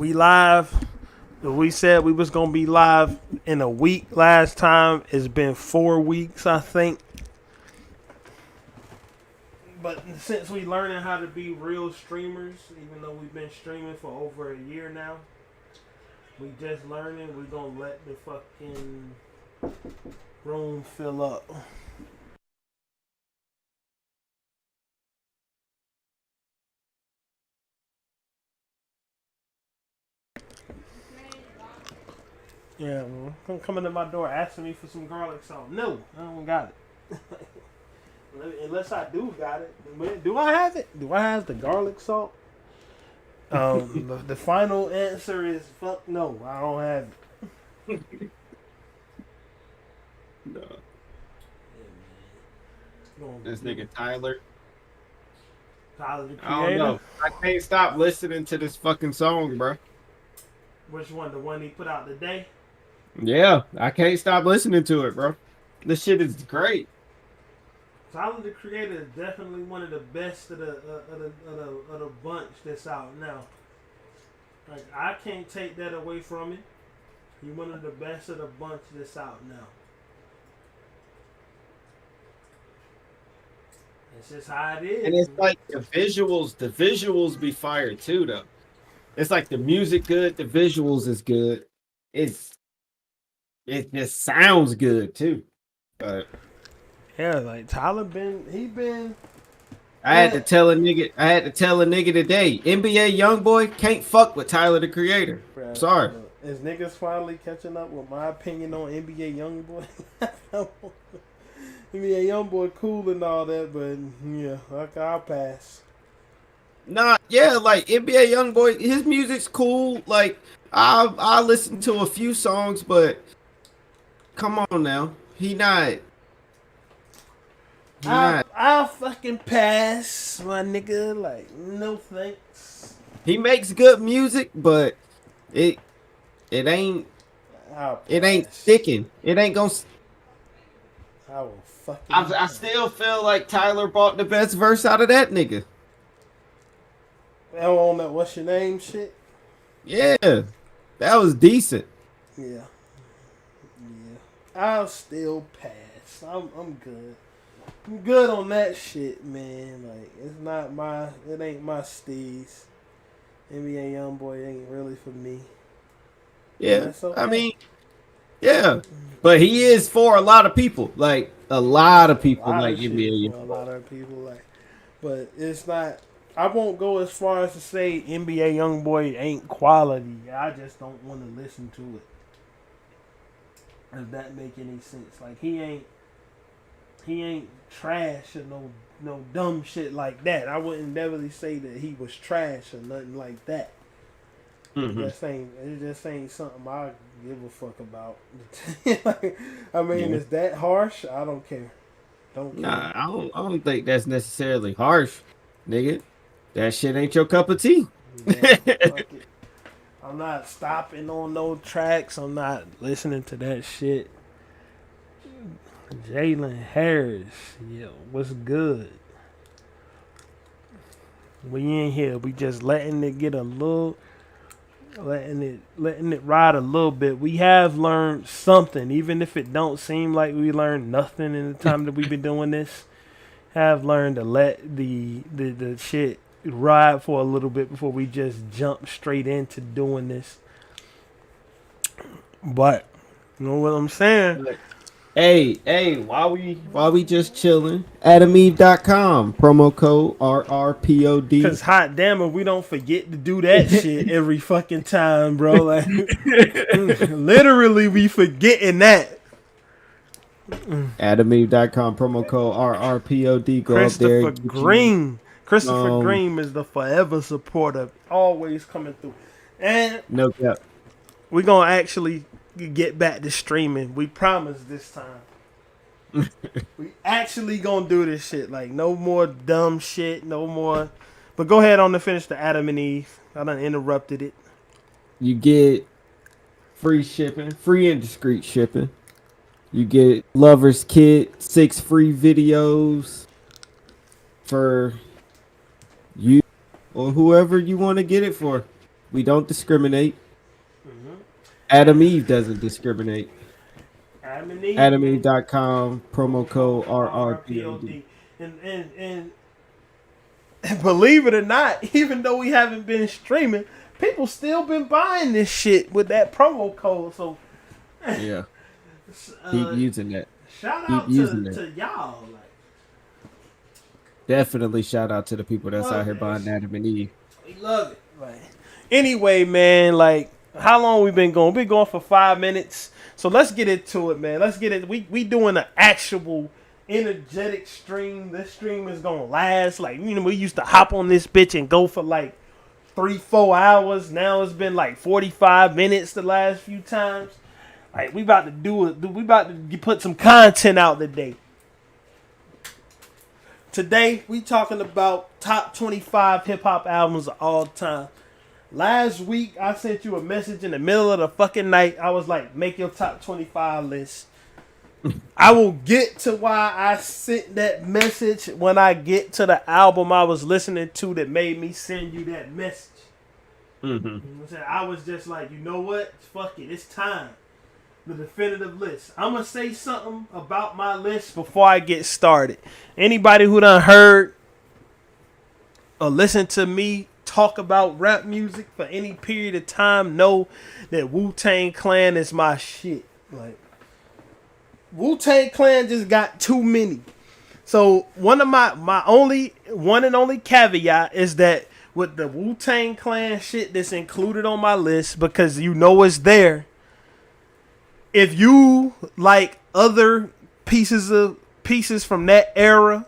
We live. We said we was gonna be live in a week last time. It's been 4 weeks, I think. But since we learning how to be real streamers, even though we've been streaming for over a year now, we just learning. We gonna let the fucking room fill up. Yeah, man. Coming to my door asking me for some garlic salt. No, I don't got it. Unless I do got it. Do I have it? Do I have the garlic salt? The final answer is fuck no. I don't have it. No. Yeah, This nigga Tyler. Tyler the Creator. I don't know. I can't stop listening to this fucking song, bro. Which one? The one he put out today? Yeah, I can't stop listening to it, bro. This shit is great. Tyler the Creator is definitely one of the best of the bunch that's out now. Like I can't take that away from him. He's one of the best of the bunch that's out now. It's just how it is. And it's like the visuals be fire too, though. It's like the music good, the visuals is good. It just sounds good too. But yeah, like Tyler I had to tell a nigga today, NBA YoungBoy can't fuck with Tyler the Creator. Bruh, Sorry. Is niggas finally catching up with my opinion on NBA YoungBoy? NBA YoungBoy cool and all that, but yeah, I'll pass. Nah, yeah, like NBA YoungBoy, his music's cool. Like I listened to a few songs, but come on now, I'll fucking pass, my nigga. Like, no thanks. He makes good music, but it ain't sticking. It ain't gonna. I will fucking. I still feel like Tyler brought the best verse out of that nigga. On that what's your name shit? Yeah, that was decent. Yeah. I'll still pass. I'm good. I'm good on that shit, man. Like it ain't my steez. NBA YoungBoy ain't really for me. Yeah, okay. I mean, yeah, but he is for a lot of people. Like a lot of people like NBA. A lot of people like, but it's not. I won't go as far as to say NBA YoungBoy ain't quality. I just don't want to listen to it. Does that make any sense? Like he ain't trash or no dumb shit like that. I wouldn't definitely say that he was trash or nothing like that. Mm-hmm. It just ain't something I give a fuck about. I mean, is that harsh? I don't care. Don't care. Nah, I don't think that's necessarily harsh, nigga. That shit ain't your cup of tea. Yeah, I'm not stopping on no tracks. I'm not listening to that shit. Jalen Harris, yo, what's good? We in here. We just letting it get a little, letting it ride a little bit. We have learned something, even if it don't seem like we learned nothing in the time that we've been doing this. Have learned to let the shit ride for a little bit before we just jump straight into doing this. But you know what I'm saying? Hey, while we just chilling, AdamEve.com, promo code RRPOD. Because hot damn if we don't forget to do that shit every fucking time, bro. Like literally we forgetting that. AdamEve.com, promo code RRPOD. Go up there. Christopher Green is the forever supporter, always coming through. And no cap. We're gonna actually get back to streaming. We promise this time. We actually gonna do this shit. Like no more dumb shit, no more. But go ahead on to finish the Adam and Eve. I done interrupted it. You get free shipping, free and discreet shipping. You get Lover's Kit, 6 free videos for you or whoever you want to get it for. We don't discriminate. Adam Eve doesn't discriminate. AdamEve.com, promo code RRPOD. And believe it or not, even though we haven't been streaming, people still been buying this shit with that promo code. So yeah, keep using that. Shout out to y'all. Like, definitely shout out to the people that's out here buying Adam and Eve. We love it. Like, anyway, man, like, how long we been going? We've been going for 5 minutes. So let's get into it, man. Let's get it. We doing an actual energetic stream. This stream is gonna last. Like, you know, we used to hop on this bitch and go for like 3-4 hours. Now it's been like 45 minutes the last few times. Like, we about to do it. We about to put some content out today. Today, we talking about top 25 hip-hop albums of all time. Last week, I sent you a message in the middle of the fucking night. I was like, make your top 25 list. I will get to why I sent that message when I get to the album I was listening to that made me send you that message. Mm-hmm. You know what I'm saying? I was just like, you know what? Fuck it. It's time. The definitive list. I'm going to say something about my list before I get started. Anybody who done heard or listened to me talk about rap music for any period of time know that Wu-Tang Clan is my shit. Like, Wu-Tang Clan just got too many. So one of my one and only caveat is that with the Wu-Tang Clan shit that's included on my list, because you know it's there, if you like other pieces from that era,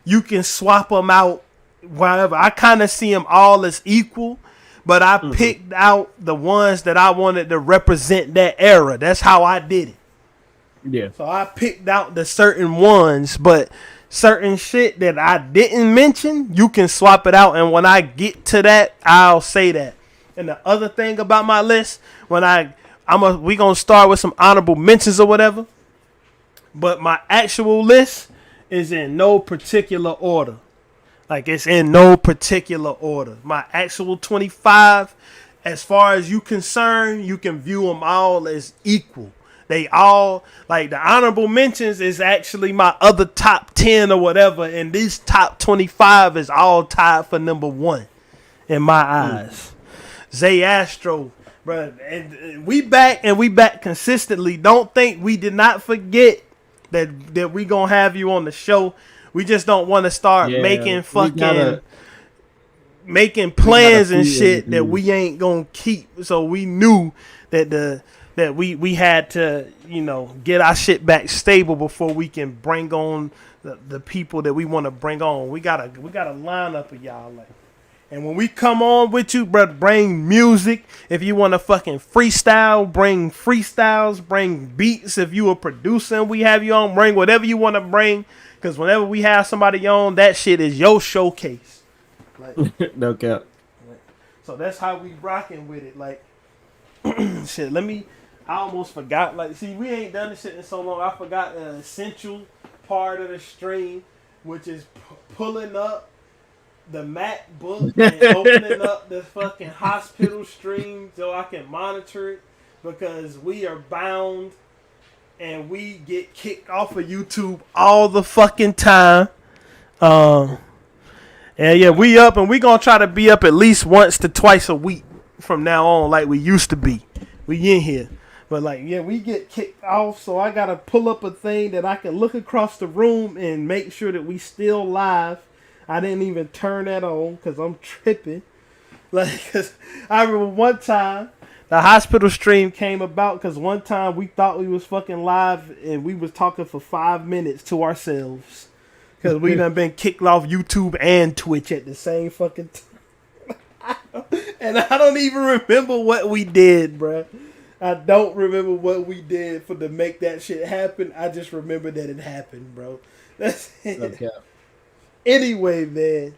you can swap them out whatever. I kind of see them all as equal, but I picked out the ones that I wanted to represent that era. That's how I did it. Yeah. So I picked out the certain ones, but certain shit that I didn't mention, you can swap it out. And when I get to that, I'll say that. And the other thing about my list, when we gonna start with some honorable mentions or whatever, but my actual list is in no particular order. Like, it's in no particular order. My actual 25, as far as you concerned, you can view them all as equal. They all, like, the honorable mentions is actually my other top 10 or whatever, and this top 25 is all tied for number 1 in my eyes. Zay Astro, bro, and we back consistently. Don't think we did not forget that we gonna have you on the show. We just don't want to start making plans and shit that we ain't gonna keep. So we knew that we had to, you know, get our shit back stable before we can bring on the people that we want to bring on. We got a lineup of y'all, like. And when we come on with you, bro, bring music. If you want to fucking freestyle, bring freestyles, bring beats. If you a producer and we have you on, bring whatever you want to bring. Because whenever we have somebody on, that shit is your showcase. Like, no cap. So that's how we rocking with it. Like, shit, I almost forgot. Like, see, we ain't done this shit in so long. I forgot the essential part of the stream, which is pulling up the MacBook and opening up the fucking hospital stream so I can monitor it, because we are bound and we get kicked off of YouTube all the fucking time. And yeah, we up, and we gonna try to be up at least once to twice a week from now on, like we used to be. We in here. But like, yeah, we get kicked off, so I gotta pull up a thing that I can look across the room and make sure that we still live. I didn't even turn that on because I'm tripping. Like, cause I remember one time the hospital stream came about because one time we thought we was fucking live and we was talking for 5 minutes to ourselves because we done been kicked off YouTube and Twitch at the same fucking time. And I don't even remember what we did, bruh. I don't remember what we did to make that shit happen. I just remember that it happened, bro. That's it. Okay. Anyway, man,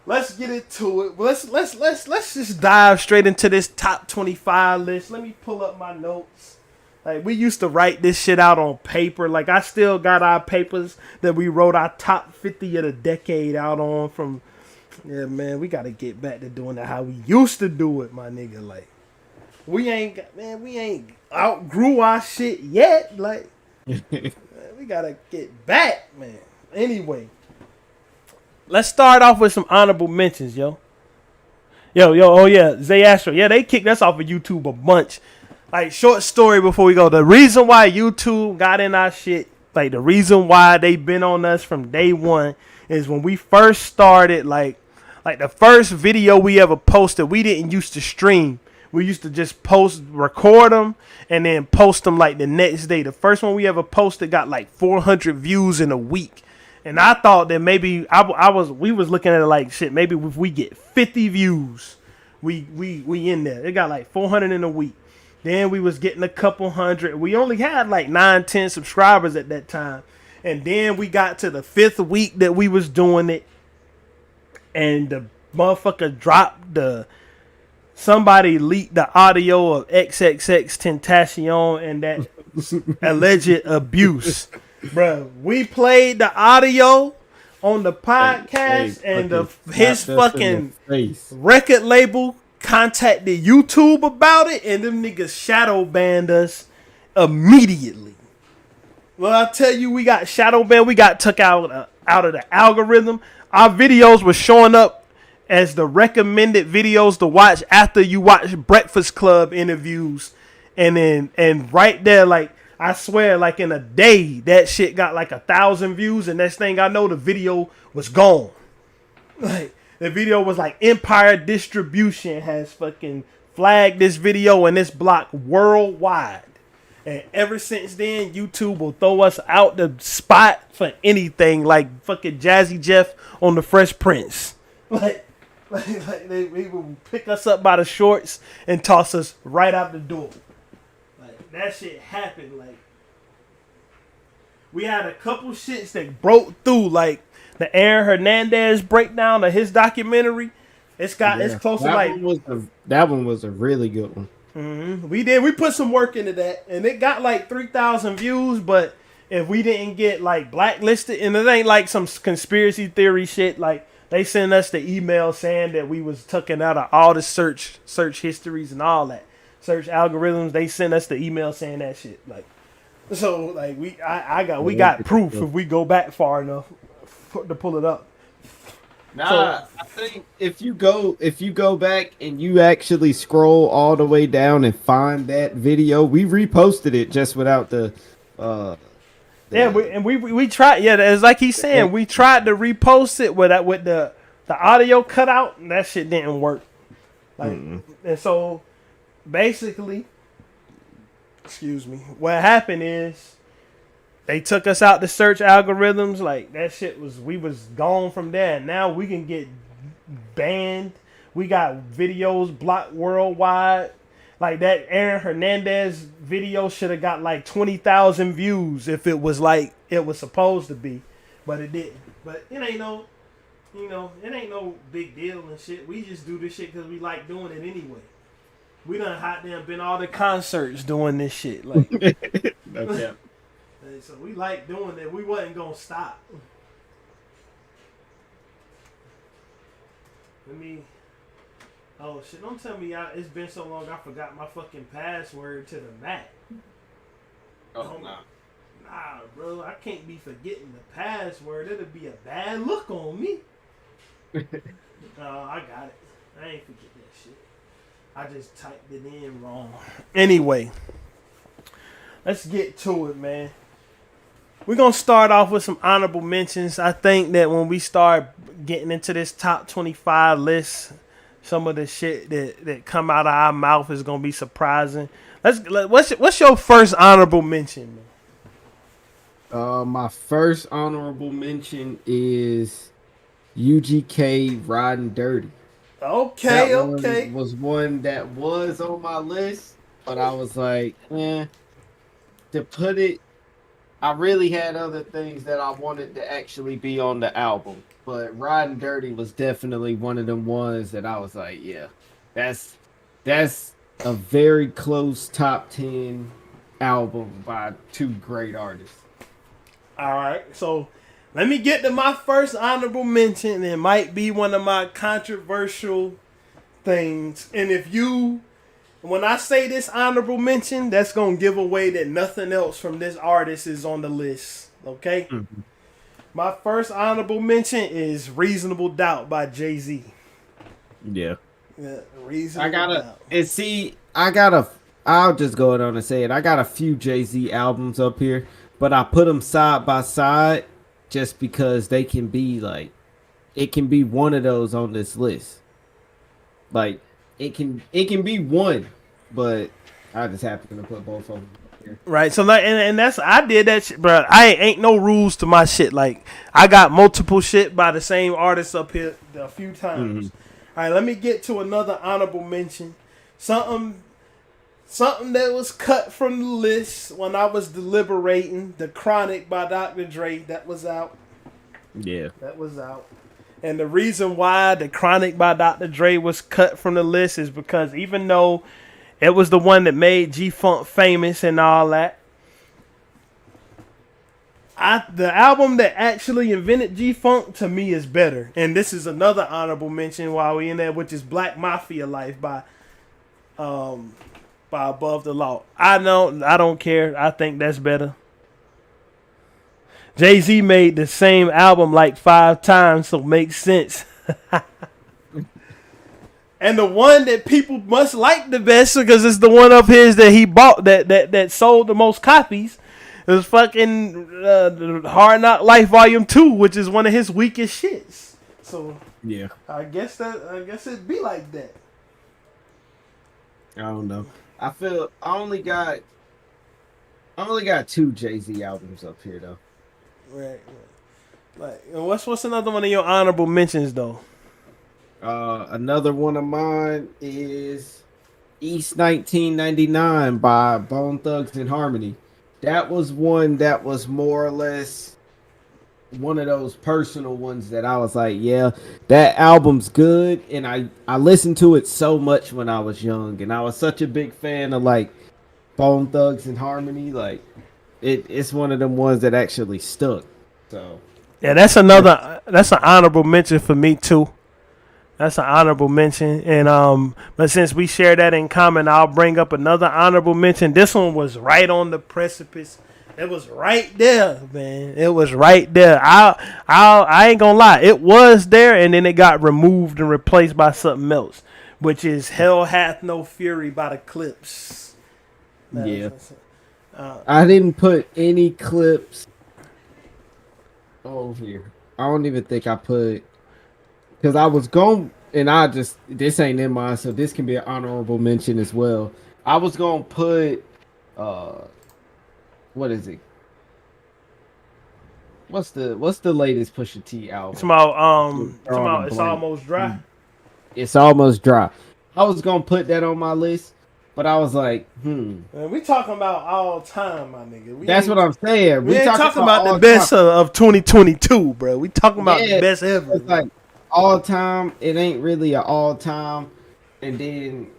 let's get into it. Let's just dive straight into this top 25 list. Let me pull up my notes. Like, we used to write this shit out on paper. Like, I still got our papers that we wrote our top 50 of the decade out on from Yeah, man, we gotta get back to doing it how we used to do it, my nigga. Like, we ain't outgrew our shit yet. Like, man, we gotta get back, man. Anyway, let's start off with some honorable mentions, yo. Oh yeah, Zay Astro. Yeah, they kicked us off of YouTube a bunch. Like, short story before we go. The reason why YouTube got in our shit, like the reason why they been on us from day one, is when we first started, like the first video we ever posted, we didn't used to stream. We used to just record them, and then post them like the next day. The first one we ever posted got like 400 views in a week. And I thought that maybe we was looking at it like shit. Maybe if we get 50 views, we in there. It got like 400 in a week. Then we was getting a couple hundred. We only had like 9-10 subscribers at that time. And then we got to the 5th week that we was doing it, and the motherfucker dropped somebody leaked the audio of XXX Tentacion and that alleged abuse. Bruh, we played the audio on the podcast, and his fucking record label contacted YouTube about it, and them niggas shadow banned us immediately. Well, I tell you, we got shadow banned. We got took out of the algorithm. Our videos were showing up as the recommended videos to watch after you watch Breakfast Club interviews, and right there, like, I swear, like in a day, that shit got like 1,000 views, and next thing I know, the video was gone. Like, the video was like, Empire Distribution has fucking flagged this video and this block worldwide. And ever since then, YouTube will throw us out the spot for anything, like fucking Jazzy Jeff on the Fresh Prince. Like they will pick us up by the shorts and toss us right out the door. That shit happened. Like, we had a couple shits that broke through, like the Aaron Hernandez breakdown of his documentary. It's close to like that one was a really good one. Mm-hmm. We put some work into that, and it got like 3,000 views. But if we didn't get like blacklisted, and it ain't like some conspiracy theory shit, like they sent us the email saying that we was taken out of all the search histories and all that. Search algorithms, they sent us the email saying that shit. Like, so like we got proof if we go back far enough to pull it up. Nah, so, I think if you go back and you actually scroll all the way down and find that video, we reposted it just without the we tried. Yeah, it's like he's saying, we tried to repost it with the audio cut out, and that shit didn't work. Like, and so. Basically, excuse me, what happened is they took us out the search algorithms. Like, that shit we was gone from there. And now we can get banned. We got videos blocked worldwide. Like, that Aaron Hernandez video should have got like 20,000 views if it was like it was supposed to be, but it didn't. But it ain't no, it ain't no big deal and shit. We just do this shit because we like doing it anyway. We done hot damn been all the concerts doing this shit. Like, okay. So we like doing it. We wasn't gonna stop. Oh shit! Don't tell me it's been so long I forgot my fucking password to the Mac. Oh nah. Nah, bro, I can't be forgetting the password. It'll be a bad look on me. I got it. I ain't forget that shit. I just typed it in wrong. Anyway, let's get to it, man. We're going to start off with some honorable mentions. I think that when we start getting into this top 25 list, some of the shit that come out of our mouth is going to be surprising. What's your first honorable mention, man? My first honorable mention is UGK Riding Dirty. Okay. Was one that was on my list, but I was like, to put it, I really had other things that I wanted to actually be on the album, but Riding Dirty was definitely one of them ones that I was like, yeah, that's a very close top 10 album by two great artists. All right, so Let me get to my first honorable mention. It might be one of my controversial things. And when I say this honorable mention, that's going to give away that nothing else from this artist is on the list. Okay? Mm-hmm. My first honorable mention is Reasonable Doubt by Jay-Z. Yeah. Reasonable Doubt. I'll just go on and say it. I got a few Jay-Z albums up here, but I put them side by side just because they can be like, it can be one of those on this list. Like, it can be one, but I just happen to put both of them here. Right. So like, and that's, I did that shit, bro. I ain't no rules to my shit. Like, I got multiple shit by the same artist up here a few times. Mm-hmm. All right, let me get to another honorable mention. Something that was cut from the list when I was deliberating. The Chronic by Dr. Dre. That was out. Yeah. That was out. And the reason why The Chronic by Dr. Dre was cut from the list is because even though it was the one that made G-Funk famous and all that, the album that actually invented G-Funk to me is better. And this is another honorable mention while we in there, which is Black Mafia Life by Above the Law. I don't care. I think that's better. Jay-Z made the same album like 5 times, so it makes sense. And the one that people must like the best because it's the one of his that he bought that sold the most copies. It was fucking Hard Knock Life Volume 2, which is one of his weakest shits. So yeah, I guess it'd be like that. I don't know. I feel I only got 2 Jay-Z albums up here though. Right. Like, what's another one of your honorable mentions though? Another one of mine is East 1999 by Bone Thugs and Harmony. That was one that was more or less one of those personal ones that I was like, yeah, that album's good. And I listened to it so much when I was young. And I was such a big fan of like Bone Thugs and Harmony. Like it's one of them ones that actually stuck. So yeah, that's an honorable mention for me too. That's an honorable mention. And but since we share that in common, I'll bring up another honorable mention. This one was right on the precipice. It was right there, man. It was right there. I ain't gonna lie. It was there, and then it got removed and replaced by something else, which is Hell Hath No Fury by the Clips. Yeah. I didn't put any Clips over here. I don't even think I put, because I was going, and this ain't in mine, so this can be an honorable mention as well. I was going to put, what is it? What's the latest Pusha T album? It's Almost Dry. It's Almost Dry. I was going to put that on my list, but I was like, Man, we talking about all time, my nigga. That's what I'm saying. We ain't talking about the best of 2022, bro. We talking about the best ever. It's like all time. It ain't really an all time. And then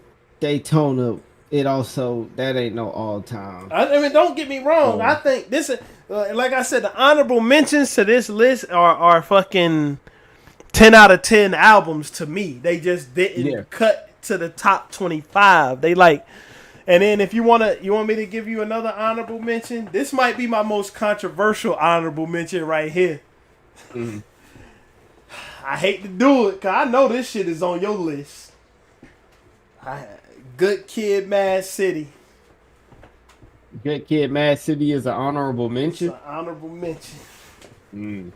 Daytona, it also, that ain't no all time. I mean, don't get me wrong. I think this is, like I said, the honorable mentions to this list are fucking 10 out of 10 albums to me. They just didn't cut to the top 25. They like, and then if you want me to give you another honorable mention, this might be my most controversial honorable mention right here. Mm-hmm. I hate to do it because I know this shit is on your list. Good Kid, Mad City. Good Kid, Mad City is an honorable mention. It's an honorable mention.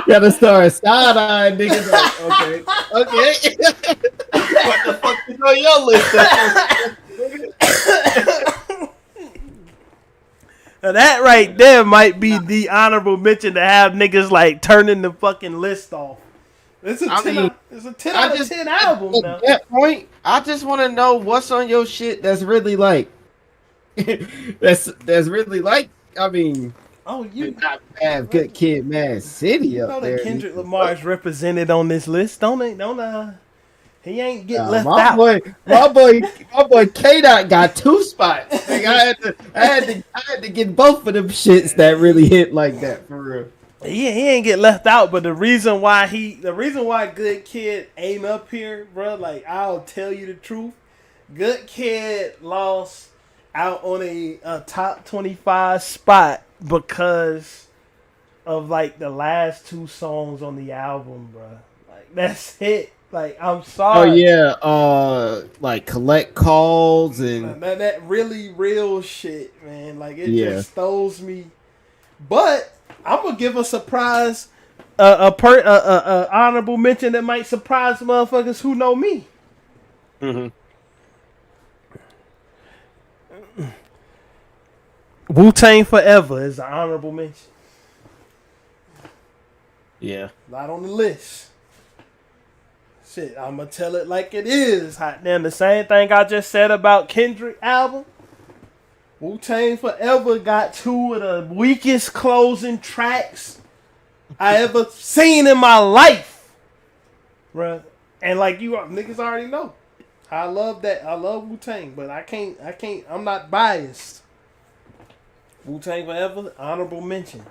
Gotta start side-eyeing niggas like, okay. What the fuck is on your list? Now that right there might be the honorable mention to have niggas like turning the fucking list off. It's a 10 out of 10 album now. At that point, I just want to know what's on your shit that's really like that's really like, I mean, you not have Good Kid, Mad City up there. Kendrick Lamar is represented on this list, don't He ain't get left my out. boy K Dot got 2 spots. Like, I had to get both of them shits that really hit like that for real. He ain't get left out, but the reason why Good Kid ain't up here, bro, like I'll tell you the truth. Good Kid lost out on a top 25 spot because of like the last 2 songs on the album, bro. Like that's it. Like I'm Oh sorry. yeah, like collect calls and That really real shit, man. Like it yeah. just throws me. But I'm gonna give a surprise, honorable mention that might surprise motherfuckers who know me. Mm-hmm. Wu-Tang Forever is an honorable mention. Yeah. Not on the list. Shit, I'm gonna tell it like it is. Hot damn, the same thing I just said about Kendrick album. Wu-Tang Forever got 2 of the weakest closing tracks I ever seen in my life, bruh. And like you niggas already know, I love that. I love Wu-Tang, but I can't. I'm not biased. Wu-Tang Forever, honorable mention.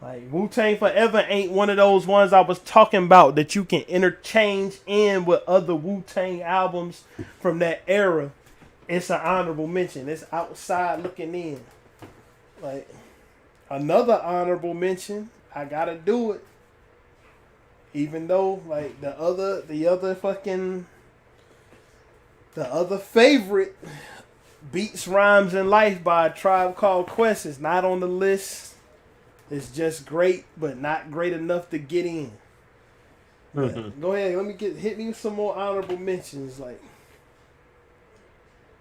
Like Wu-Tang Forever ain't one of those ones I was talking about that you can interchange in with other Wu-Tang albums from that era. It's an honorable mention. It's outside looking in. Like another honorable mention, I gotta do it. Even though like the other favorite, Beats, Rhymes, and Life by A Tribe Called Quest is not on the list. It's just great, but not great enough to get in. Mm-hmm. Go ahead, hit me with some more honorable mentions. Like,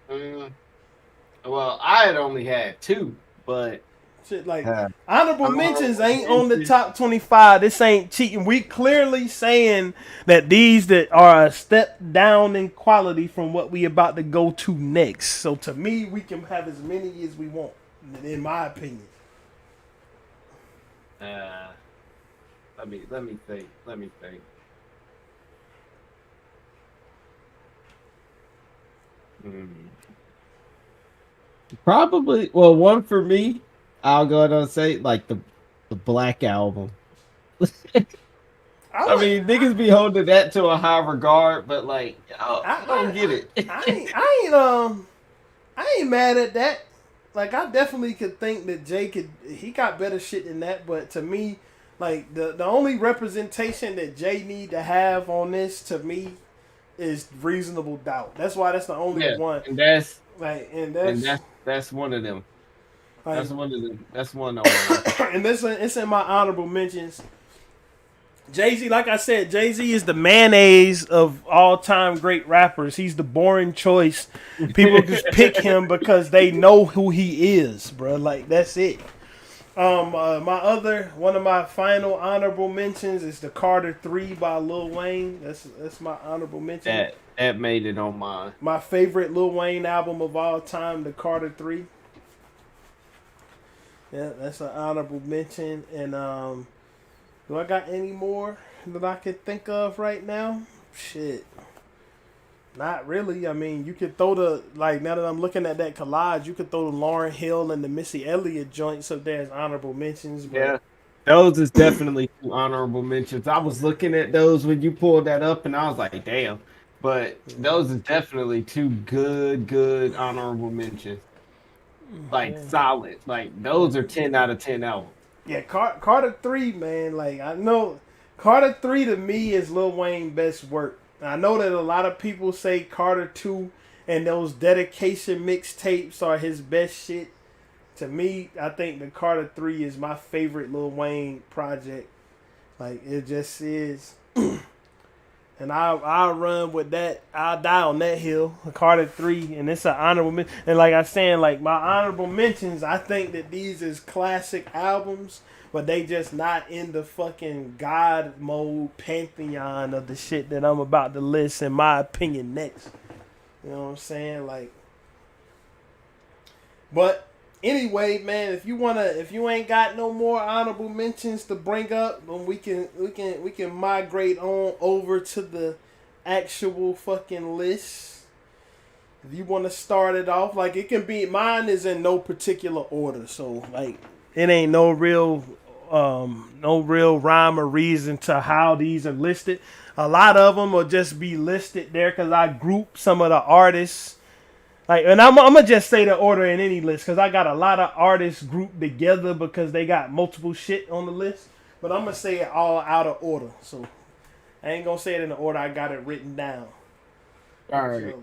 Well, I had only had 2, but shit, like honorable mentions ain't on the top 25. This ain't cheating. We clearly saying that these that are a step down in quality from what we about to go to next. So to me, we can have as many as we want, in my opinion. let me think. Probably, well, one for me, I'll go ahead and say like the Black Album. I mean, niggas be holding that to a high regard, but like, I don't get it. I ain't mad at that. Like I definitely could think that he got better shit than that, but to me, like the only representation that Jay need to have on this to me is Reasonable Doubt. That's why that's the only one. And that's one of them. Like, that's one of them. That's one of them. And it's in my honorable mentions. Jay-Z, like I said, Jay-Z is the mayonnaise of all-time great rappers. He's the boring choice. People just pick him because they know who he is, bro. Like, that's it. One of my final honorable mentions is the Carter 3 by Lil Wayne. That's my honorable mention. That made it on mine. My favorite Lil Wayne album of all time, the Carter 3. Yeah, that's an honorable mention. And do I got any more that I could think of right now? Shit. Not really. I mean, you could throw now that I'm looking at that collage, you could throw the Lauryn Hill and the Missy Elliott joints up there as honorable mentions. But yeah. Those is definitely 2 honorable mentions. I was looking at those when you pulled that up and I was like, damn. But those are definitely 2 good honorable mentions. Like solid. Like those are 10 out of 10 albums. Yeah, Carter 3, man. Like I know Carter 3 to me is Lil Wayne's best work. I know that a lot of people say Carter 2 and those dedication mixtapes are his best shit. To me, I think the Carter 3 is my favorite Lil Wayne project. Like, it just is. And I'll run with that. I'll die on that hill. Carter 3, and it's an honorable mention. And like I was saying, like, my honorable mentions, I think that these is classic albums, but they just not in the fucking God mode pantheon of the shit that I'm about to list, in my opinion, next. You know what I'm saying? Like, but anyway, man, if you ain't got no more honorable mentions to bring up, then we can migrate on over to the actual fucking list. If you want to start it off, like it can be, mine is in no particular order, so like it ain't no real rhyme or reason to how these are listed. A lot of them will just be listed there because I group some of the artists. Like, and I'm gonna just say the order in any list because I got a lot of artists grouped together because they got multiple shit on the list. But I'm gonna say it all out of order, so I ain't gonna say it in the order I got it written down. All right.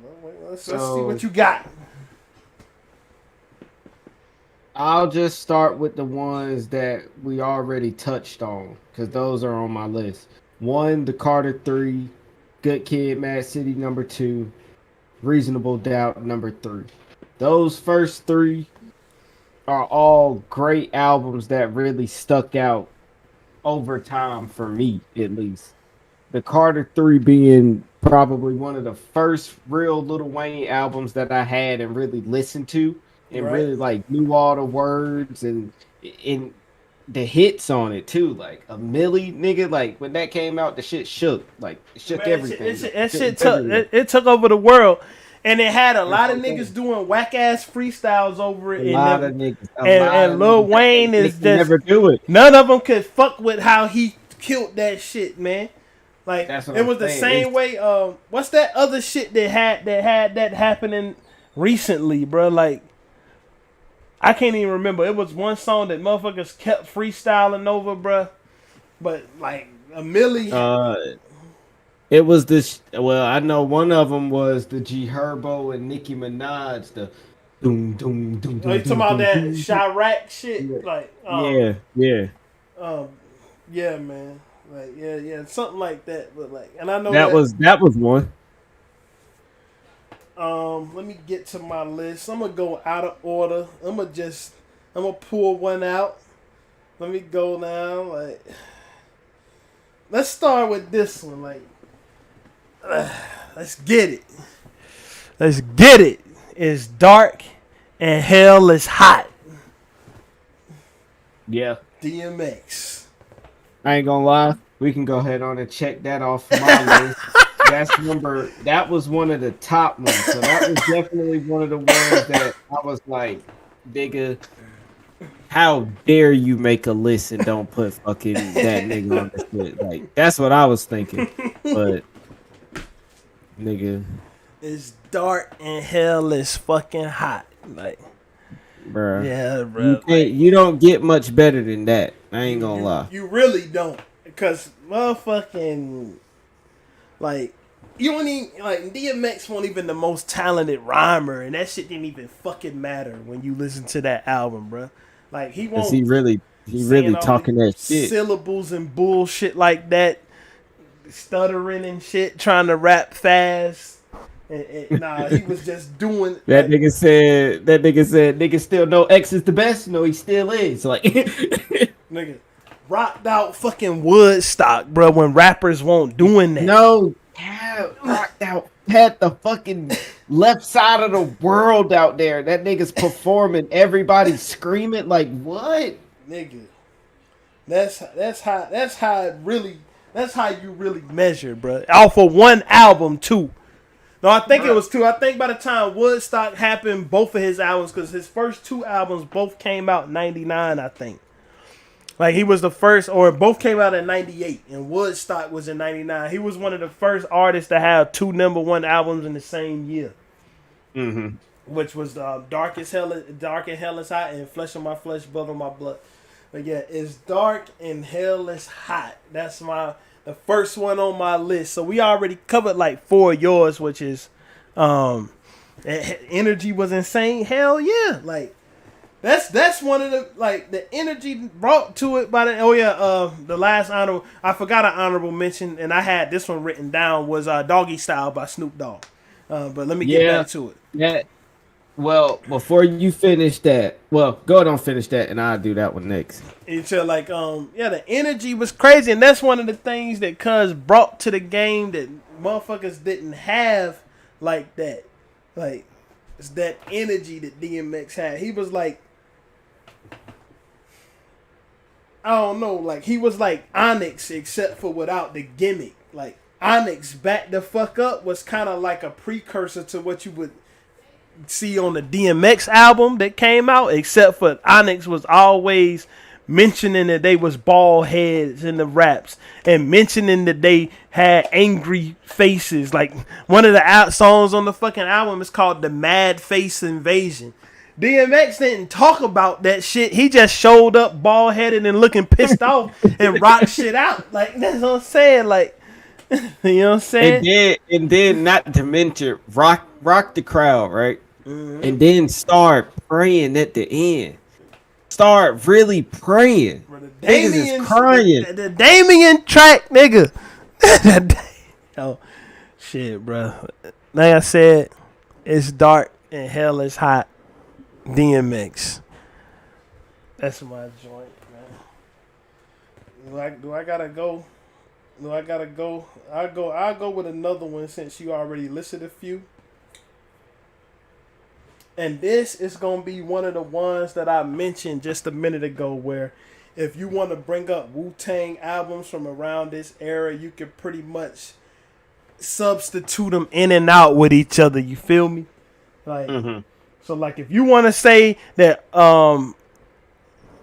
Let's see what you got. I'll just start with the ones that we already touched on because those are on my list. 1, the Carter 3, Good Kid, Mad City number 2, Reasonable Doubt number 3. Those first 3 are all great albums that really stuck out over time for me, at least. The Carter 3 being probably one of the first real Lil Wayne albums that I had and really listened to and really like knew all the words and the hits on it too. Like a Millie, nigga, like when that came out, the shit shook. Like it shook everything. It took over the world. And it had a lot of niggas doing whack ass freestyles over it. And Lil Wayne is just never do it. None of them could fuck with how he killed that shit, man. Like it was the same way. What's that other shit that had that happening recently, bro? Like I can't even remember. It was one song that motherfuckers kept freestyling over, bro. But like a milli. It was this. Well, I know one of them was the G Herbo and Nicki Minaj. The doom doom doom doom. You talking about that Chirac shit? Yeah. Like yeah, man. Like yeah, something like that. But like, and I know that was one. Let me get to my list. I'm gonna go out of order. I'm gonna pull one out. Let me go now. Like, let's start with this one. Like, let's get it. Let's get it. It's dark and hell is hot. Yeah. DMX. I ain't gonna lie. We can go ahead on and check that off my list. That was one of the top ones. So that was definitely one of the ones that I was like, nigga, how dare you make a list and don't put fucking that nigga on the shit? Like, that's what I was thinking. But, nigga. It's dark and hell is fucking hot. Like, bruh. Yeah, bro. You don't get much better than that. I ain't gonna lie. You really don't. Because motherfucking, like, you don't even, like, DMX wasn't even the most talented rhymer, and that shit didn't even fucking matter when you listen to that album, bro. Like, he won't. He really talking that shit. Syllables and bullshit like that, stuttering and shit, trying to rap fast. Nah, he was just doing that. Nigga said, nigga still know X is the best. No, he still is. Like, nigga rocked out fucking Woodstock, bro. When rappers won't doing that. No, rocked out. Had the fucking left side of the world out there. That nigga's performing. Everybody screaming. Like, what, nigga? That's how you really measure, bro. Off of one album too. No, I think it was 2. I think by the time Woodstock happened, both of his albums, because his first 2 albums both came out in 99, I think. Like, he was the first, or both came out in 98, and Woodstock was in 99. He was one of the first artists to have 2 #1 albums in the same year. Mm-hmm. Which was Dark and Hell is Hot, and Flesh of My Flesh, Blood of My Blood. But yeah, it's Dark and Hell is Hot. That's the first one on my list. So we already covered like 4 of yours, which is Energy was insane. Hell yeah. Like that's one of the, like, the energy brought to it by the last honorable, I forgot an honorable mention, and I had this one written down, was Doggy Style by Snoop Dogg. But let me get back to it. Yeah. Well, before you finish that, go ahead and finish that, and I'll do that one next. It's like, the energy was crazy, and that's one of the things that Cuz brought to the game that motherfuckers didn't have like that. Like, it's that energy that DMX had. He was like, I don't know, like, he was like Onyx, except for without the gimmick. Like, Onyx Back the Fuck Up was kind of like a precursor to what you would see on the DMX album that came out, except for Onyx was always mentioning that they was bald heads in the raps and mentioning that they had angry faces. Like one of the songs on the fucking album is called The Mad Face Invasion. DMX didn't talk about that shit. He just showed up bald headed and looking pissed off and rocked shit out. Like that's what I'm saying. Like you know what I'm saying? And then not to mention rock the crowd, right? Mm-hmm. And then start praying at the end. Start really praying. Niggas is crying. The Damien track, nigga. Oh, shit, bro. Like I said, it's dark and hell is hot. DMX. That's my joint, man. Do I gotta go? I'll go with another one since you already listed a few. And this is going to be one of the ones that I mentioned just a minute ago where if you want to bring up Wu-Tang albums from around this era, you can pretty much substitute them in and out with each other. You feel me? Like, So like if you want to say that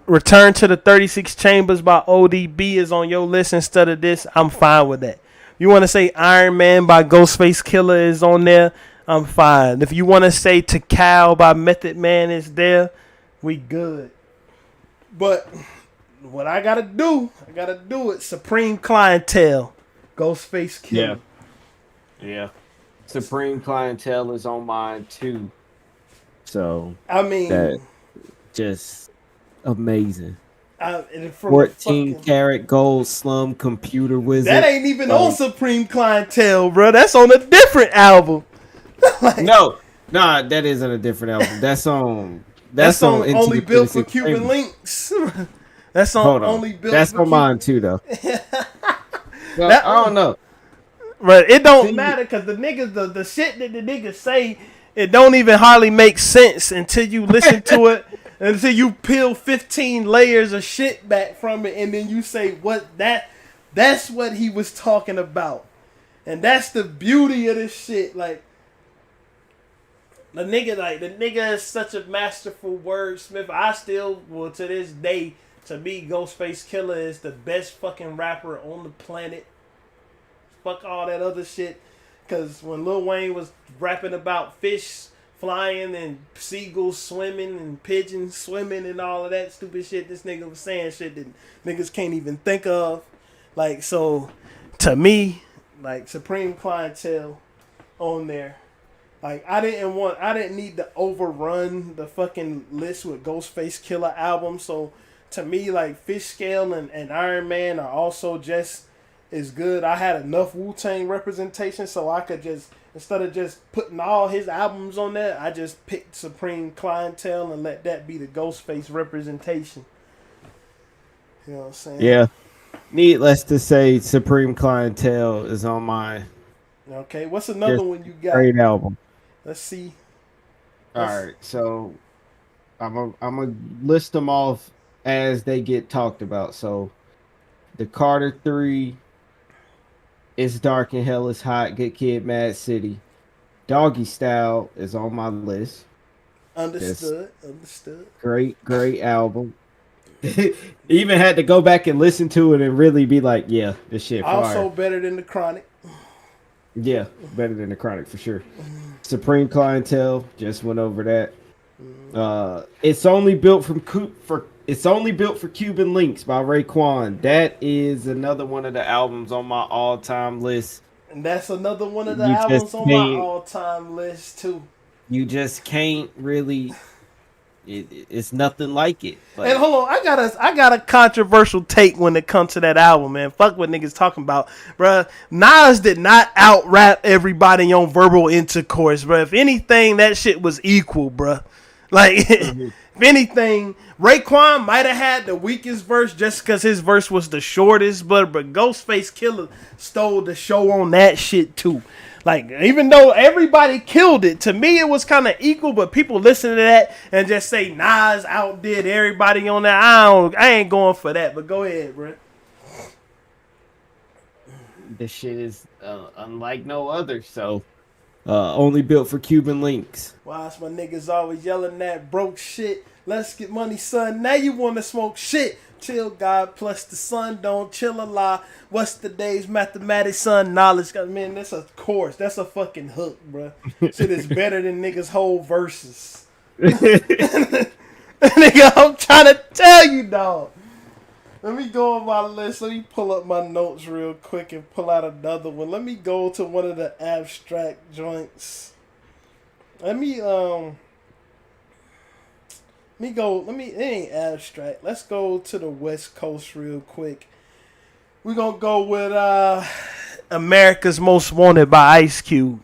Return to the 36 Chambers by ODB is on your list instead of this, I'm fine with that. You want to say Iron Man by Ghostface Killah is on there, I'm fine. If you want to say Tikal by Method Man is there, we good. But what I got to do it. Supreme Clientele, Ghostface Killah. Yeah. Supreme Clientele is on mine too. So, I mean, that just amazing. 14 fucking, karat gold slum computer wizard. That ain't even on Supreme Clientele, bro. That's on a different album. Like, no, that isn't a different album. That's on Only Built for Cuban Links. That's on Only Built. That's for on mine too, though. Well, I don't know, but it don't matter because the niggas, the shit that the niggas say, it don't even hardly make sense until you listen to it. Until you peel 15 layers of shit back from it, and then you say that's what he was talking about, and that's the beauty of this shit. Like. The nigga is such a masterful wordsmith. I still, well, to this day, to me, Ghostface Killah is the best fucking rapper on the planet. Fuck all that other shit. Because when Lil Wayne was rapping about fish flying and seagulls swimming and pigeons swimming and all of that stupid shit, this nigga was saying shit that niggas can't even think of. Like, so, to me, like, Supreme Clientele on there. Like, I didn't need to overrun the fucking list with Ghostface Killah albums. So, to me, like, Fish Scale and Iron Man are also just as good. I had enough Wu-Tang representation, so I could just, instead of just putting all his albums on there, I just picked Supreme Clientele and let that be the Ghostface representation. You know what I'm saying? Yeah. Needless to say, Supreme Clientele is on my... Okay, what's another one you got? Great album. Let's see. All right, so I'm gonna list them off as they get talked about. So, the Carter 3, It's Dark and Hell is Hot, Good Kid, Mad City, Doggy Style is on my list. Understood. Great album. Even had to go back and listen to it and really be like, yeah, this shit fire. Also better than the Chronic. Yeah, better than the Chronic for sure. Supreme Clientele, just went over that. It's only built for Cuban Links by Raekwon. That is another one of the albums on my all-time list. And that's another one of the albums on my all-time list too. You just can't really. It's nothing like it. But. And hold on, I got a controversial take when it comes to that album, man. Fuck what niggas talking about, bruh. Nas did not out rap everybody on Verbal Intercourse, bruh. If anything, that shit was equal, bruh. Like, if anything, Raekwon might have had the weakest verse just because his verse was the shortest, but Ghostface Killah stole the show on that shit too. Like, even though everybody killed it, to me it was kind of equal, but people listen to that and just say Nas outdid everybody on that. I ain't going for that, but go ahead, bro. this shit is unlike no other. So only built for Cuban links. Watch my niggas always yelling that broke shit. Let's get money, son. Now you wanna smoke shit. Chill, God plus the sun. Don't chill a lot. What's the day's mathematics, son? Knowledge. Man, that's a course. That's a fucking hook, bro. Shit is better than niggas' whole verses. Nigga, I'm trying to tell you, dog. Let me go on my list. Let me pull up my notes real quick and pull out another one. Let me go to one of the abstract joints. Let me go. It ain't abstract. Let's go to the West Coast real quick. We're gonna go with America's Most Wanted by Ice Cube.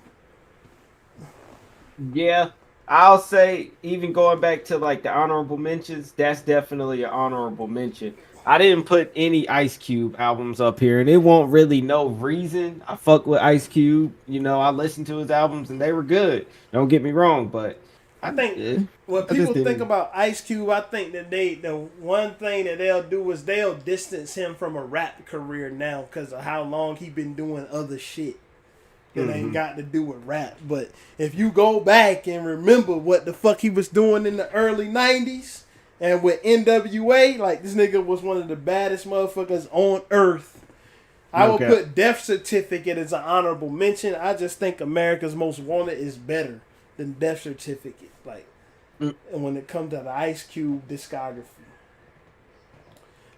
Yeah, I'll say even going back to like the honorable mentions, that's definitely an honorable mention. I didn't put any Ice Cube albums up here, and it won't really no reason. I fuck with Ice Cube, you know. I listened to his albums, and they were good. Don't get me wrong, but I think when I just people think didn't. about Ice Cube, I think that the one thing that they'll do is they'll distance him from a rap career now because of how long he been doing other shit. It ain't got to do with rap. But if you go back and remember what the fuck he was doing in the early 90s and with NWA, like this nigga was one of the baddest motherfuckers on earth. I will put Death Certificate as an honorable mention. I just think America's Most Wanted is better than Death Certificate. Like, and when it comes to the Ice Cube discography.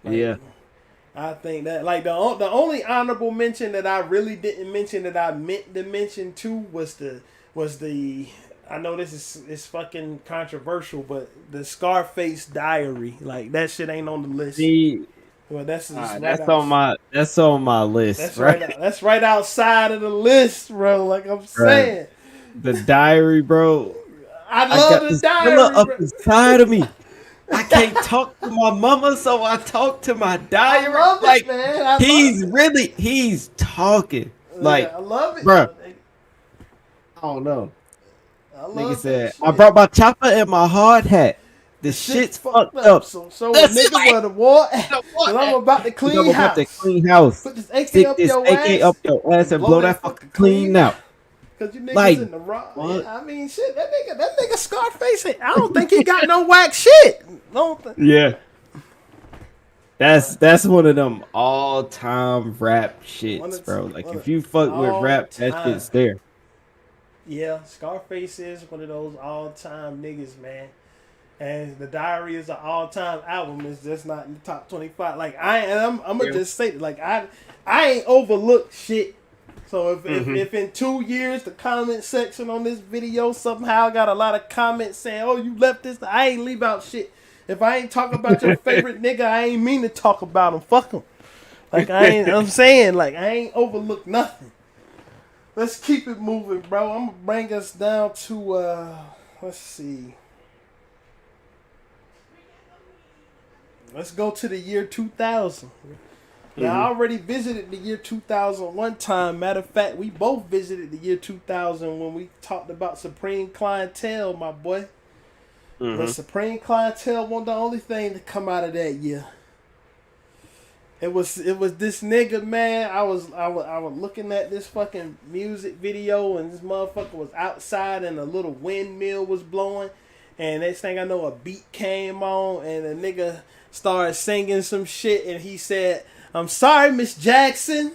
Like, Yeah. I think that like the only honorable mention that I really didn't mention that I meant to mention too was the I know this is fucking controversial, but the Scarface Diary, like that shit ain't on the list. See, Well, that's just right that's out. on my list, That's right? right. That's right outside of the list, bro. Like I'm Right. saying, The diary, bro. I I love got the this fella diary, up bro. inside of me. I can't talk to my mama, so I talk to my I diary. love it, Like man. I he's love really he's talking. it. Yeah, Like, I love it. bruh, I don't know. I Nigga love that said, I shit. brought my chopper and my hard hat. The The shit's shit's fucked fucked up. up. So a That's nigga like, where the war you at? know Cause what? I'm about to Cause I'm clean about to house. clean house. Put this AK Stick up this your AK ass up your ass and blow that fucking fucking clean clean. out. Cause you niggas Like, in the raw. what? Yeah, I mean, shit. That nigga Scarface. I don't think he got no whack shit. Yeah. That's one of them all time rap shits, bro. Like if you fuck with all rap, that time. shit's there. Yeah, Scarface is one of those all time niggas, man. And the Diary is an all time album. It's just not in the top 25. Like I'm gonna just say it. Like I ain't overlooked shit. So if in 2 years the comment section on this video somehow got a lot of comments saying, "Oh, you left this," I ain't leave out shit. If I ain't talk about your favorite nigga, I ain't mean to talk about him. Fuck him. Like I'm saying, like I ain't overlooked nothing. Let's keep it moving, bro. I'm gonna bring us down to let's see. Let's go to the year 2000. Now, I already visited the year 2000 one time. Matter of fact, we both visited the year 2000 when we talked about Supreme Clientele, my boy. But Supreme Clientele wasn't the only thing to come out of that year. It was this nigga, man. I was looking at this fucking music video, and this motherfucker was outside, and a little windmill was blowing, and next thing I know, a beat came on, and a nigga started singing some shit, and he said, "I'm sorry, Miss Jackson."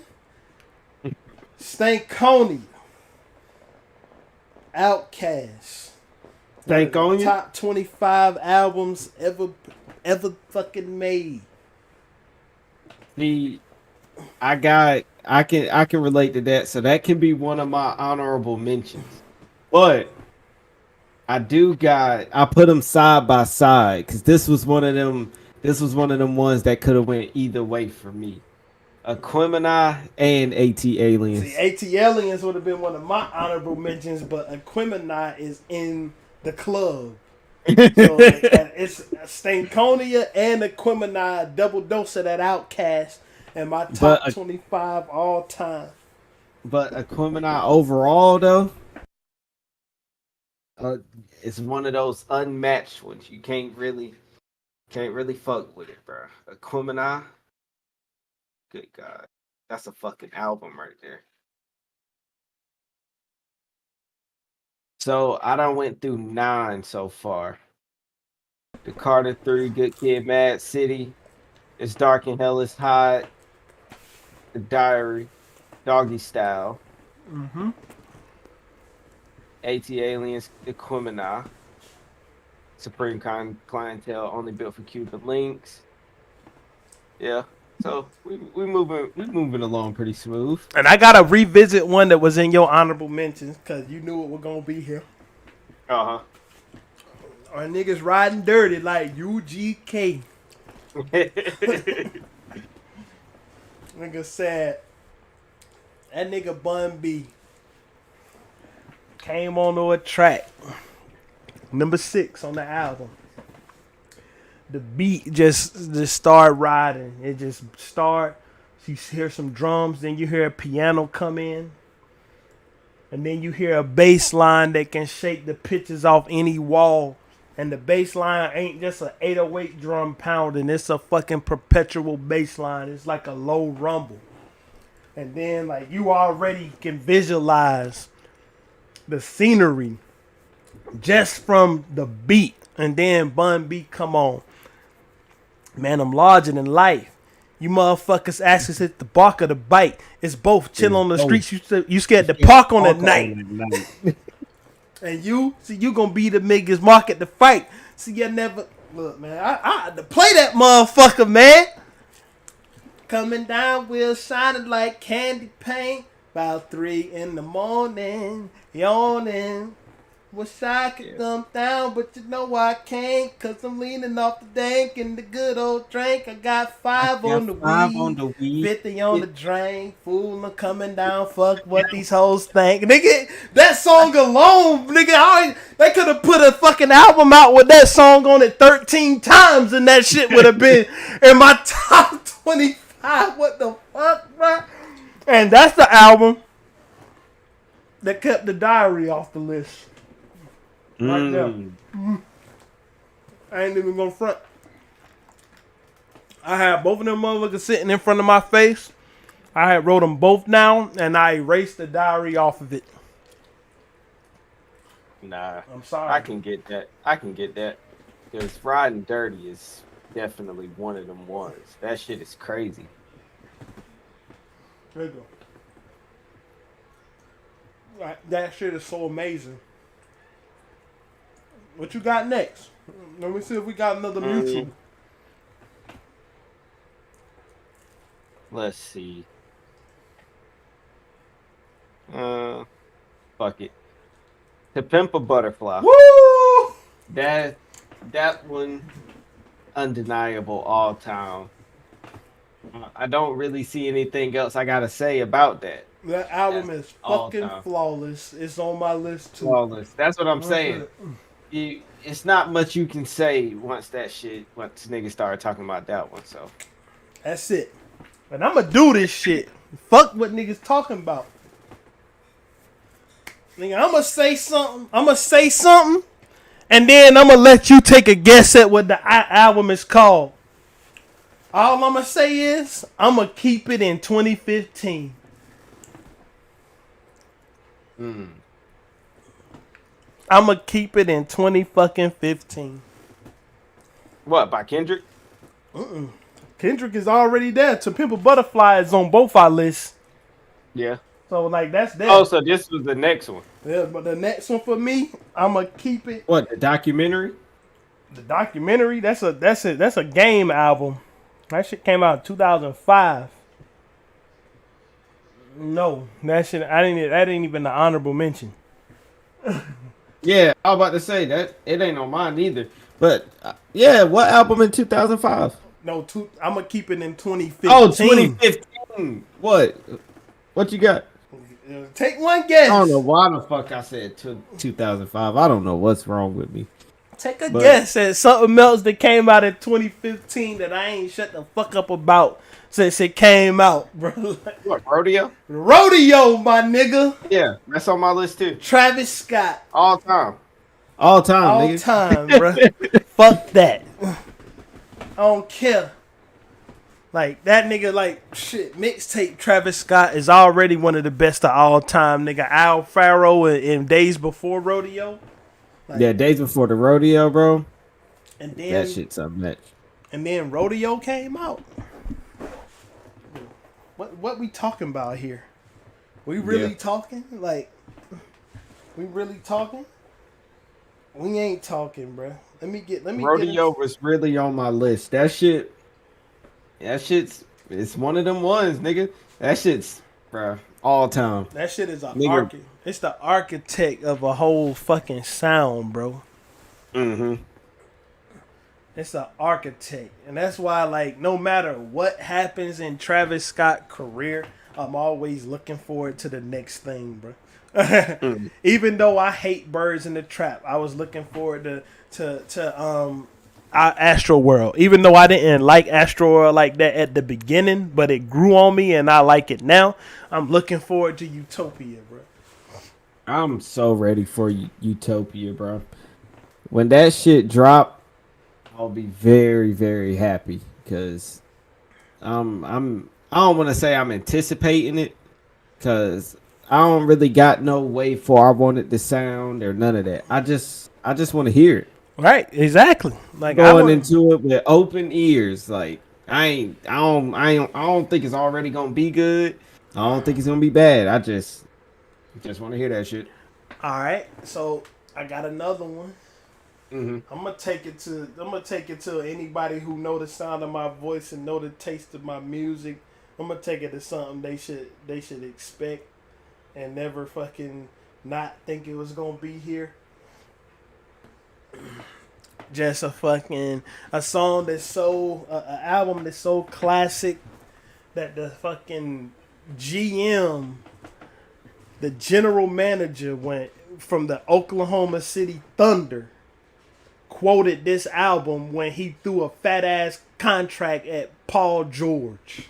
Stankonia, Outkast, Stankonia? top 25 albums ever fucking made. See, I can relate to that, so that can be one of my honorable mentions. But I put them side by side because this was one of them ones that could have went either way for me. Aquemini and AT Aliens. See, AT Aliens would have been one of my honorable mentions, but Aquemini is in the club. So it's Stankonia and Aquemini, double dose of that Outkast, and my top 25 all time. But Aquemini overall though, it's one of those unmatched ones. You can't really fuck with it, bro. Aquemini, good God, That's a fucking album right there. So I done went through 9 so far. The Carter 3, Good Kid, Mad City, It's Dark and Hell is Hot, The Diary, Doggy Style, Mm-hmm. AT Aliens, Equimina, Supreme Clientele, Only Built for Cuban Links. Yeah. So we moving along pretty smooth. And I gotta revisit one that was in your honorable mentions because you knew it was gonna be here. Uh-huh. Our niggas riding dirty like UGK. Nigga said that nigga Bun B came onto a track. Number 6 on the album. The beat just started riding. It just started. You hear some drums, then you hear a piano come in. And then you hear a bass line that can shake the pitches off any wall. And the bass line ain't just an 808 drum pounding. It's a fucking perpetual bass line. It's like a low rumble. And then like you already can visualize the scenery just from the beat. And then Bun B come on. Man, I'm larger than life. You motherfuckers ask us if the bark or the bite. It's both. Chill on the streets. You scared to park on at night. And you gonna be the niggas market to fight. See, you never look, man. I had to play that motherfucker, man. Coming down, wheels shining like candy paint. About 3 in the morning, yawning. Wish I could come down, but you know I can't. Cause I'm leaning off the dank and the good old drink. I got 5 on the weed, 50 on the drain. Fool, I'm coming down. Fuck what these hoes think. Nigga, that song alone, nigga, they could have put a fucking album out with that song on it 13 times and that shit would have been in my top 25. What the fuck, bro? And that's the album that kept The Diary off the list. Right there. I ain't even gonna front. I had both of them motherfuckers sitting in front of my face. I had wrote them both down, and I erased The Diary off of it. Nah, I'm sorry. I can get that. Because Riding Dirty is definitely one of them ones. That shit is crazy. There you go. Like, that shit is so amazing. What you got next? Let me see if we got another mutual. Let's see. Fuck it. To Pimp a Butterfly. Woo! That one, undeniable all time. I don't really see anything else I gotta say about that. That album is fucking flawless. It's on my list too. Flawless. That's what I'm saying. It's not much you can say once niggas started talking about that one. So that's it. And I'm gonna do this shit. Fuck what niggas talking about. Nigga, I'm gonna say something. And then I'm gonna let you take a guess at what the album is called. All I'm gonna say is I'm gonna keep it in 2015. I'm gonna keep it in 2015. What, by Kendrick? Kendrick is already there. To Pimp a Butterfly is on both our lists. Yeah. So like that's there. Oh, so this was the next one. Yeah, but the next one for me, I'm gonna keep it. What, the documentary? The documentary, that's a game album. That shit came out in 2005. No, that ain't even the honorable mention. Yeah, I was about to say that it ain't on mine either. But yeah, what album in 2005? No, I'm gonna keep it in 2015. Oh, 2015. What you got? Take one guess. I don't know why the fuck I said 2005. I don't know what's wrong with me. Take a guess at something else that came out in 2015 that I ain't shut the fuck up about since it came out, bro. What, Rodeo? Rodeo, my nigga. Yeah, that's on my list too. Travis Scott. All time, nigga. Bro. Fuck that. I don't care. Like that nigga, like shit. Mixtape Travis Scott is already one of the best of all time, nigga. Al Faro in Days Before Rodeo, like, Yeah, Days Before the Rodeo, bro. and That then shit's a match. and then Rodeo came out. What we talking about here? We really Yeah. talking? Like, we really talking? We ain't talking, bro. Let me get Rodeo into, was really on my list. That shit's it's one of them ones, nigga. That shit's bro, all time. that shit is Nigga. it's the architect of a whole fucking sound, bro. Mm-hmm. It's the architect. And that's why, like, no matter what happens in Travis Scott's career, I'm always looking forward to the next thing, bro. Mm. Even though I hate Birds in the Trap, I was looking forward to Astro World. Even though I didn't like Astro World like that at the beginning, but it grew on me and I like it now. I'm looking forward to Utopia, bro. I'm so ready for Utopia, bro. When that shit drop, I'll be very, very happy because I don't want to say I'm anticipating it because I don't really got no way for I want it to sound or none of that. I just want to hear it. Right, exactly. Like Going into it with open ears, like I don't think it's already gonna be good. I don't think it's gonna be bad. I just want to hear that shit. all right. So I got another one. Mm-hmm. I'm gonna take it to anybody who know the sound of my voice and know the taste of my music. I'm gonna take it to something they should expect and never fucking not think it was gonna be here. Just a song that's so an album that's so classic that the fucking GM, the general manager, went from the Oklahoma City Thunder, quoted this album when he threw a fat ass contract at Paul George.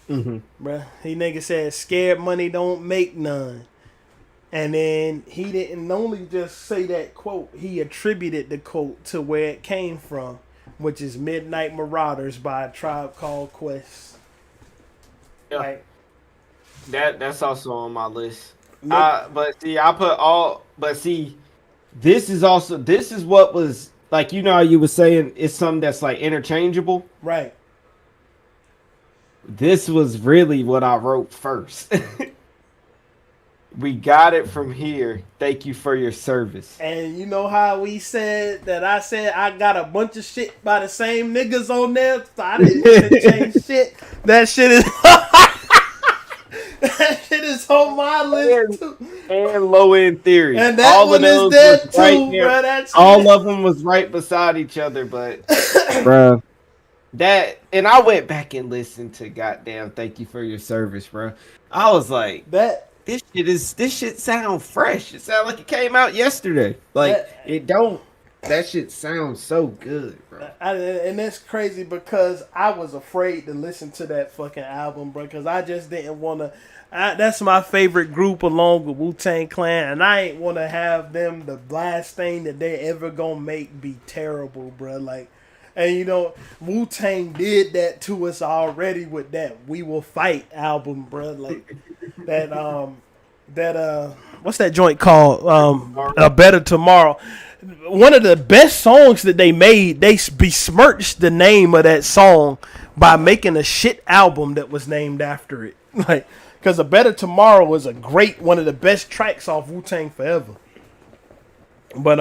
Mm-hmm. Bruh, he nigga said scared money don't make none. And then he didn't only just say that quote, he attributed the quote to where it came from, which is Midnight Marauders by A Tribe Called Quest. Yeah. Like, That's also on my list. Mid- But see, I put all. But see, this is what was like. You know how you were saying it's something that's like interchangeable. right. This was really what I wrote first. We got it from here. Thank you for your service. And you know how we said that I said I got a bunch of shit by the same niggas on there, so I didn't change shit. That shit is that shit is on my list too. And low end theory. And that all one of is those there was too, right there. bro. That's All of them was right beside each other, but bro, that and I went back and listened to goddamn thank you for your service, bro. I was like, that this shit sound fresh. It sound like it came out yesterday. Like it don't. That shit sounds so good, bro. and that's crazy because I was afraid to listen to that fucking album, bro. Because I just didn't want to. That's my favorite group along with Wu-Tang Clan, and I ain't want to have them the last thing that they ever gonna make be terrible, bro. Like, and you know, Wu-Tang did that to us already with that "We Will Fight" album, bro. Like what's that joint called? A Better Tomorrow. One of the best songs that they made. They besmirched the name of that song by making a shit album that was named after it. Like, because A Better Tomorrow was a great, one of the best tracks off Wu-Tang Forever. But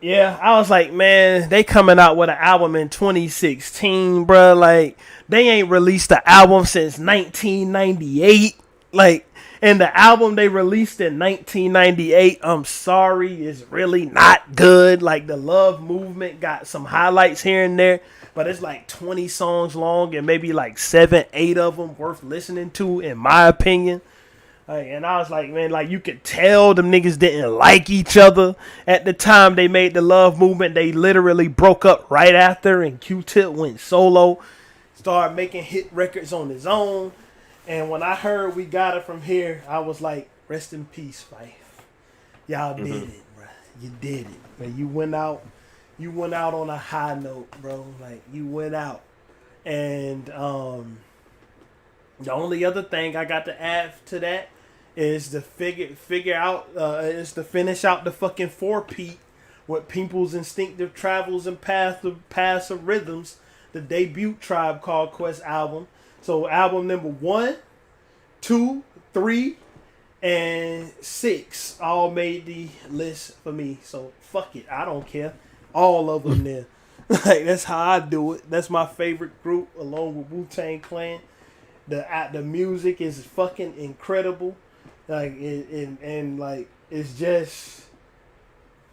yeah, I was like, man, they coming out with an album in 2016, bro. Like, they ain't released an album since 1998. Like, and the album they released in 1998, I'm sorry, is really not good. Like, the Love Movement got some highlights here and there, but it's like 20 songs long and maybe like 7, 8 of them worth listening to, in my opinion. Like, and I was like, man, like, you could tell them niggas didn't like each other at the time they made the Love Movement. They literally broke up right after, and Q-Tip went solo, started making hit records on his own. And when I heard We Got It From Here, I was like, rest in peace, Fife. Y'all did it, bro. You did it. Man, you went out on a high note, bro. Like, you went out. And the only other thing I got to add to that is to figure out is to finish out the fucking 4-peat with People's Instinctive Travels and Paths of Rhythms, the debut Tribe Called Quest album. So album number 1, 2, 3, and 6 all made the list for me. So fuck it, I don't care. All of them there. Like that's how I do it. That's my favorite group, along with Wu-Tang Clan. The music is fucking incredible. Like and like it's just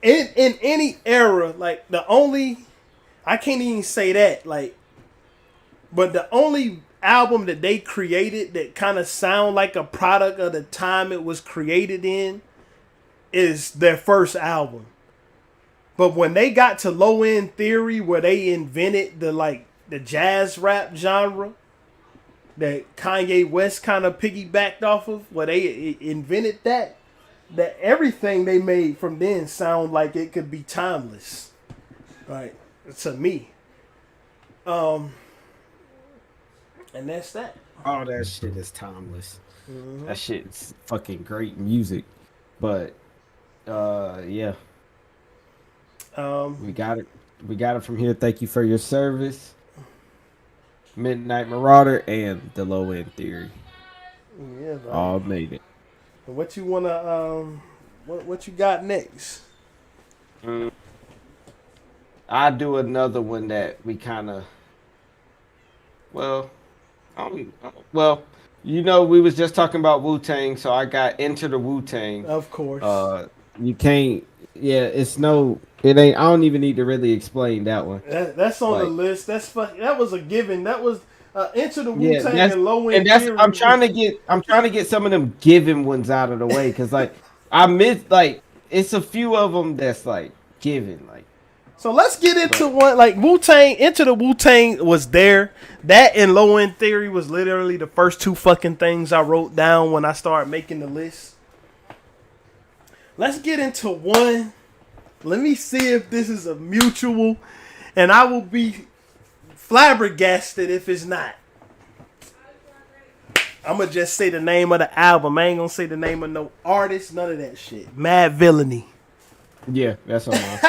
in any era. Like the only I can't even say that. Like, but the only album that they created that kind of sound like a product of the time it was created in is their first album. But when they got to Low End Theory, where they invented the jazz rap genre that Kanye West kind of piggybacked off of, where they invented that everything they made from then sound like it could be timeless, right? To me, and that's that. All that shit is timeless. That shit's fucking great music. But yeah. We got it. We got it from here. Thank you for your service. Midnight Marauder and the Low End Theory. Yeah, all made it. What you wanna what you got next? I do another one that we kind of we was just talking about Wu-Tang, so I got Enter the Wu-Tang. Of course. You can't. Yeah, it ain't. I don't even need to really explain that one. That's on the list. That was a given. That was Enter the Wu-Tang and Low End Theory. I'm trying to get some of them given ones out of the way, because I miss it's a few of them that's given So let's get into one Wu-Tang. Enter the Wu-Tang was there. That and Low End Theory was literally the first two fucking things I wrote down when I started making the list. Let's get into one. Let me see if this is a mutual, and I will be flabbergasted if it's not. I'm going to just say the name of the album. I ain't going to say the name of no artist, none of that shit. Mad Villainy. Yeah, that's all right.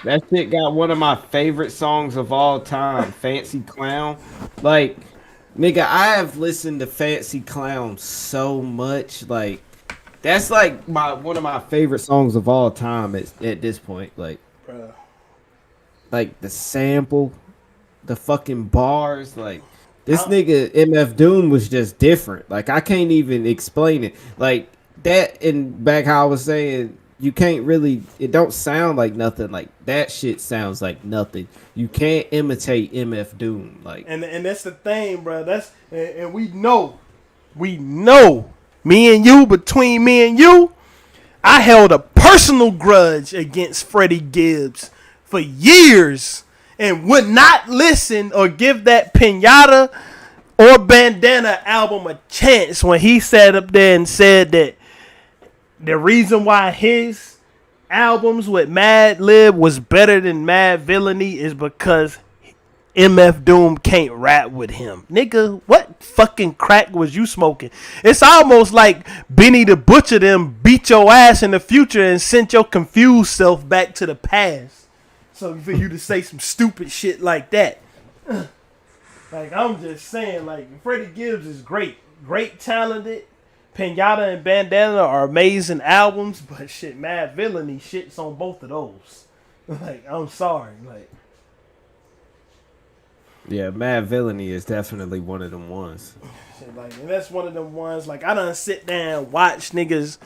That shit got one of my favorite songs of all time, Fancy Clown. Nigga, I have listened to Fancy Clown so much, that's one of my favorite songs of all time at this point. The sample, the fucking bars, this nigga MF Doom was just different. I can't even explain it. That, and back how I was saying, you can't really, it don't sound like nothing. That shit sounds like nothing. You can't imitate MF Doom. And that's the thing, bro. And we know. Between me and you, I held a personal grudge against Freddie Gibbs for years and would not listen or give that Pinata or Bandana album a chance when he sat up there and said that the reason why his albums with Mad Lib was better than Mad Villainy is because MF Doom can't rap with him. Nigga, what fucking crack was you smoking? It's almost like Benny the Butcher them beat your ass in the future and sent your confused self back to the past. So for you to say some stupid shit like that. I'm just saying, Freddie Gibbs is great. Great talented. Pinata and Bandana are amazing albums, but shit, Mad Villainy shits on both of those. I'm sorry. Yeah, Mad Villainy is definitely one of them ones. And that's one of them ones. I done sit down and watch niggas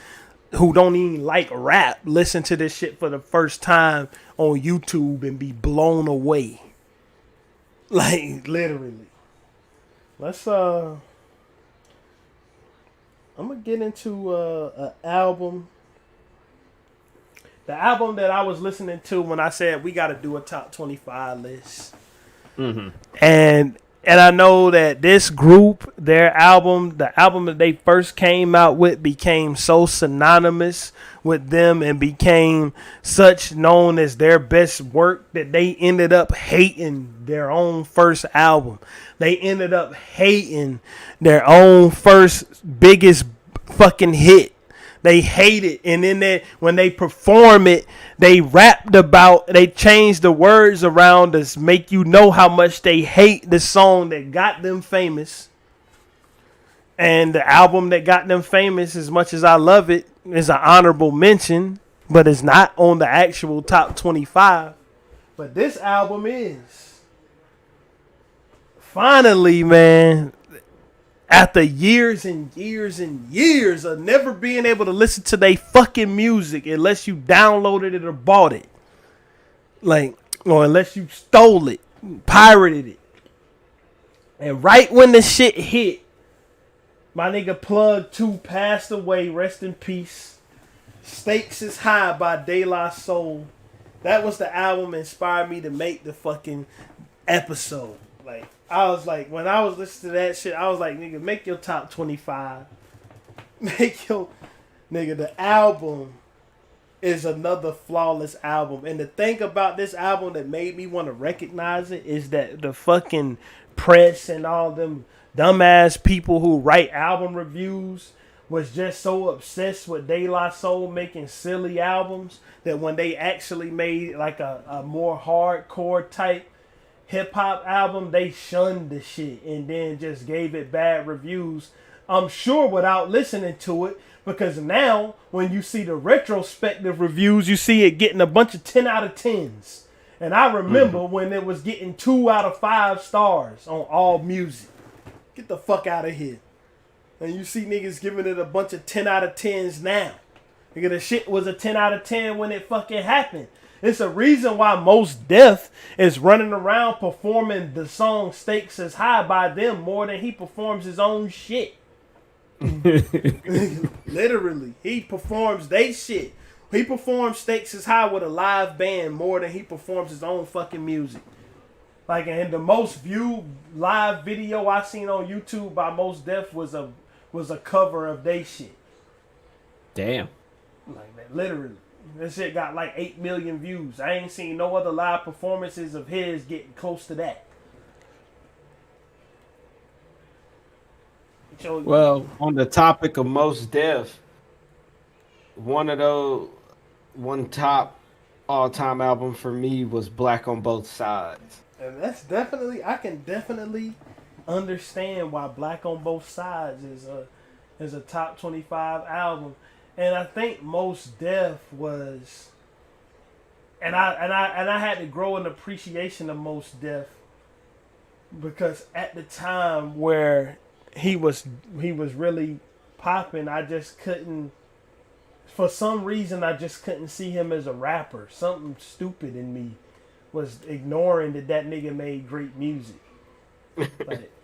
who don't even like rap listen to this shit for the first time on YouTube and be blown away. Literally. Let's I'm gonna get into an album. The album that I was listening to when I said we got to do a top 25 list. Mm-hmm. And And I know that this group, their album, the album that they first came out with, became so synonymous with them and became such known as their best work that they ended up hating their own first album. They ended up hating their own first biggest fucking hit. They hate it, and then when they perform it, they they change the words around to make you know how much they hate the song that got them famous. And the album that got them famous, as much as I love it, is an honorable mention, but it's not on the actual top 25. But this album is. Finally, man. After years and years and years of never being able to listen to their fucking music unless you downloaded it or bought it. Like, or unless you stole it, pirated it. And right when the shit hit, my nigga Plug 2 passed away, rest in peace. Stakes is High by De La Soul. That was the album that inspired me to make the fucking episode. Like, I was like, when I was listening to that shit, I was like, nigga, make your top 25. Make your, nigga, the album is another flawless album. And the thing about this album that made me want to recognize it is that the fucking press and all them dumbass people who write album reviews was just so obsessed with De La Soul making silly albums that when they actually made like a more hardcore type hip hop album, they shunned the shit and then just gave it bad reviews. I'm sure without listening to it, because now when you see the retrospective reviews, you see it getting a bunch of 10 out of 10s. And I remember when it was getting 2 out of 5 stars on All Music. Get the fuck out of here. And you see niggas giving it a bunch of 10 out of 10s now. Nigga, the shit was a 10 out of 10 when it fucking happened. It's a reason why Mos Def is running around performing the song Stakes is High by them more than he performs his own shit. Literally. He performs they shit. He performs Stakes is High with a live band more than he performs his own fucking music. Like, and the most viewed live video I seen on YouTube by Mos Def was a cover of they shit. Damn. Like, that, literally. This shit got like 8 million views. I ain't seen no other live performances of his getting close to that. So, well, on the topic of Mos Def, one top all-time album for me was Black on Both Sides. And that's definitely, I can definitely understand why Black on Both Sides is a top 25 album. And I think Mos Def was, and I had to grow an appreciation of Mos Def because at the time where he was really popping, I just couldn't, for some reason, I just couldn't see him as a rapper. Something stupid in me was ignoring that nigga made great music.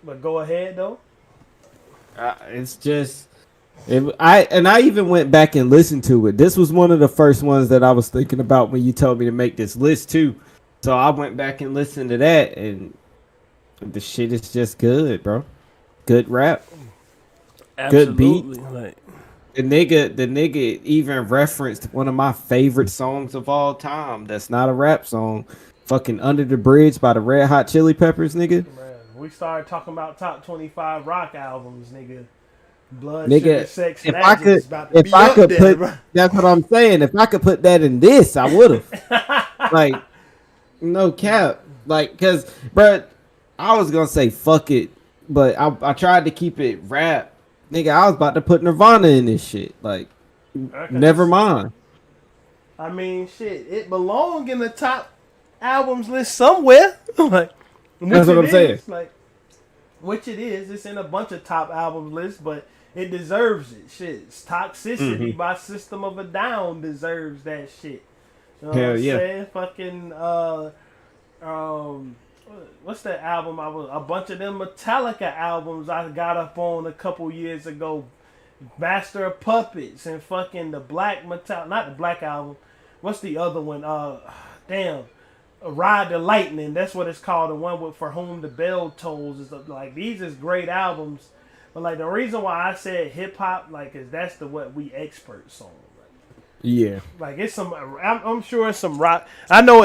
But go ahead though. It's just. I even went back and listened to it. This was one of the first ones that I was thinking about when you told me to make this list too. So I went back and listened to that, and the shit is just good, bro. Good rap, Absolutely. Good beat. Like, the nigga even referenced one of my favorite songs of all time. That's not a rap song. Fucking Under the Bridge by the Red Hot Chili Peppers, nigga. Man, we started talking about top 25 rock albums, nigga. Blood, nigga, Sugar, Sex, if Magic I could, is about to if be I up could there, put, bro. that's what I'm saying. If I could put that in this, I would have. Like, no cap. Like, cause, bro, I was gonna say fuck it, but I tried to keep it rap. Nigga, I was about to put Nirvana in this shit. Like, never mind. I mean, shit, it belong in the top albums list somewhere. Like, that's what I'm saying. Like, which it is. It's in a bunch of top albums lists, but it deserves it. Shit, it's Toxicity by System of a Down deserves that shit. You know Hell what I'm yeah. saying? Fucking what's that album? A bunch of them Metallica albums I got up on a couple years ago. Master of Puppets and fucking the Black Metal, not the Black album. What's the other one? Damn. Ride the Lightning. That's what it's called. The one with For Whom the Bell Tolls. Is like these is great albums. But like the reason why I said hip hop, like, is that's the what we experts on. Yeah. Like it's some. I'm sure it's some rock. I know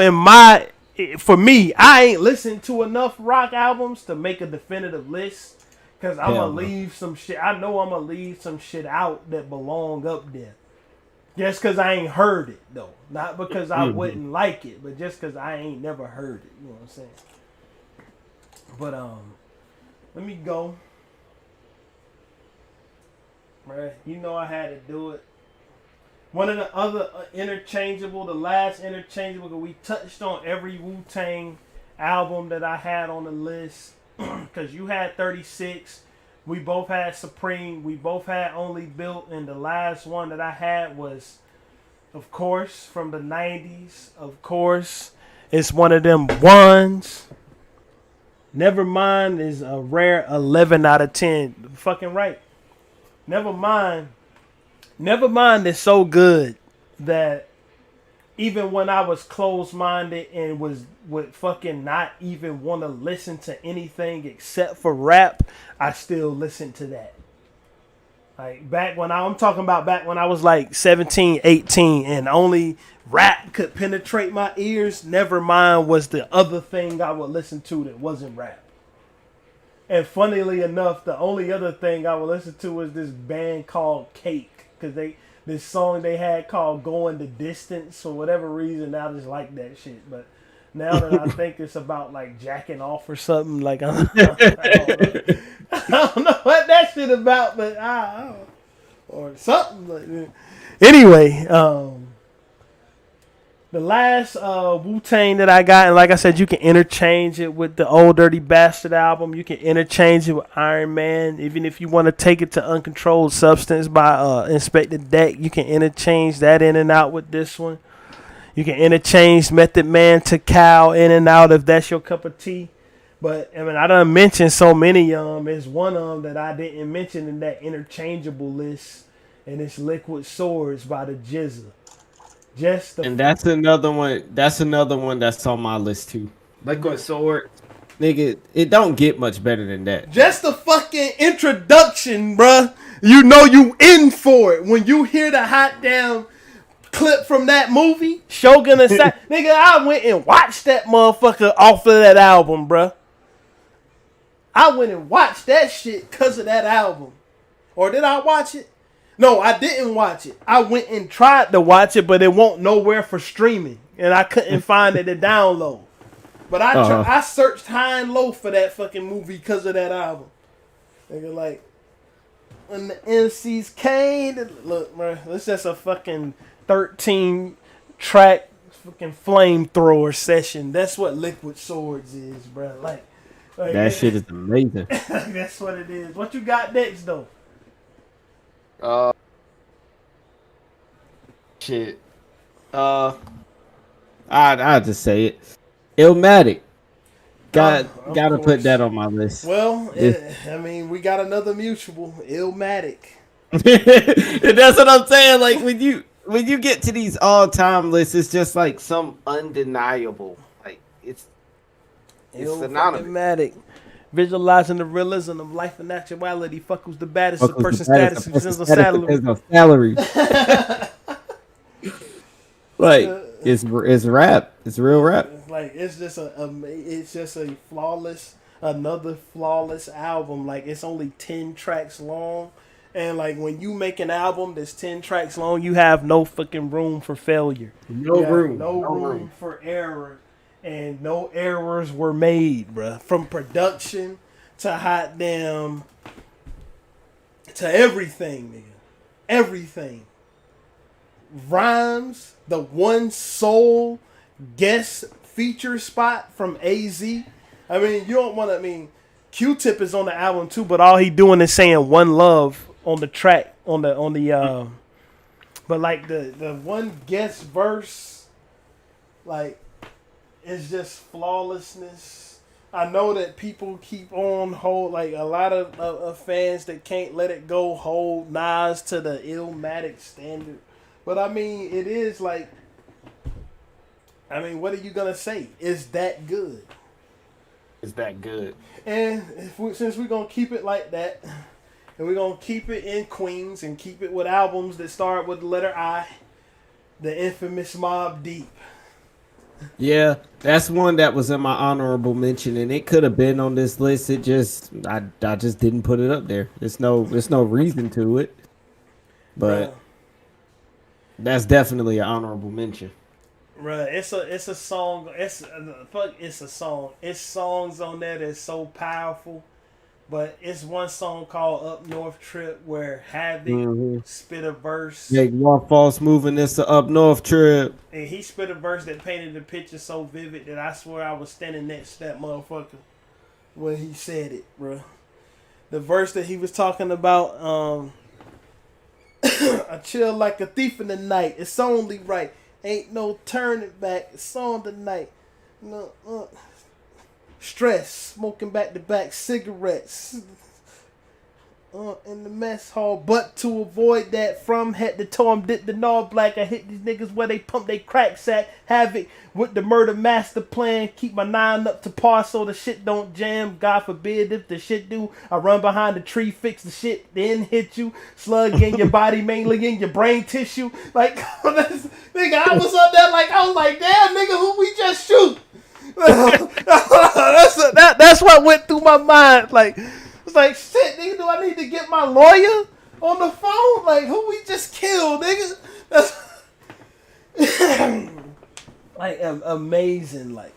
for me, I ain't listened to enough rock albums to make a definitive list. Cause I'm gonna leave some shit. I know I'm gonna leave some shit out that belong up there. Just cause I ain't heard it though, not because I wouldn't like it, but just cause I ain't never heard it. You know what I'm saying? But let me go. Bruh, you know I had to do it. One of the other interchangeable, the last interchangeable, because we touched on every Wu-Tang album that I had on the list. Because you had 36, we both had Supreme, we both had Only Built, and the last one that I had was, of course, from the 90s. Of course, it's one of them ones. Nevermind is a rare 11 out of 10. Fucking right. Nevermind is so good that even when I was closed-minded and would fucking not even want to listen to anything except for rap, I still listened to that. Like I'm talking about back when I was like 17, 18 and only rap could penetrate my ears, Nevermind was the other thing I would listen to that wasn't rap. And funnily enough, the only other thing I would listen to was this band called Cake. Because this song they had called Going the Distance, for whatever reason, I just like that shit. But now that I think it's about like jacking off or something, like I don't know what that shit about, but I don't know. Or something like that. Anyway, the last Wu-Tang that I got, and like I said, you can interchange it with the Old Dirty Bastard album. You can interchange it with Iron Man. Even if you want to take it to Uncontrolled Substance by Inspectah Deck, you can interchange that in and out with this one. You can interchange Method Man to Cal in and out if that's your cup of tea. But I mean, I done mentioned so many of them. There's one of them that I didn't mention in that interchangeable list, and it's Liquid Swords by the GZA. And that's another one. That's another one that's on my list too. Liquid Sword, nigga, it don't get much better than that. Just the fucking introduction, bruh. You know you in for it when you hear the hot damn clip from that movie, Shogun Assassin. Nigga, I went and watched that motherfucker off of that album, bruh. I went and watched that shit because of that album. Or did I watch it? No, I didn't watch it. I went and tried to watch it, but it won't nowhere for streaming, and I couldn't find it to download. But I searched high and low for that fucking movie because of that album. Nigga, like when the MCs came, look, man, it's just a fucking 13-track fucking flamethrower session. That's what Liquid Swords is, bro. Like that shit is amazing. That's what it is. What you got next, though? Shit. I'll just say it. Illmatic. Gotta put that on my list. Well, I mean, we got another mutual, Illmatic. That's what I'm saying. Like when you get to these all-time lists, it's just like Some undeniable. Like it's synonymous. Illmatic. Visualizing the realism of life and actuality. Fuck who's the baddest. The person's status depends on salary. Like it's rap. It's real rap. Like it's just another flawless album. Like it's only 10 tracks long, and like when you make an album that's 10 tracks long, you have no fucking room for failure. No room for error. And no errors were made, bruh. From production to hot damn to everything, nigga. Everything. Rhymes, the one sole guest feature spot from AZ. I mean, you don't want to, Q-Tip is on the album too, but all he doing is saying one love on the track, but like the one guest verse, like, it's just flawlessness. I know that people keep on hold, like a lot of fans that can't let it go hold Nas to the Illmatic standard. But I mean, it is like I mean, what are you gonna say? It's that good. It's that good. And since we're gonna keep it like that, and we're gonna keep it in Queens and keep it with albums that start with the letter I, the infamous Mobb Deep. Yeah, that's one that was in my honorable mention, and it could have been on this list. It just, I just didn't put it up there. There's no reason to it, but that's definitely an honorable mention. Bruh, it's a song. It's a song. It's songs on there that's so powerful. But it's one song called Up North Trip where Havoc spit a verse. Make one false move and it's the Up North Trip. And he spit a verse that painted the picture so vivid that I swear I was standing next to that motherfucker when he said it, bro. The verse that he was talking about, I chill like a thief in the night. It's only right. Ain't no turning back. It's on tonight. No, stress, smoking back to back cigarettes in the mess hall, but to avoid that, from head to toe I'm dipped in all black. I hit these niggas where they pump they crack sack. Havoc with the murder master plan, keep my 9 up to par so the shit don't jam. God forbid if the shit do, I run behind the tree, fix the shit, then hit you. Slug in your body, mainly in your brain tissue. Like, nigga, I was up there like, I was like, damn, nigga, who we just shoot? That's what went through my mind. Like, it's like, shit, nigga, do I need to get my lawyer on the phone? Like, who we just killed, nigga? That's like amazing. Like,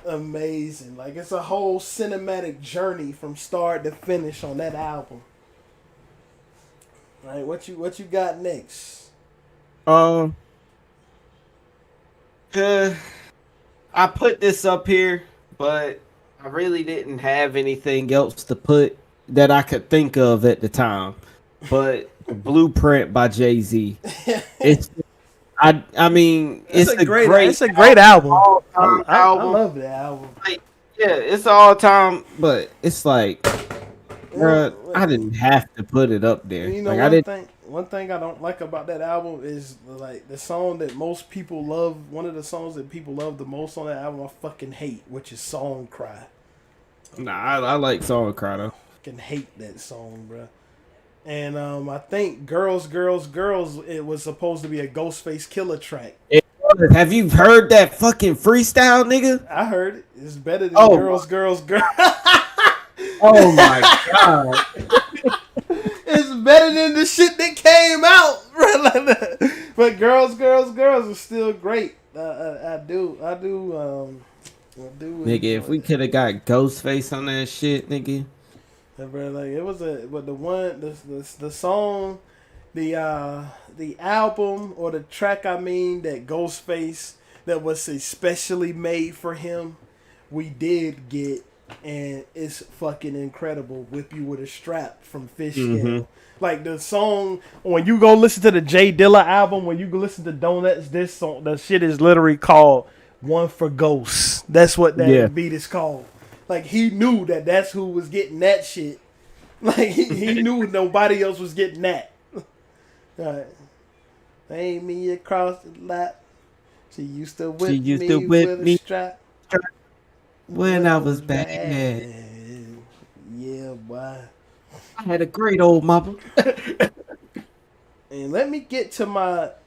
it's a whole cinematic journey from start to finish on that album. Like, what you got next? I put this up here, but I really didn't have anything else to put that I could think of at the time. But Blueprint by Jay-Z. I mean, it's a great album. I love that album. Like, yeah, it's all time, but it's like, bruh, I didn't have to put it up there. You know, like, one thing I don't like about that album is like the song that most people love. One of the songs that people love the most on that album, I fucking hate, which is "Song Cry." Nah, I like "Song Cry" though. I fucking hate that song, bro. And I think "Girls, Girls, Girls" it was supposed to be a Ghostface Killer track. Have you heard that fucking freestyle, nigga? I heard it. It's better than "Girls, Girls, Girls." Oh my god. It's better than the shit that came out, bro. But "Girls, Girls, Girls" is still great. I do. Nigga, if we could have got Ghostface on that shit, nigga. Yeah, bro, like it was the song, the album or the track. I mean, that Ghostface that was especially made for him. We did get. And it's fucking incredible. Whip You With a Strap from Fish Scale. Like the song, when you go listen to the Jay Dilla album, when you go listen to Donuts, this song, the shit is literally called One for Ghosts. That's what that beat is called. Like he knew that's who was getting that shit. Like he knew nobody else was getting that. Right. Lay me across the lap. She used to whip me with a strap. When I was bad. Yeah, boy. I had a great old mama. And let me get to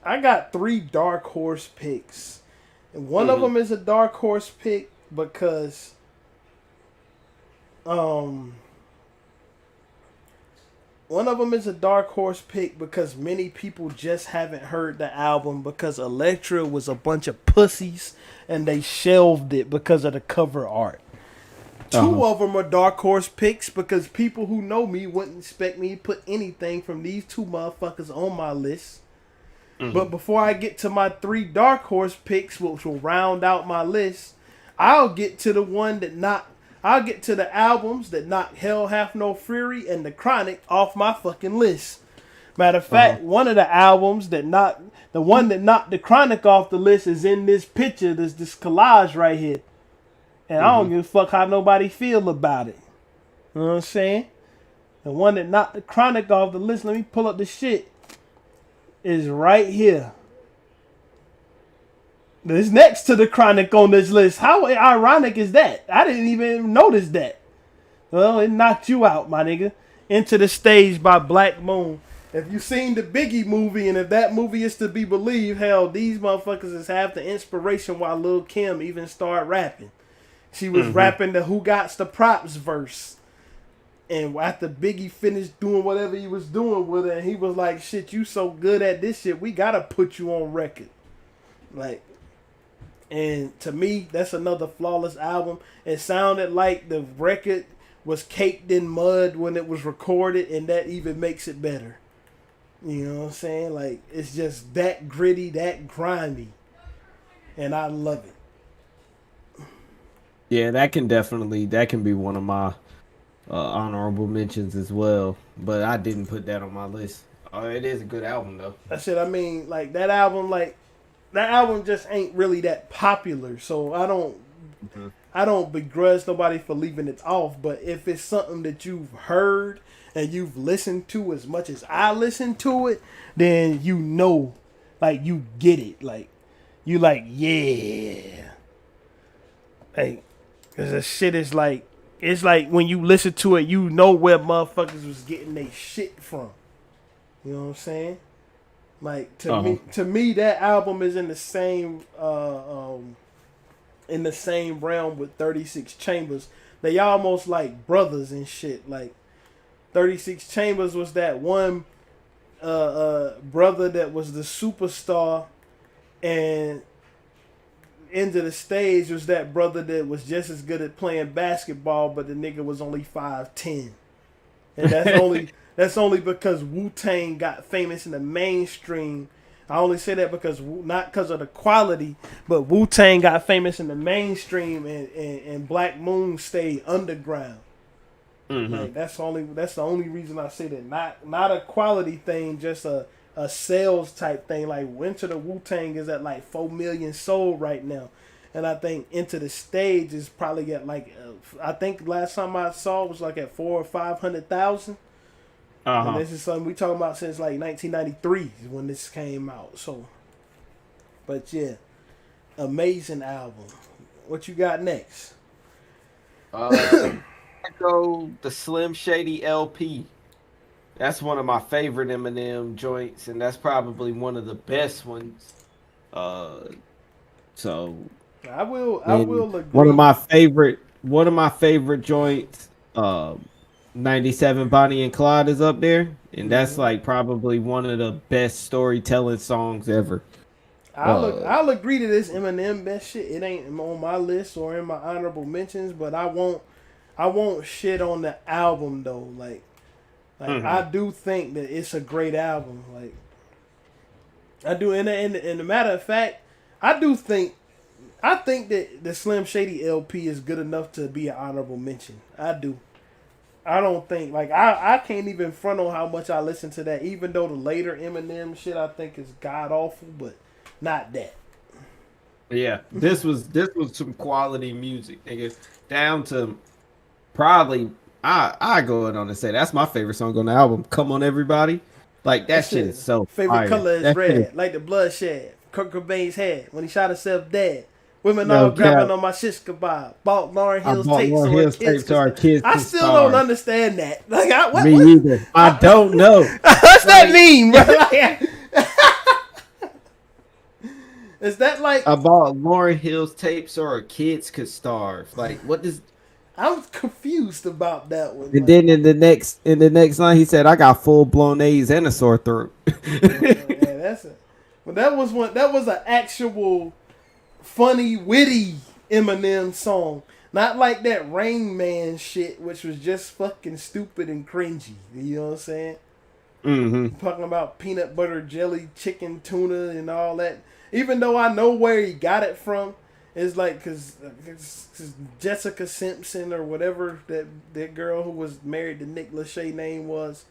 I got 3 dark horse picks. And one of them is a dark horse pick because many people just haven't heard the album because Elektra was a bunch of pussies and they shelved it because of the cover art. 2 of them are dark horse picks because people who know me wouldn't expect me to put anything from these 2 motherfuckers on my list. But before I get to my 3 dark horse picks, which will round out my list, I'll get to the albums that knock Hell Hath No Fury and The Chronic off my fucking list. Matter of fact, one of the albums the one that knocked The Chronic off the list is in this picture, this collage right here. And I don't give a fuck how nobody feel about it. You know what I'm saying? The one that knocked The Chronic off the list, let me pull up the shit, is right here. It's next to the Chronic on this list. How ironic is that? I didn't even notice that. Well, it knocked you out, my nigga. Into the Stage by Black Moon. If you seen the Biggie movie, and if that movie is to be believed, hell, these motherfuckers is half the inspiration why Lil' Kim even started rapping. She was rapping the Who Gots the Props verse. And after Biggie finished doing whatever he was doing with it, he was like, shit, you so good at this shit, we gotta put you on record. Like, and to me, that's another flawless album. It sounded like the record was caked in mud when it was recorded, and that even makes it better. You know what I'm saying? Like, it's just that gritty, that grimy. And I love it. Yeah, that can be one of my honorable mentions as well. But I didn't put that on my list. It is a good album though. That's it. I mean, like that album just ain't really that popular. So I don't begrudge nobody for leaving it off. But if it's something that you've heard and you've listened to as much as I listened to it, then you know, like you get it. Like you like, yeah. Like, cause the shit is like, it's like when you listen to it, you know where motherfuckers was getting their shit from. You know what I'm saying? Like to me, that album is in the same realm with 36 Chambers. They almost like brothers and shit. Like 36 Chambers was that one brother that was the superstar, and Into the Stage was that brother that was just as good at playing basketball, but the nigga was only 5'10", and that's only because Wu-Tang got famous in the mainstream. I only say that because not because of the quality, but Wu-Tang got famous in the mainstream, and Black Moon stayed underground. Mm-hmm. Like that's the only reason I say that. Not a quality thing, just a sales type thing. Like Into the Wu-Tang is at like 4 million sold right now, and I think Into the Stage is probably at like I think last time I saw it was like at 400,000 or 500,000. And this is something we talking about since like 1993 when this came out. So, but yeah, amazing album. What you got next? I go the Slim Shady LP. That's one of my favorite Eminem joints, and that's probably one of the best ones. So I will agree. One of my favorite joints. 97 Bonnie and Clyde is up there, and that's like probably one of the best storytelling songs ever. I'll agree to this Eminem best shit. It ain't on my list or in my honorable mentions, but I won't shit on the album though. Like I do think that it's a great album. Like I do, and a matter of fact, I think that the Slim Shady LP is good enough to be an honorable mention. I do. I don't think, like, I can't even front on how much I listen to that, even though the later Eminem shit I think is god awful, but not that. Yeah, this was some quality music, nigga. Down to probably I go in on to say that's my favorite song on the album. Come on, everybody, like that shit is so favorite fire. Color is red, like the bloodshed. Kurt Cobain's head when he shot himself dead. Women all grabbing on my shish kebab. Bought Lauryn Hill's tapes so our kids. I still don't understand that. Like, Me either. I don't know. What's that mean, bro? Is that like I bought Lauryn Hill's tapes so our kids could starve? Like, what does? I'm confused about that one. And then in the next line, he said, "I got full blown AIDS and a sore throat." That was an actual funny, witty Eminem song. Not like that Rain Man shit, which was just fucking stupid and cringy. You know what I'm saying? Mm-hmm. Talking about peanut butter jelly, chicken, tuna, and all that. Even though I know where he got it from, it's like because Jessica Simpson or whatever that girl who was married to Nick Lachey name was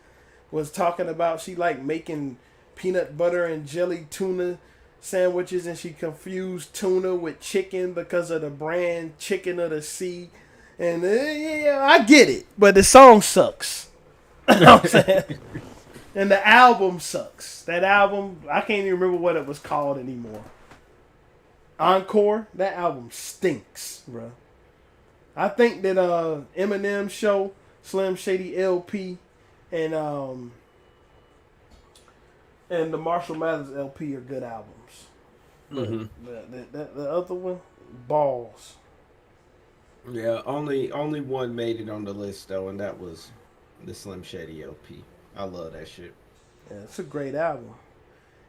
talking about she like making peanut butter and jelly tuna sandwiches, and she confused tuna with chicken because of the brand Chicken of the Sea. And yeah, I get it, but the song sucks. You know what I'm saying? And the album sucks. That album, I can't even remember what it was called anymore. Encore, that album stinks, bro. I think that Eminem Show, Slim Shady LP, and the Marshall Mathers LP are good albums. Mm-hmm. The other one, balls. Yeah, only one made it on the list though, and that was the Slim Shady LP. I love that shit. Yeah, it's a great album.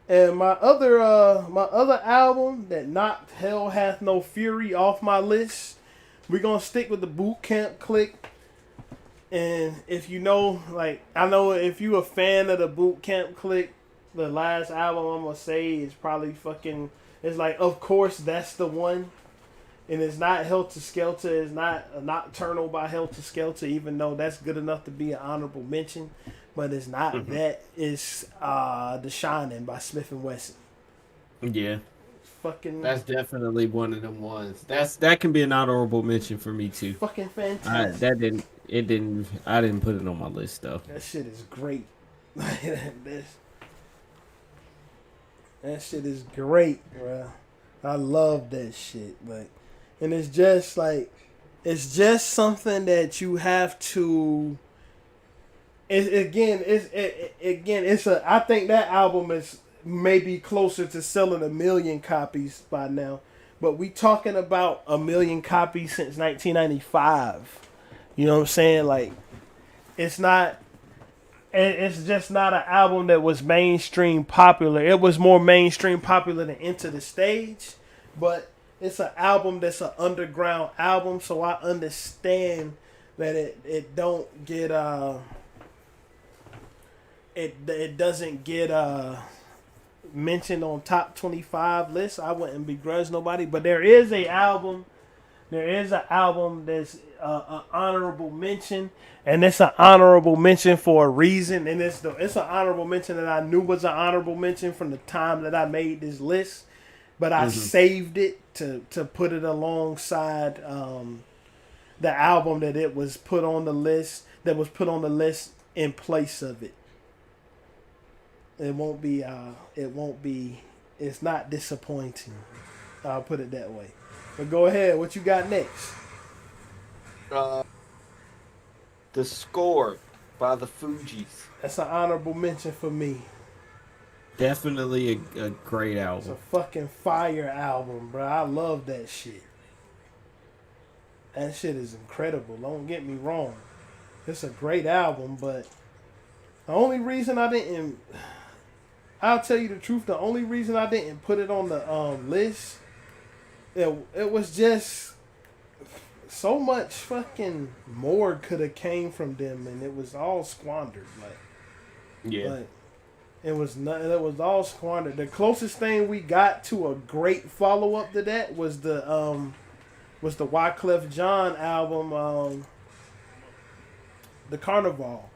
And my other album that knocked Hell Hath No Fury off my list, we're gonna stick with the Boot Camp Clique. And if you know, like, I know if you a fan of the Boot Camp Clique, the last album I'm gonna say is probably fucking. It's like, of course, that's the one. And it's not Helter Skelter. It's not a Nocturnal by Helter Skelter, even though that's good enough to be an honorable mention. But it's not that. It's The Shining by Smith & Wesson. Yeah. Fucking. That's definitely one of them ones. That can be an honorable mention for me too. Fucking fantastic. I didn't put it on my list though. That shit is great. that shit is great, bro. I love that shit. Like, and it's just something that you have to. I think that album is maybe closer to selling 1 million copies by now, but we talking about 1 million copies since 1995. You know what I'm saying? Like, it's not. It's just not an album that was mainstream popular. It was more mainstream popular than Enter the Stage, but it's an album that's an underground album, so I understand that it don't get it doesn't get mentioned on top 25 lists. I wouldn't begrudge nobody, but there is an album that's an honorable mention, and it's an honorable mention for a reason, and it's an honorable mention that I knew was an honorable mention from the time that I made this list, but I saved it to put it alongside the album that it was put on the list, in place of it. It's not disappointing. I'll put it that way. But go ahead, what you got next? The Score by the Fugees. That's an honorable mention for me. Definitely a great It's a album. fucking fire album, bro. I love that shit. That shit is incredible. Don't get me wrong. It's a great album, but the only reason I'll tell you the truth, the only reason I didn't put it on the list, it was just so much fucking more could have came from them, and it was all squandered. Like, it was all squandered. The closest thing we got to a great follow up to that was the Wyclef Jean album, The Carnival.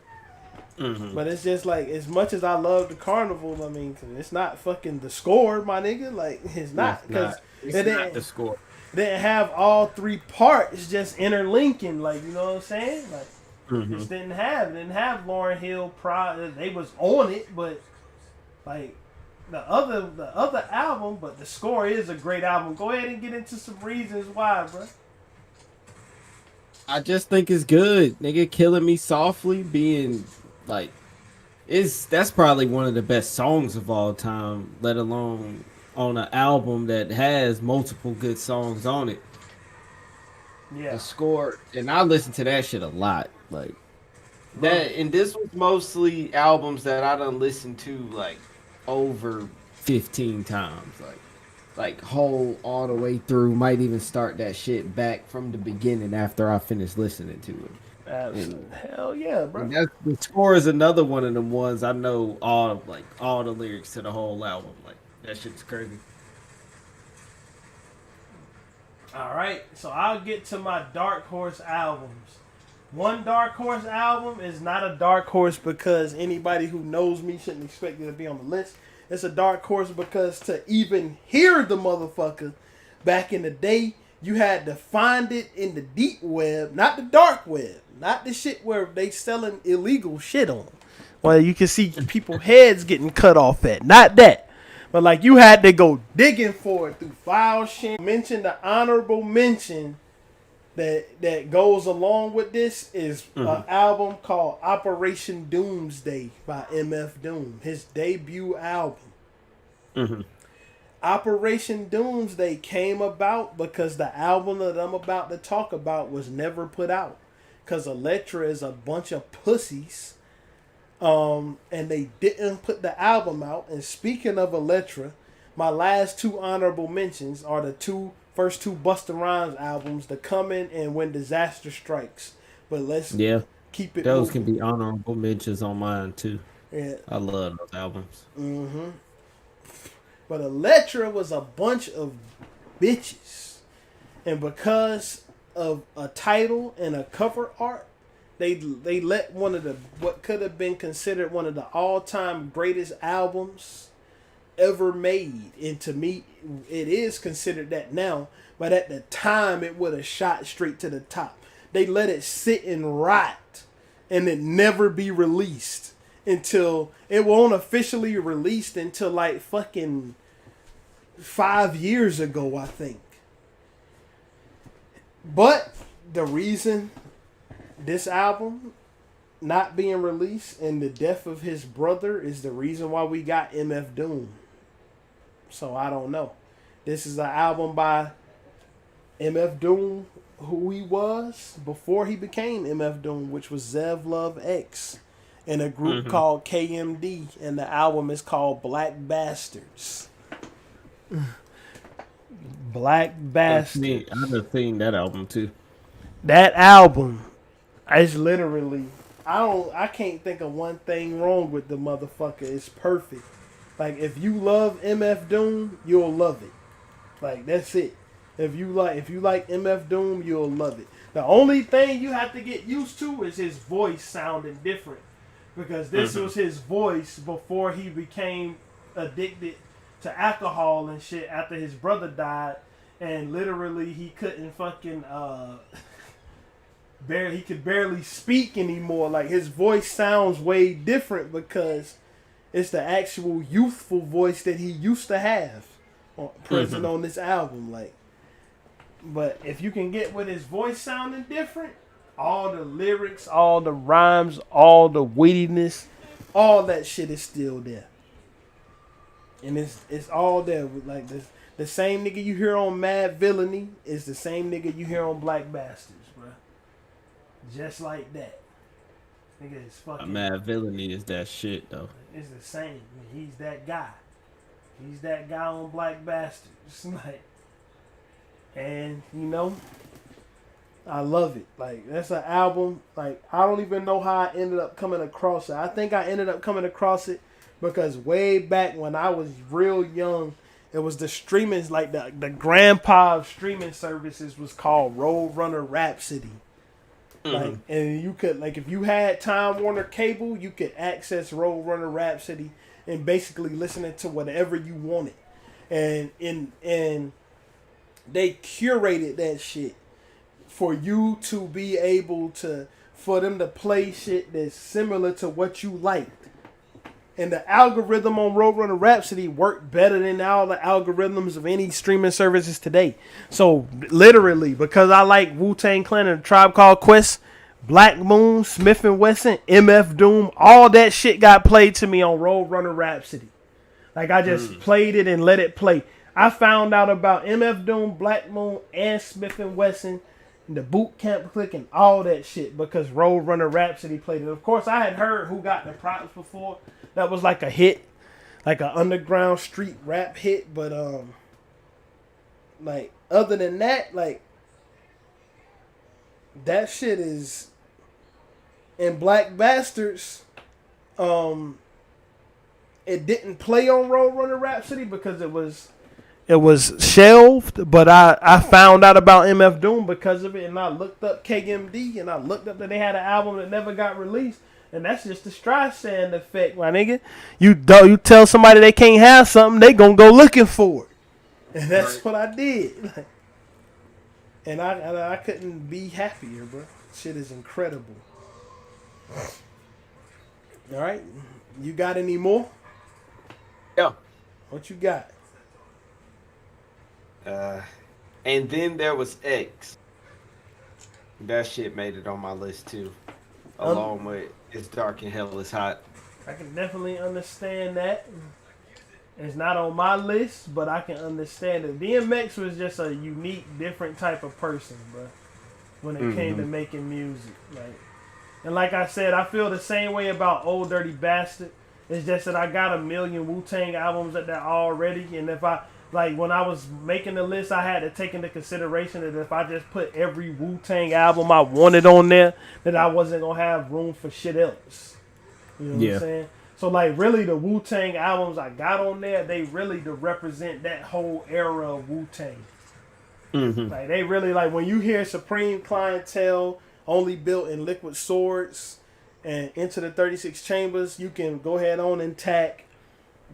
Mm-hmm. But it's just like, as much as I love the Carnival, I mean, 'cause it's not fucking The Score, my nigga. Like, it's not, because it's not The Score. didn't have all 3 parts just interlinking. Like, you know what I'm saying? Like, just didn't have Lauryn Hill. They was on it, but like the other album. But The Score is a great album. Go ahead and get into some reasons why, bro. I just think it's good. Nigga, Killing Me Softly being like, that's probably one of the best songs of all time, let alone on an album that has multiple good songs on it. Yeah. The Score, and I listen to that shit a lot. Like that, And this was mostly albums that I done listened to like over 15 times. Like whole all the way through. Might even start that shit back from the beginning after I finish listening to it. Hell yeah, bro. And The Score is another one of them ones I know all the lyrics to the whole album. Like, that shit's crazy. All right, so I'll get to my Dark Horse albums. One Dark Horse album is not a Dark Horse because anybody who knows me shouldn't expect it to be on the list. It's a Dark Horse because to even hear the motherfucker back in the day, you had to find it in the deep web, not the dark web, not the shit where they selling illegal shit on. Well, you can see people heads getting cut off at, not that. But like you had to go digging for it through file shit. Mention the honorable mention that goes along with this is an album called Operation Doomsday by MF Doom. His debut album. Mm-hmm. Operation Doomsday came about because the album that I'm about to talk about was never put out. Because Elektra is a bunch of pussies. And they didn't put the album out. And speaking of Elektra, my last two honorable mentions are the first two Busta Rhymes albums, The Coming and When Disaster Strikes. But let's keep it Those moving. can be honorable mentions on mine too. Yeah. I love those albums. Mm-hmm. But Elektra was a bunch of bitches. And because of a title and a cover art, they let one of the what could have been considered one of the all-time greatest albums ever made. And to me, it is considered that now. But at the time, it would have shot straight to the top. They let it sit and rot and it never be released until it won't officially released until like fucking 5 years ago, I think. But the reason this album not being released and the death of his brother is the reason why we got MF Doom. So I don't know. This is an album by MF Doom, who he was before he became MF Doom, which was Zev Love X, in a group called KMD, and the album is called Black Bastards. Black Bastards. I've seen that album too. That album is literally, I can't think of one thing wrong with the motherfucker. It's perfect. Like if you love MF Doom, you'll love it. Like that's it. If you like MF Doom, you'll love it. The only thing you have to get used to is his voice sounding different, because this was his voice before he became addicted to alcohol and shit after his brother died, and literally he couldn't fucking he could barely speak anymore. Like his voice sounds way different because it's the actual youthful voice that he used to have present on this album. Like, but if you can get with his voice sounding different, all the lyrics, all the rhymes, all the wittiness, all that shit is still there. And it's all there. Like this, the same nigga you hear on Mad Villainy is the same nigga you hear on Black Bastards, bro. Just like that. Nigga is fucking. Mad Villainy is that shit though. It's the same. He's that guy. He's that guy on Black Bastards. Like, and you know, I love it. Like that's an album. Like I don't even know how I ended up coming across it. I think I ended up coming across it because way back when I was real young, it was the streaming, like the grandpa of streaming services was called Roadrunner Rhapsody. Like, and you could, like, if you had Time Warner Cable, you could access Roadrunner Rhapsody and basically listening to whatever you wanted. And they curated that shit for you to be able to, for them to play shit that's similar to what you liked. And the algorithm on Roadrunner Rhapsody worked better than all the algorithms of any streaming services today. So literally, because I like Wu-Tang Clan and the Tribe Called Quest, Black Moon, Smith & Wesson, MF Doom, all that shit got played to me on Roadrunner Rhapsody. Like I just played it and let it play. I found out about MF Doom, Black Moon, and Smith & Wesson, and the Boot Camp Click and all that shit because Roadrunner Rhapsody played it. Of course, I had heard Who Got the Props before. That was like a hit, like an underground street rap hit. But like other than that, like that shit is in Black Bastards. It didn't play on Roadrunner Rhapsody because it was shelved. But I found out about MF Doom because of it, and I looked up KMD, and I looked up that they had an album that never got released. And that's just the Streisand effect, my nigga. You tell somebody they can't have something, they gonna go looking for it. And that's what I did. And I couldn't be happier, bro. Shit is incredible. All right, you got any more? Yeah. What you got? And then there was X. That shit made it on my list too, along with It's Dark and Hell is Hot. I can definitely understand that. It's not on my list, but I can understand it. DMX was just a unique, different type of person, bro. When it came to making music, and like I said, I feel the same way about Old Dirty Bastard. It's just that I got a million Wu-Tang albums at that already, and if I when I was making the list, I had to take into consideration that if I just put every Wu-Tang album I wanted on there, that I wasn't gonna have room for shit else. You know what I'm saying? So really the Wu-Tang albums I got on there, they really to represent that whole era of Wu-Tang. Like they really when you hear Supreme Clientele, Only Built in Liquid Swords, and Into the 36 Chambers, you can go ahead on and tack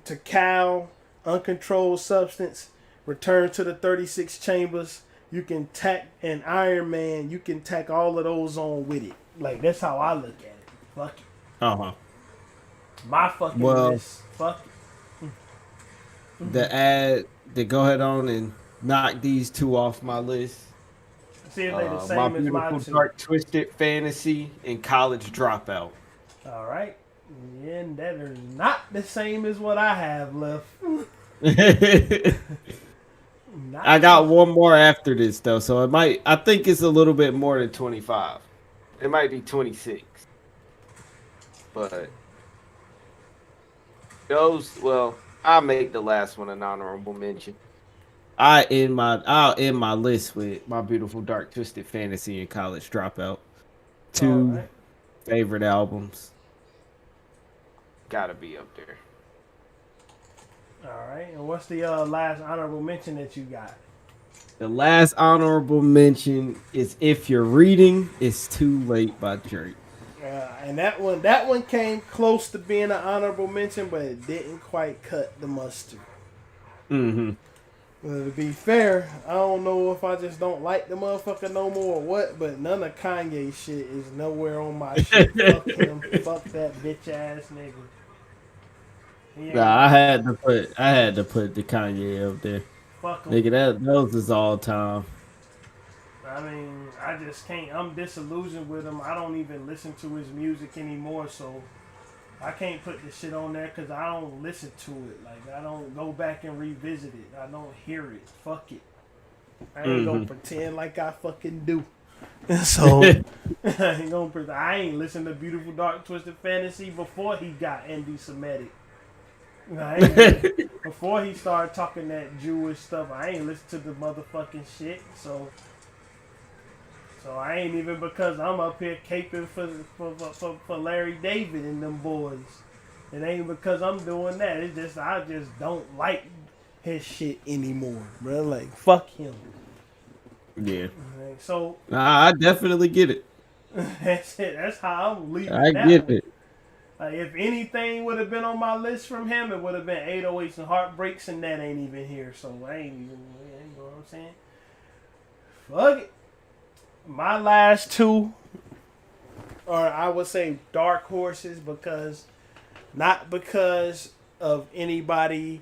to Cal, Uncontrolled Substance, Return to the 36 Chambers. You can tack an Iron Man. You can tack all of those on with it. That's how I look at it. Fuck it. My fucking list. Fuck it. To go ahead on and knock these two off my list. See if they the same My as Beautiful mine too. Dark Twisted Fantasy and College Dropout. All right. Yeah, and that is not the same as what I have left. I got one more after this though, so it might. I think it's a little bit more than 25. It might be 26. But those, I'll make the last one an honorable mention. I'll end my list with My Beautiful Dark Twisted Fantasy and College Dropout. Two favorite albums. Gotta be up there. All right. And what's the last honorable mention that you got? The last honorable mention is If You're Reading, It's Too Late by Drake. And that one came close to being an honorable mention, but it didn't quite cut the mustard. Well, to be fair, I don't know if I just don't like the motherfucker no more or what, but none of Kanye shit is nowhere on my shit. Fuck him. Fuck that bitch ass nigga. Nah, I had to put the Kanye up there. Fuck him. Nigga, those is all time. I mean, I just can't. I'm disillusioned with him. I don't even listen to his music anymore, so I can't put this shit on there because I don't listen to it. I don't go back and revisit it. I don't hear it. Fuck it. I ain't gonna pretend like I fucking do. So I ain't listened to Beautiful Dark Twisted Fantasy before he got anti-Semitic. Before he started talking that Jewish stuff, I ain't listened to the motherfucking shit. So I ain't even, because I'm up here caping for Larry David and them boys. It ain't because I'm doing that. It's just I just don't like his shit anymore, bro. Fuck him. Yeah. So I definitely get it. That's it. That's how I'm leaving. I get it. If anything would have been on my list from him, it would have been 808s and Heartbreaks, and that ain't even here. So I ain't even. You know what I'm saying? Fuck it. My last two, or I would say dark horses, not because of anybody,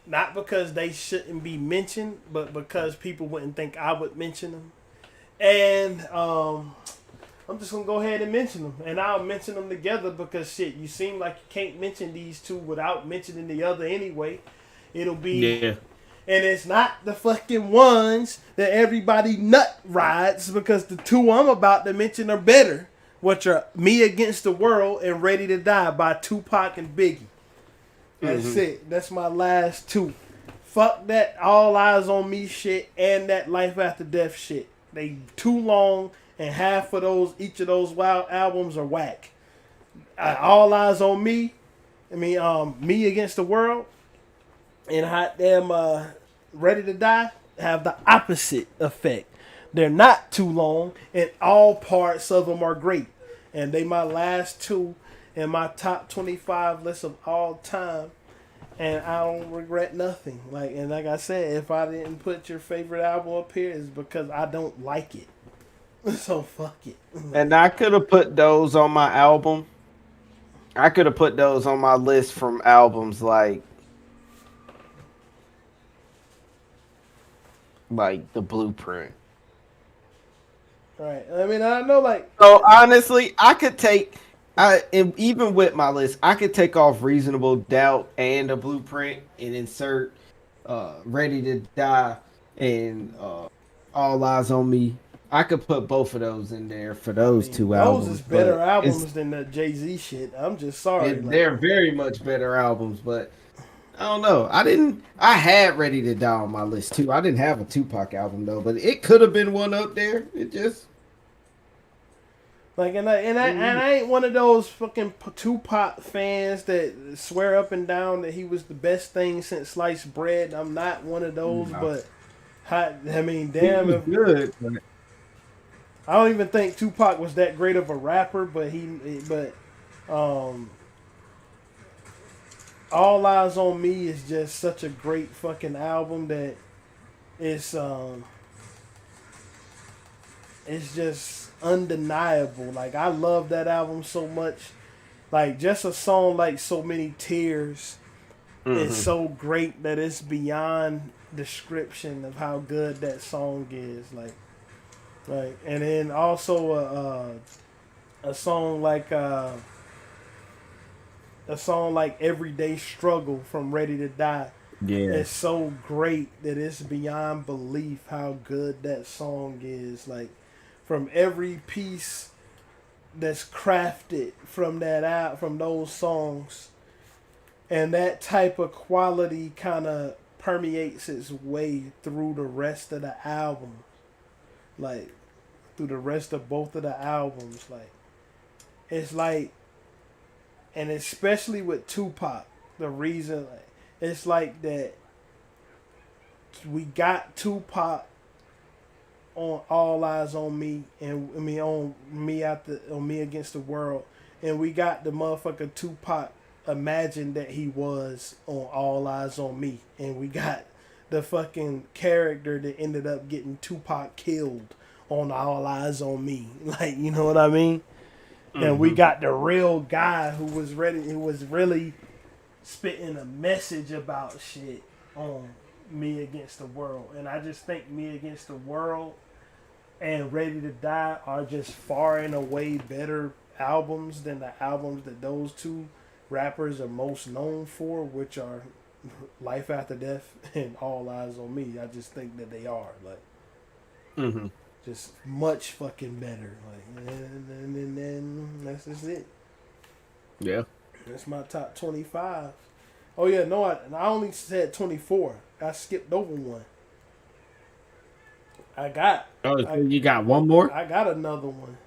not because they shouldn't be mentioned, but because people wouldn't think I would mention them. And I'm just going to go ahead and mention them. And I'll mention them together because, shit, you seem like you can't mention these two without mentioning the other anyway. It'll be... Yeah. And it's not the fucking ones that everybody nut rides, because the two I'm about to mention are better, which are Me Against the World and Ready to Die by Tupac and Biggie. That's it. That's my last two. Fuck that All Eyes on Me shit and that Life After Death shit. They too long, and half of those, each of those wild albums are whack. All Eyes on Me, Me Against the World, and hot damn Ready to Die have the opposite effect. They're not too long, and all parts of them are great. And they my last two in my top 25 list of all time. And I don't regret nothing. And like I said, if I didn't put your favorite album up here, it's because I don't like it. So fuck it. And I could have put those on my album. I could have put those on my list from albums like like the blueprint. Right. I mean, I know, like, So honestly, I could take, and even with my list, I could take off Reasonable Doubt and a blueprint and insert Ready to Die and All Eyes on Me. I could put both of those in there for those two those is albums. better But albums than the Jay-Z shit. I'm just sorry. Like, they're very much better albums, but I don't know. I had Ready to Die on my list too. I didn't have a Tupac album though, but it could have been one up there. It just like, and I ain't one of those fucking Tupac fans that swear up and down that he was the best thing since sliced bread. I'm not one of those, No. but I mean, damn, if, good. But I don't even think Tupac was that great of a rapper, but All Eyes on Me is just such a great fucking album that it's just undeniable. Like, I love that album so much. Like, just a song like So Many Tears is so great that it's beyond description of how good that song is. Like, and then also a song like Everyday Struggle from Ready to Die. Yeah. It's so great that it's beyond belief how good that song is. Like, from every piece that's crafted from from those songs, and that type of quality kind of permeates its way through the rest of the album. Like, through the rest of both of the albums, like, it's like, and especially with Tupac, the reason, like, it's like that we got Tupac on All Eyes on Me, and I mean on Me Against the World, and we got the motherfucker Tupac Imagine that he was on All Eyes on Me, and we got the fucking character that ended up getting Tupac killed on All Eyes on Me. Like, you know what I mean? And we got the real guy who was really spitting a message about shit on Me Against the World. And I just think Me Against the World and Ready to Die are just far and away better albums than the albums that those two rappers are most known for, which are Life After Death and All Eyes on Me. I just think that they are, like, just much fucking better. Like, and that's just it. yeah. That's my top 25. Oh yeah, no, I only said 24. I skipped over one. Oh, so you got one more? I got another one.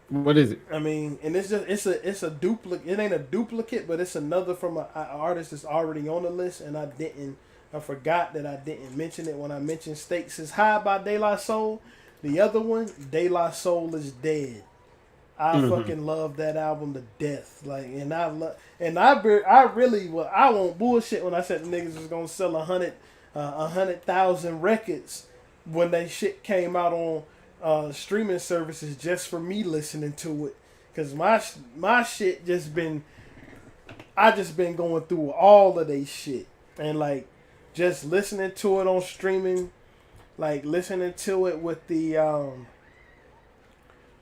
What is it? I mean, and it's a duplicate. It ain't a duplicate, but it's another from an artist that's already on the list, and I forgot that I didn't mention it when I mentioned Stakes is High by De La Soul. The other one, De La Soul is Dead. I fucking love that album to death. Like, and I won't bullshit when I said the niggas was gonna sell 100,000 records when they shit came out on streaming services just for me listening to it, cause my shit I just been going through all of they shit, and like just listening to it on streaming, like listening to it with the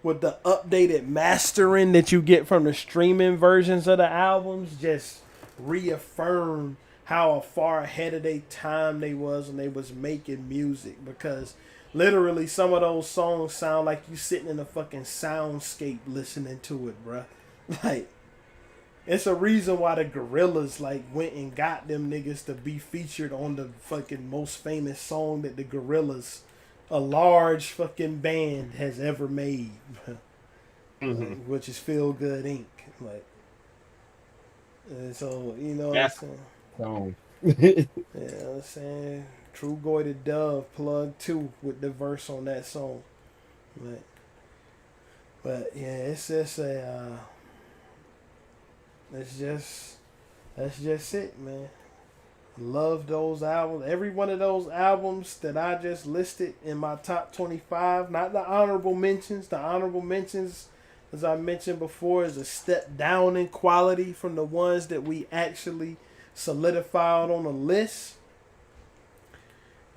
updated mastering that you get from the streaming versions of the albums, just reaffirm how far ahead of their time they was when they was making music, because literally some of those songs sound like you sitting in a fucking soundscape listening to it, bruh. Like, it's a reason why the Gorillaz like went and got them niggas to be featured on the fucking most famous song that the Gorillaz, a large fucking band, has ever made, like, which is Feel Good Inc. Like, so you know what I'm saying? Oh. Yeah, I'm saying True Goy the Dove plug 2 with the verse on that song. But yeah, it's just that's just it, man. Love those albums. Every one of those albums that I just listed in my top 25, not the honorable mentions. The honorable mentions, as I mentioned before, is a step down in quality from the ones that we actually solidified on the list.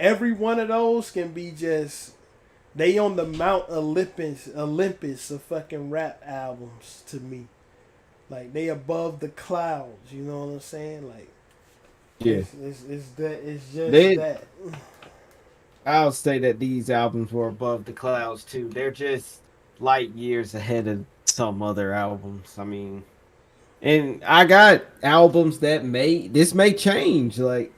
every one of those can be just they on the Mount Olympus of fucking rap albums to me. Like they above the clouds, you know what I'm saying? Like Yeah, it's just They- that. I'll say that these albums were above the clouds too. They're just light years ahead of some other albums. I mean, and I got albums that may change, like,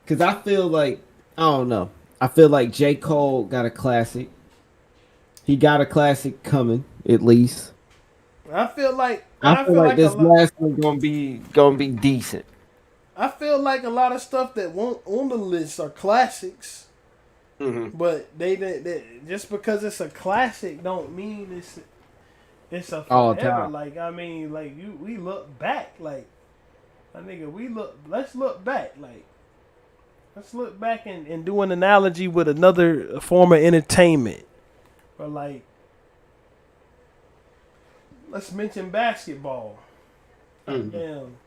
cause I feel like I don't know. I feel like J. Cole got a classic. He got a classic coming, at least. I feel like I feel like this a lot, last one gonna be decent. I feel like a lot of stuff that won't on the list are classics. Mm-hmm. But they just because it's a classic don't mean it's a All forever. time. Like I mean, like we look back, like I nigga, let's look back, like let's look back and do an analogy with another form of entertainment, or like let's mention basketball. Mhm. Damn.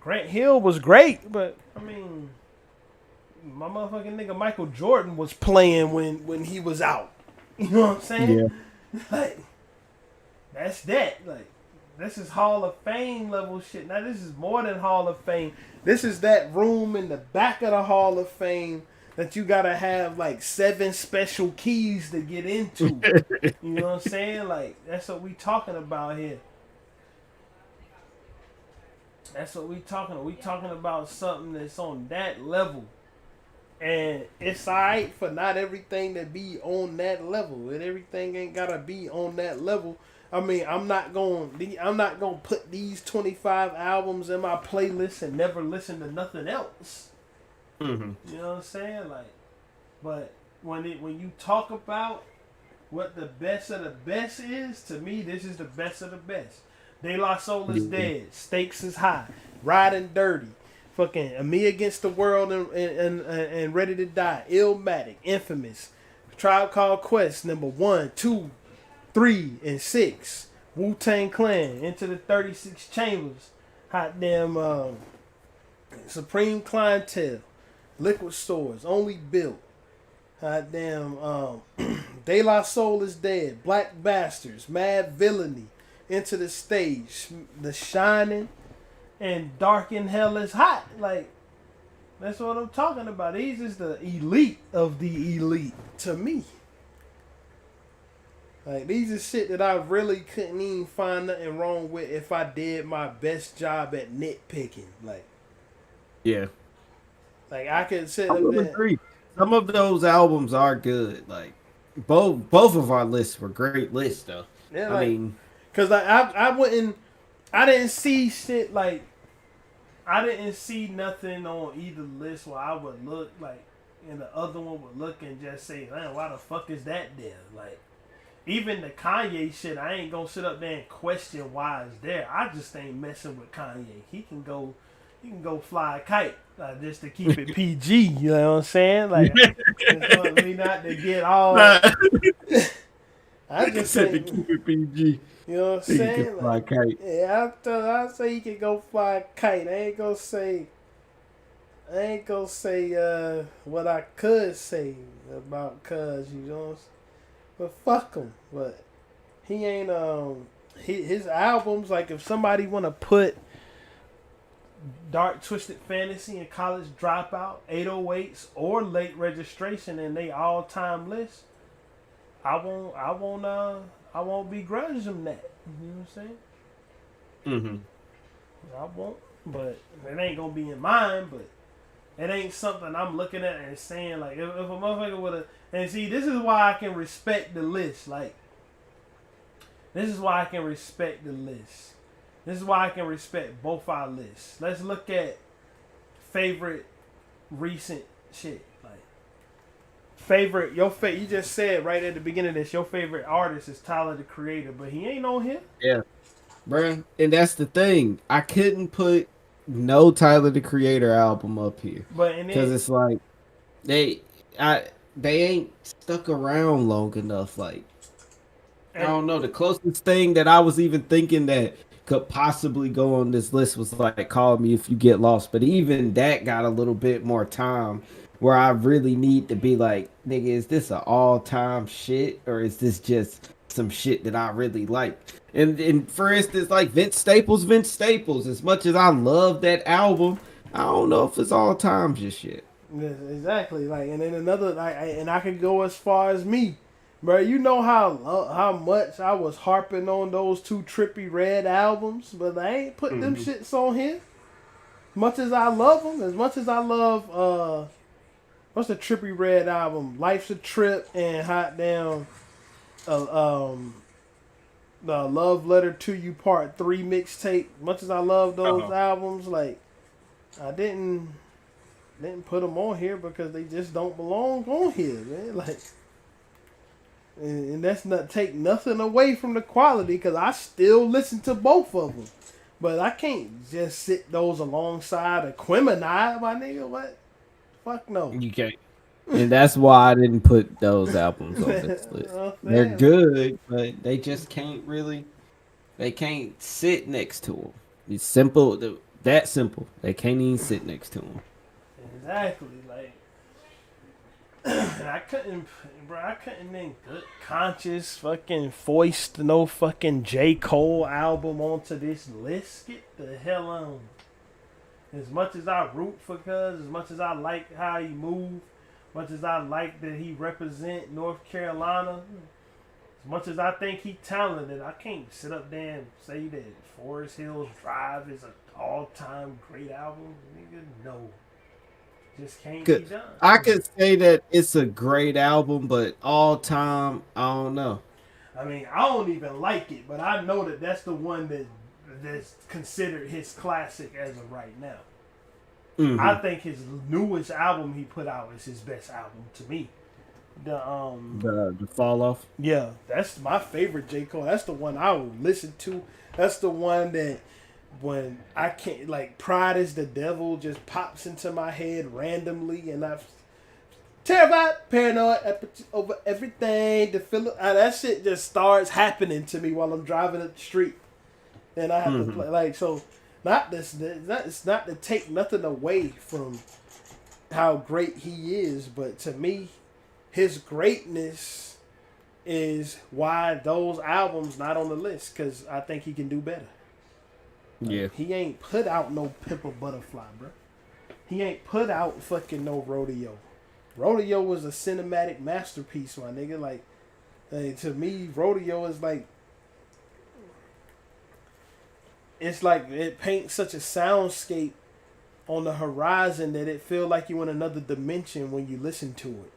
Grant Hill was great, but I mean, my motherfucking nigga Michael Jordan was playing when he was out. You know what I'm saying? Yeah. Like, that's that. Like, this is Hall of Fame level shit. Now, this is more than Hall of Fame. This is that room in the back of the Hall of Fame that you gotta have like 7 special keys to get into. You know what I'm saying? Like, that's what we talking about here. That's what we talking about. We talking about something that's on that level. And it's alright for not everything to be on that level. And everything ain't gotta be on that level. I mean, I'm not gonna put these 25 albums in my playlist and never listen to nothing else. Mm-hmm. You know what I'm saying? Like, but when you talk about what the best of the best is, to me, this is the best of the best. De La Soul is dead. Stakes is high. Riding Dirty. Fucking Me Against the World and Ready to Die. Illmatic. Infamous. Tribe Called Quest. Number 1, 2, 3, and 6. Wu-Tang Clan. Into the 36 Chambers. Hot damn Supreme Clientele. Liquid Stores. Only Built. Hot damn De La Soul is Dead. Black Bastards. Mad Villainy. Into the Stage, The Shining, and Dark in Hell is Hot. Like, that's what I'm talking about. These is the elite of the elite to me. Like, these is shit that I really couldn't even find nothing wrong with if I did my best job at nitpicking. Like I could sit I up would there. agree. Some of those albums are good. Like both of our lists were great lists, though. Yeah, I like, mean, cause I didn't see shit like, I didn't see nothing on either list where I would look like, and the other one would look and just say, man, why the fuck is that there? Like, even the Kanye shit, I ain't gonna sit up there and question why it's there. I just ain't messing with Kanye. He can go fly a kite, just to keep it PG. You know what I'm saying? Like, just want me not to get all. I just said to say, keep it PG. you know what I'm He saying? can fly a kite. Yeah, I say he can go fly a kite. I ain't gonna say what I could say about Cuz, you know what I'm saying? But fuck him. But he ain't his albums, like if somebody wanna put Dark Twisted Fantasy and College Dropout, 808s, or Late Registration in they all time list, I won't begrudge them that. You know what I'm saying? Mm-hmm. I won't, but it ain't gonna be in mine. But it ain't something I'm looking at and saying like, if a motherfucker would have. And see, this is why I can respect the list. Like, this is why I can respect the list. This is why I can respect both our lists. Let's look at favorite recent shit. Like, you just said right at the beginning of this, your favorite artist is Tyler the Creator, but he ain't on here. Yeah, bruh. And that's the thing. I couldn't put no Tyler the Creator album up here, But because it's like they ain't stuck around long enough. Like, I don't know. The closest thing that I was even thinking that could possibly go on this list was like Call Me If You Get Lost. But even that got a little bit more time where I really need to be like, nigga, is this an all-time shit or is this just some shit that I really like? And for instance, like Vince Staples. As much as I love that album, I don't know if it's all time just yet. Yeah, exactly. Like, and then another, like, and I could go as far as me, bro. You know how much I was harping on those two Trippie Redd albums, but I ain't put them shits on here. As much as I love them, as much as I love what's the Trippie Redd album? Life's a Trip and Hot Damn, the Love Letter to You Part 3 mixtape. Much as I love those albums, like I didn't put them on here because they just don't belong on here, man. Like, and that's not take nothing away from the quality because I still listen to both of them, but I can't just sit those alongside Aquemini, my nigga. What? Fuck no. You can't. And that's why I didn't put those albums on this list. They're good, but they just can't really. They can't sit next to them. It's simple. That simple. They can't even sit next to them. Exactly. Like, and I couldn't in good conscience fucking foist no fucking J. Cole album onto this list. Get the hell on. As much as I root for Cuz, as much as I like how he move, much as I like that he represent North Carolina, as much as I think he talented, I can't sit up there and say that Forest Hills Drive is an all-time great album. Nigga, no. Just can't be done. I could say that it's a great album, but all-time, I don't know. I mean, I don't even like it, but I know that that's the one that's considered his classic as of right now. Mm-hmm. I think his newest album he put out is his best album to me. The Fall Off. Yeah, that's my favorite J. Cole. That's the one I will listen to. That's the one that when I can't, like, Pride is the Devil just pops into my head randomly, and I've terrified, paranoid over everything. That shit just starts happening to me while I'm driving up the street, and I have to play like so. It's not to take nothing away from how great he is, but to me, his greatness is why those albums not on the list, because I think he can do better. Yeah. He ain't put out no Pimp a Butterfly, bro. He ain't put out fucking no Rodeo. Rodeo was a cinematic masterpiece, my nigga. Like to me, Rodeo is like, it's like it paints such a soundscape on the horizon that it feel like you in another dimension when you listen to it.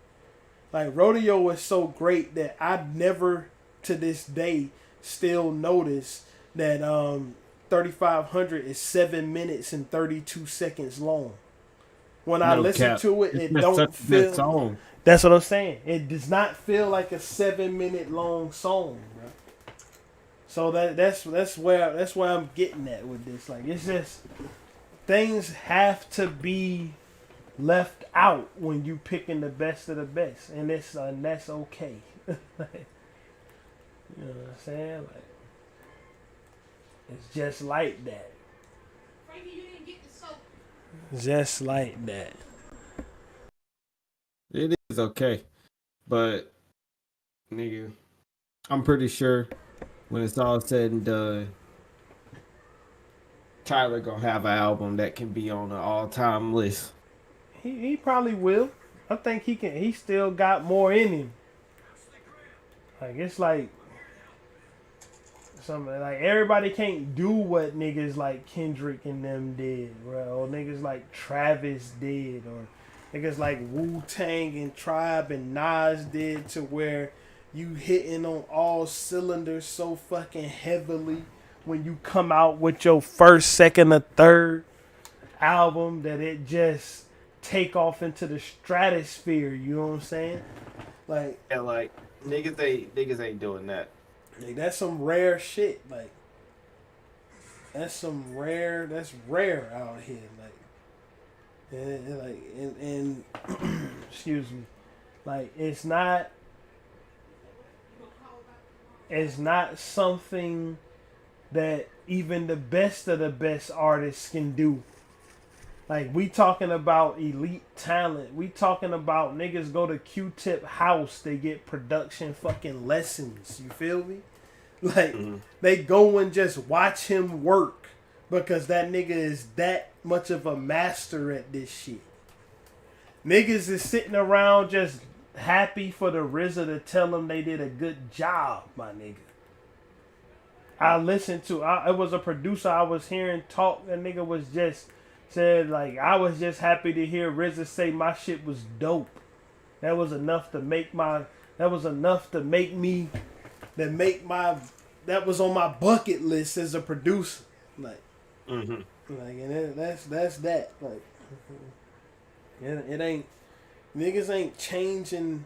Like, Rodeo is so great that I never, to this day, still notice that 3500 is 7 minutes and 32 seconds long. When I listen to it, it don't feel. Song. That's what I'm saying. It does not feel like a 7 minute long song, bro. So that's where I'm getting at with this. Like, it's just things have to be left out when you picking the best of the best, and that's okay. You know what I'm saying? Like, it's just like that. Just like that. It is okay, but nigga, I'm pretty sure when it's all said and done, Tyler gonna have an album that can be on an all-time list. He probably will. I think he can. He still got more in him. Like, it's like something like everybody can't do what niggas like Kendrick and them did, bro. Or niggas like Travis did, or niggas like Wu-Tang and Tribe and Nas did, to where you hitting on all cylinders so fucking heavily when you come out with your first, second, or third album that it just take off into the stratosphere. You know what I'm saying? Like, yeah, like niggas ain't doing that. Like, that's some rare shit. Like, that's rare out here. Like, and excuse me. Like, it's not something that even the best of the best artists can do. Like, we talking about elite talent. We talking about niggas go to Q-Tip house, they get production fucking lessons. You feel me? Like, they go and just watch him work because that nigga is that much of a master at this shit. Niggas is sitting around just happy for the RZA to tell them they did a good job, my nigga. I listened to, it was a producer I was hearing talk, that nigga was just, said like, I was just happy to hear RZA say my shit was dope. That was enough to make my, that was enough to make me, that was on my bucket list as a producer. Like, like, and that's that. Like, it ain't, niggas ain't changing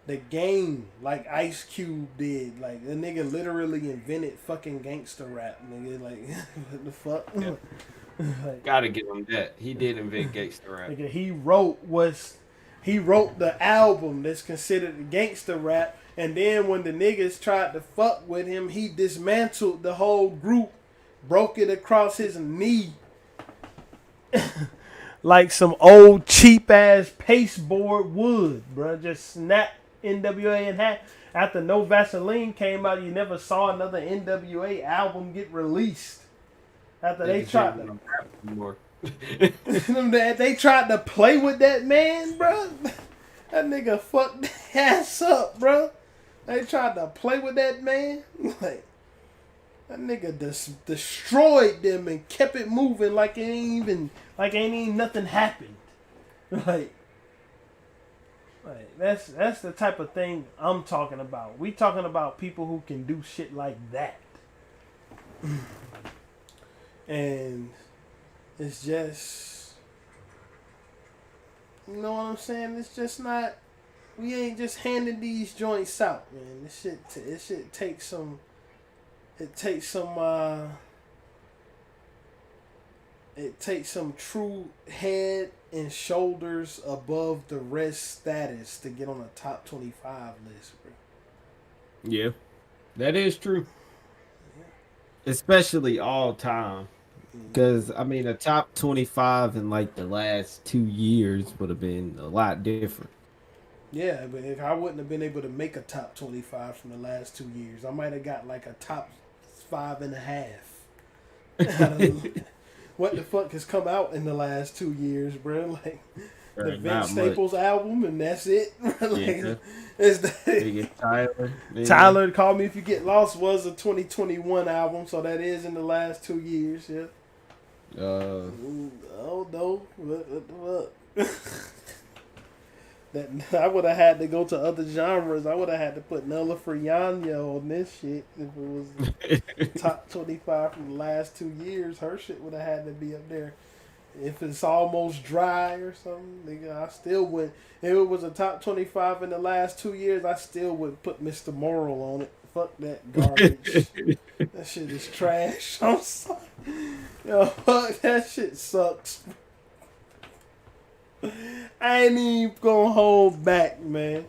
the game like Ice Cube did. Like, the nigga literally invented fucking gangster rap, nigga. Like, what the fuck? Yeah. Like, Gotta give him that. He did invent gangster rap. nigga, he wrote the album that's considered gangster rap, and then when the niggas tried to fuck with him, he dismantled the whole group, broke it across his knee. Like some old cheap ass pasteboard wood, bro. Just snapped NWA in half. After No Vaseline came out, you never saw another NWA album get released. After they tried to, they tried to play with that man, bro. That nigga fucked the ass up, bro. They tried to play with that man. Like, that nigga destroyed them and kept it moving like ain't even nothing happened. Like that's the type of thing I'm talking about. We talking about people who can do shit like that. And it's just, you know what I'm saying? It's just not, we ain't just handing these joints out, man. This shit takes some, it takes some true head and shoulders above the rest status to get on a top 25 list, bro. Yeah, that is true. Especially all time. Because, I mean, a top 25 in like the last 2 years would have been a lot different. Yeah, but if I wouldn't have been able to make a top 25 from the last 2 years, I might have got like a top 5.5. What the fuck has come out in the last 2 years, bro? Like, the Vince Staples album, and that's it. Like, Yeah. it's the, Tyler. Tyler, Call Me If You Get Lost was a 2021 album, so that is in the last 2 years. Yeah. Oh no! What? That I would have had to go to other genres. I would have had to put Nella Friano on this shit if it was top 25 from the last 2 years. Her shit would have had to be up there. If it's Almost Dry or something, nigga, I still would. If it was a top 25 in the last 2 years, I still would put Mr. Moral on it. Fuck that garbage. That shit is trash. I'm sorry. Yo, fuck, that shit sucks. I ain't even gonna hold back, man.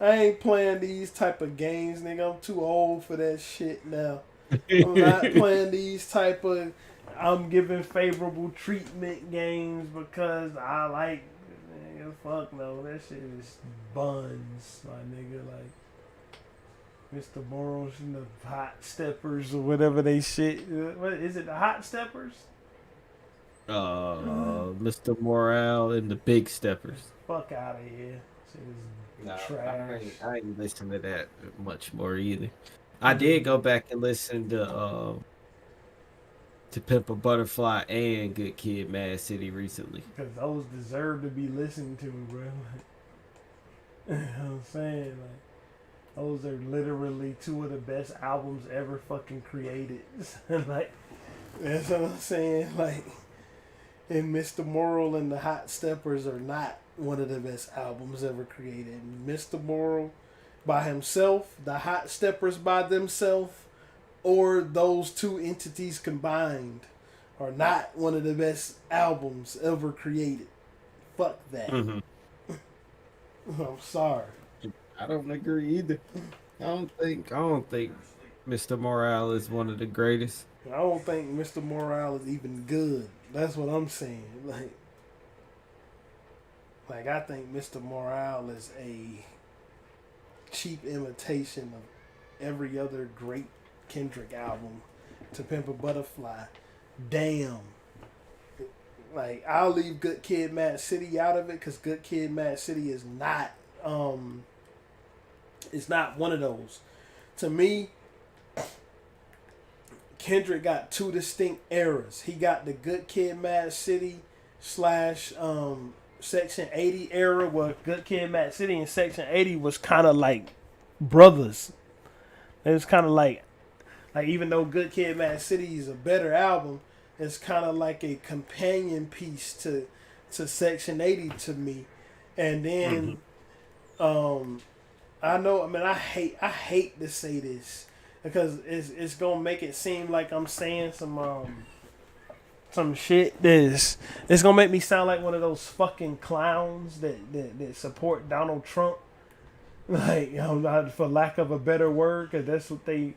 I ain't playing these type of games, nigga. I'm too old for that shit now. I'm not playing these type of I'm giving favorable treatment games because I like, nigga, fuck no. That shit is buns, my nigga. Like, Mr. Morals and the Hot Steppers or whatever they shit. What is it? The Hot Steppers? Mr. Morale and the Big Steppers. Fuck out of here. Shit is trash. I ain't listen to that much more either. I did go back and listen to Pimp a Butterfly and Good Kid, Mad City recently. Because those deserve to be listened to, bro. You know what I'm saying? Like, those are literally two of the best albums ever fucking created. Like, that's what I'm saying. Like, and Mr. Moral and the Hot Steppers are not one of the best albums ever created. Mr. Moral by himself, the Hot Steppers by themselves, or those two entities combined are not one of the best albums ever created. Fuck that. I'm sorry. I don't agree either. I don't think Mr. Morale is one of the greatest. I don't think Mr. Morale is even good. That's what I'm saying. Like I think Mr. Morale is a cheap imitation of every other great Kendrick album. To Pimp a Butterfly, damn. Like I'll leave Good Kid, Mad City out of it because Good Kid, Mad City is not. It's not one of those. To me, Kendrick got two distinct eras. He got the Good Kid, Mad City slash Section 80 era, where Good Kid, Mad City and Section 80 was kind of like brothers. It was kind of like even though Good Kid, Mad City is a better album, it's kind of like a companion piece to Section 80 to me. And then I know, I mean, I hate to say this because it's gonna make it seem like I'm saying some shit that's it's gonna make me sound like one of those fucking clowns that support Donald Trump, like, you know, for lack of a better word, because that's what they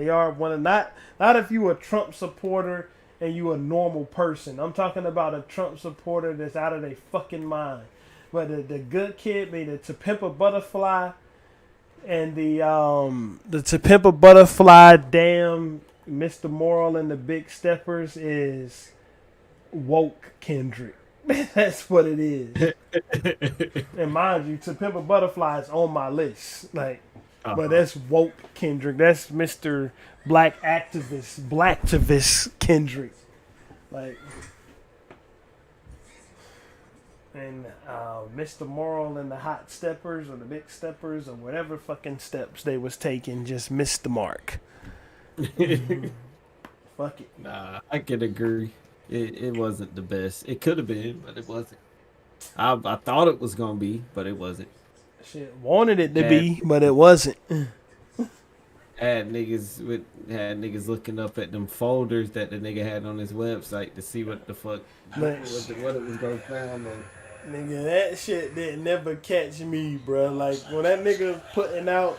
are. One of not if you a Trump supporter and you a normal person. I'm talking about a Trump supporter that's out of their fucking mind. But the Good Kid, the To Pimp a Butterfly, and the To Pimp a Butterfly, damn, Mr. Moral and the Big Steppers is woke Kendrick. That's what it is. And mind you, To Pimp a Butterfly is on my list. Like, but that's woke Kendrick. That's Mr. Blacktivist Kendrick. Like, and Mr. Moral and the Hot Steppers or the Big Steppers or whatever fucking steps they was taking just missed the mark. Fuck it. Nah, I can agree. It wasn't the best. It could have been, but it wasn't. I thought it was gonna be, but it wasn't. Shit, wanted it to be, but it wasn't. Had niggas looking up at them folders that the nigga had on his website to see what the fuck what it was gonna find on. Nigga, that shit didn't never catch me, bro. Like when that nigga putting out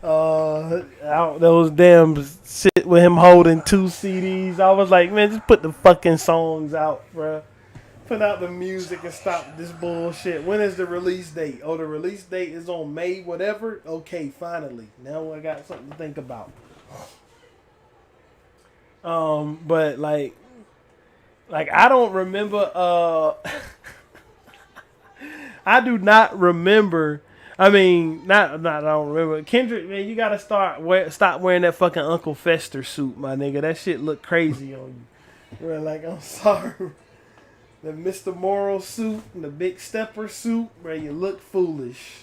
those damn shit with him holding 2 CDs, I was like, man, just put the fucking songs out, bro. Put out the music and stop this bullshit. When is the release date? Oh, the release date is on May whatever? Okay, finally. Now I got something to think about. But like I don't remember I do not remember. I mean, I don't remember. Kendrick, man, you gotta stop wearing that fucking Uncle Fester suit, my nigga. That shit look crazy on you. Bro, like, I'm sorry. The Mr. Moral suit and the Big Stepper suit, bro, you look foolish.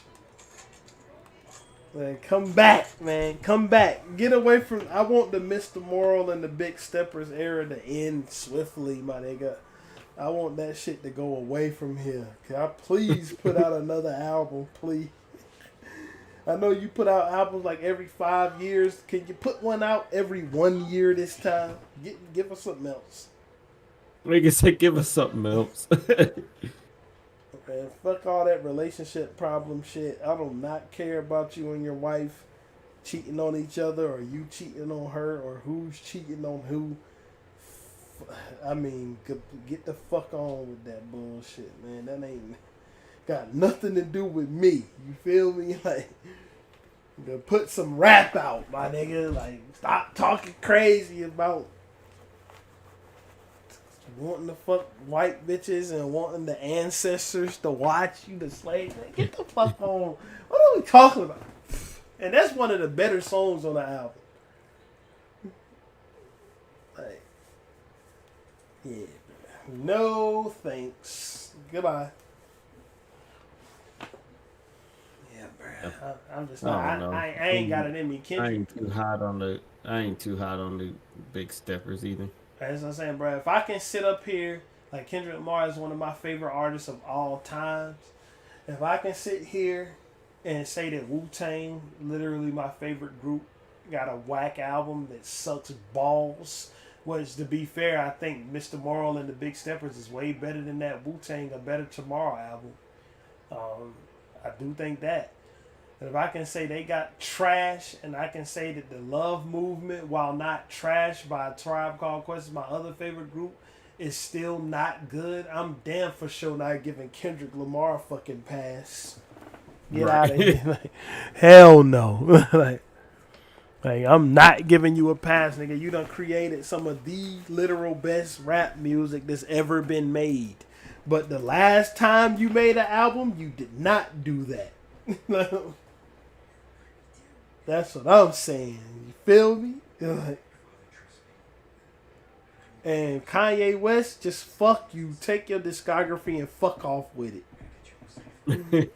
Man, come back, man. Come back. Get away from... I want the Mr. Moral and the Big Steppers era to end swiftly, my nigga. I want that shit to go away from here. Can I please put out another album, please? I know you put out albums like every 5 years. Can you put one out every 1 year this time? Give us something else. Nigga said, give us something else. Man, fuck all that relationship problem shit. I do not care about you and your wife cheating on each other or you cheating on her or who's cheating on who. I mean, get the fuck on with that bullshit, man. That ain't got nothing to do with me. You feel me? Like, put some rap out, my nigga. Like, stop talking crazy about wanting to fuck white bitches and wanting the ancestors to watch you the slave. Man, get the fuck on. What are we talking about? And that's one of the better songs on the album. Like, yeah. No thanks. Goodbye. Yeah, bro. I'm just not. I ain't got it in me. Kendrick. I ain't too hot on the Big Steppers either. As I'm saying, bro, if I can sit up here, like Kendrick Lamar is one of my favorite artists of all times. If I can sit here and say that Wu-Tang, literally my favorite group, got a whack album that sucks balls, which, to be fair, I think Mr. Moral and the Big Steppers is way better than that Wu-Tang, A Better Tomorrow album. I do think that. And if I can say they got trash, and I can say that the Love Movement, while not trash by a Tribe Called Quest, my other favorite group, is still not good. I'm damn for sure not giving Kendrick Lamar a fucking pass. Get out of here! Like, hell no! like I'm not giving you a pass, nigga. You done created some of the literal best rap music that's ever been made. But the last time you made an album, you did not do that. That's what I'm saying. You feel me? And Kanye West, just fuck you. Take your discography and fuck off with it. I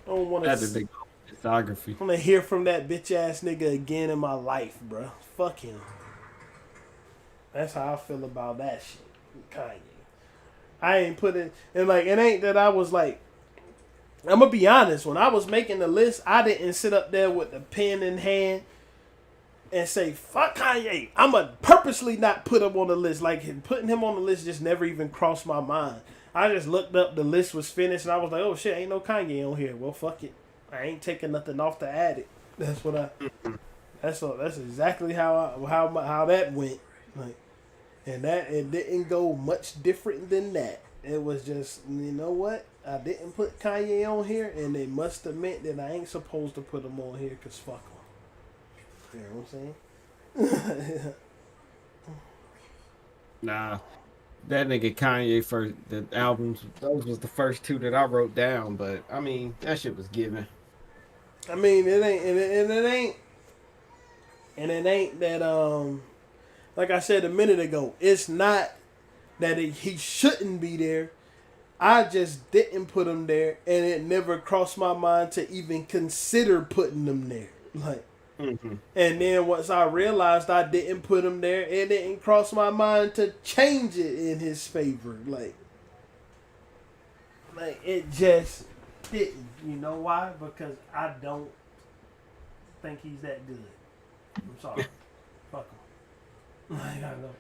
don't want That's a to. big discography. I'm gonna hear from that bitch ass nigga again in my life, bro. Fuck him. That's how I feel about that shit. Kanye. I ain't put it, and like, it ain't that I was like, I'm gonna be honest, when I was making the list, I didn't sit up there with the pen in hand and say, fuck Kanye. I'm gonna purposely not put him on the list. Like, putting him on the list just never even crossed my mind. I just looked up, the list was finished, and I was like, oh shit, ain't no Kanye on here. Well, fuck it. I ain't taking nothing off to add it. That's what I. That's exactly how that went. Like, and that it didn't go much different than that. It was just, you know what? I didn't put Kanye on here, and they must have meant that I ain't supposed to put him on here because fuck him. You know what I'm saying? Nah, that nigga Kanye for the albums. Those was the first two that I wrote down. But I mean, that shit was given. I mean, it ain't, and it ain't that like I said a minute ago, it's not that he shouldn't be there. I just didn't put him there, and it never crossed my mind to even consider putting him there. Like, and then once I realized I didn't put him there, it didn't cross my mind to change it in his favor. Like it just didn't. You know why? Because I don't think he's that good. I'm sorry. Fuck him. Like, I know.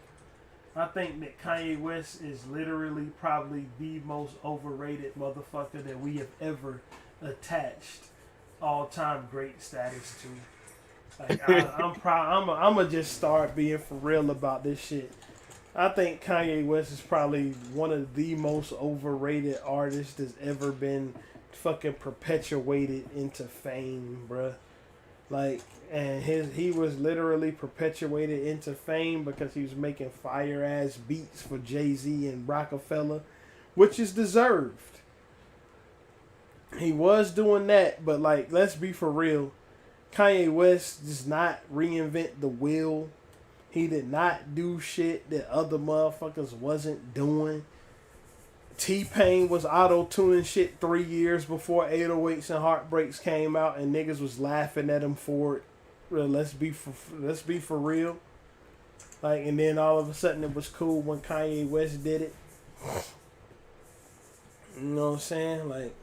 I think that Kanye West is literally probably the most overrated motherfucker that we have ever attached all-time great status to. Like, I'm proud. I'm gonna just start being for real about this shit. I think Kanye West is probably one of the most overrated artists that's ever been fucking perpetuated into fame, bruh. Like, and he was literally perpetuated into fame because he was making fire ass beats for Jay-Z and Rockefeller, which is deserved. He was doing that, but like, let's be for real. Kanye West does not reinvent the wheel. He did not do shit that other motherfuckers wasn't doing. T-Pain was auto-tuning shit 3 years before 808s and Heartbreaks came out, and niggas was laughing at him for it. Let's be for real. Like, and then all of a sudden it was cool when Kanye West did it. You know what I'm saying? Like,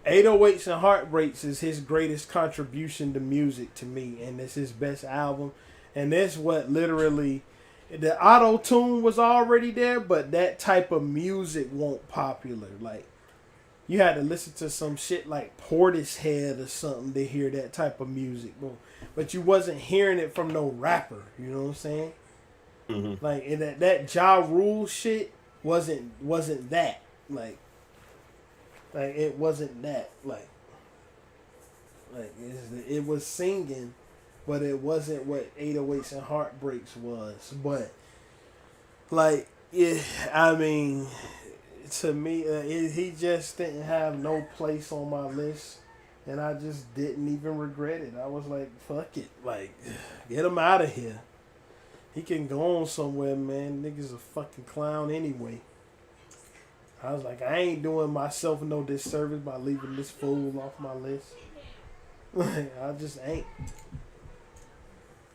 808s and Heartbreaks is his greatest contribution to music to me, and it's his best album. And that's what literally, the auto tune was already there, but that type of music wasn't popular. Like, you had to listen to some shit like Portishead or something to hear that type of music, but you wasn't hearing it from no rapper. You know what I'm saying? Mm-hmm. Like, and that Ja Rule shit wasn't that. Like it wasn't that. Like it was singing. But it wasn't what 808s and Heartbreaks was. But, like, I mean, to me, he just didn't have no place on my list. And I just didn't even regret it. I was like, fuck it. Like, get him out of here. He can go on somewhere, man. Nigga's a fucking clown anyway. I was like, I ain't doing myself no disservice by leaving this fool off my list. Like, I just ain't.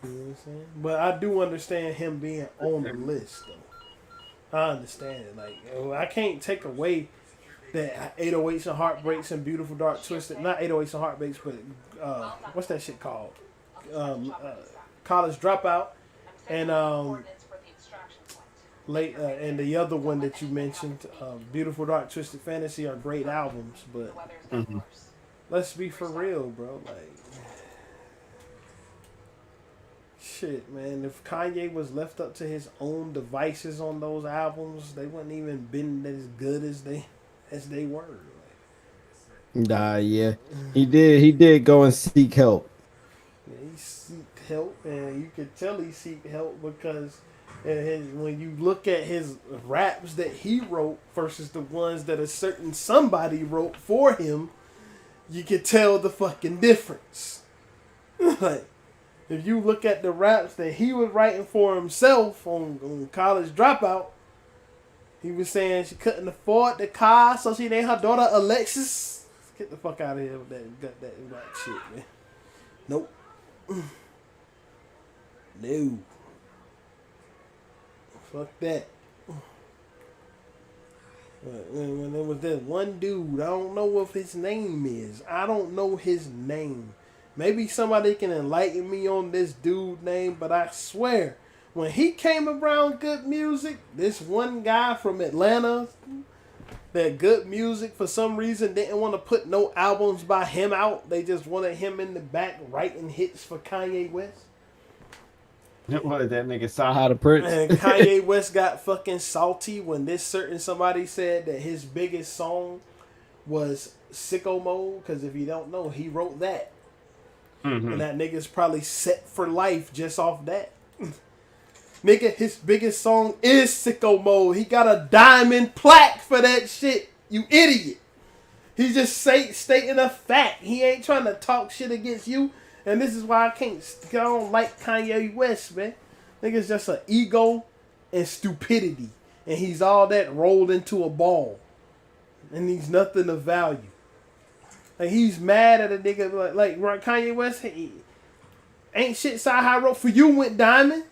You know what I'm saying? But I do understand him being on the list, though. I understand it. Like, I can't take away that 808s and Heartbreaks and Beautiful Dark Twisted. Not 808s and Heartbreaks, but what's that shit called? College Dropout and and the other one that you mentioned, Beautiful Dark Twisted Fantasy, are great albums. But let's be for real, bro. Like, shit, man. If Kanye was left up to his own devices on those albums, they wouldn't even been as good as they were. Nah, yeah, he did. He did go and seek help. Yeah, he seeked help, and you could tell he seeked help because when you look at his raps that he wrote versus the ones that a certain somebody wrote for him, you could tell the fucking difference. Like, if you look at the raps that he was writing for himself on College Dropout, he was saying she couldn't afford the car, so she named her daughter Alexis. Get the fuck out of here with that black shit, man. Nope. No. Fuck that. When there was that one dude, I don't know what his name is. I don't know his name. Maybe somebody can enlighten me on this dude name, but I swear, when he came around Good Music, this one guy from Atlanta, that Good Music for some reason didn't want to put no albums by him out. They just wanted him in the back writing hits for Kanye West. What, that nigga saw how to Prince? And Kanye West got fucking salty when this certain somebody said that his biggest song was Sicko Mode, because if you don't know, he wrote that. Mm-hmm. And that nigga's probably set for life just off that. Nigga, his biggest song is Sicko Mode. He got a diamond plaque for that shit. You idiot. He's just stating a fact. He ain't trying to talk shit against you. And this is why I don't like Kanye West, man. Nigga's just an ego and stupidity. And he's all that rolled into a ball. And he's nothing of value. Like, he's mad at a nigga like Kanye West. Ain't shit Sci-Hi wrote for you went diamond.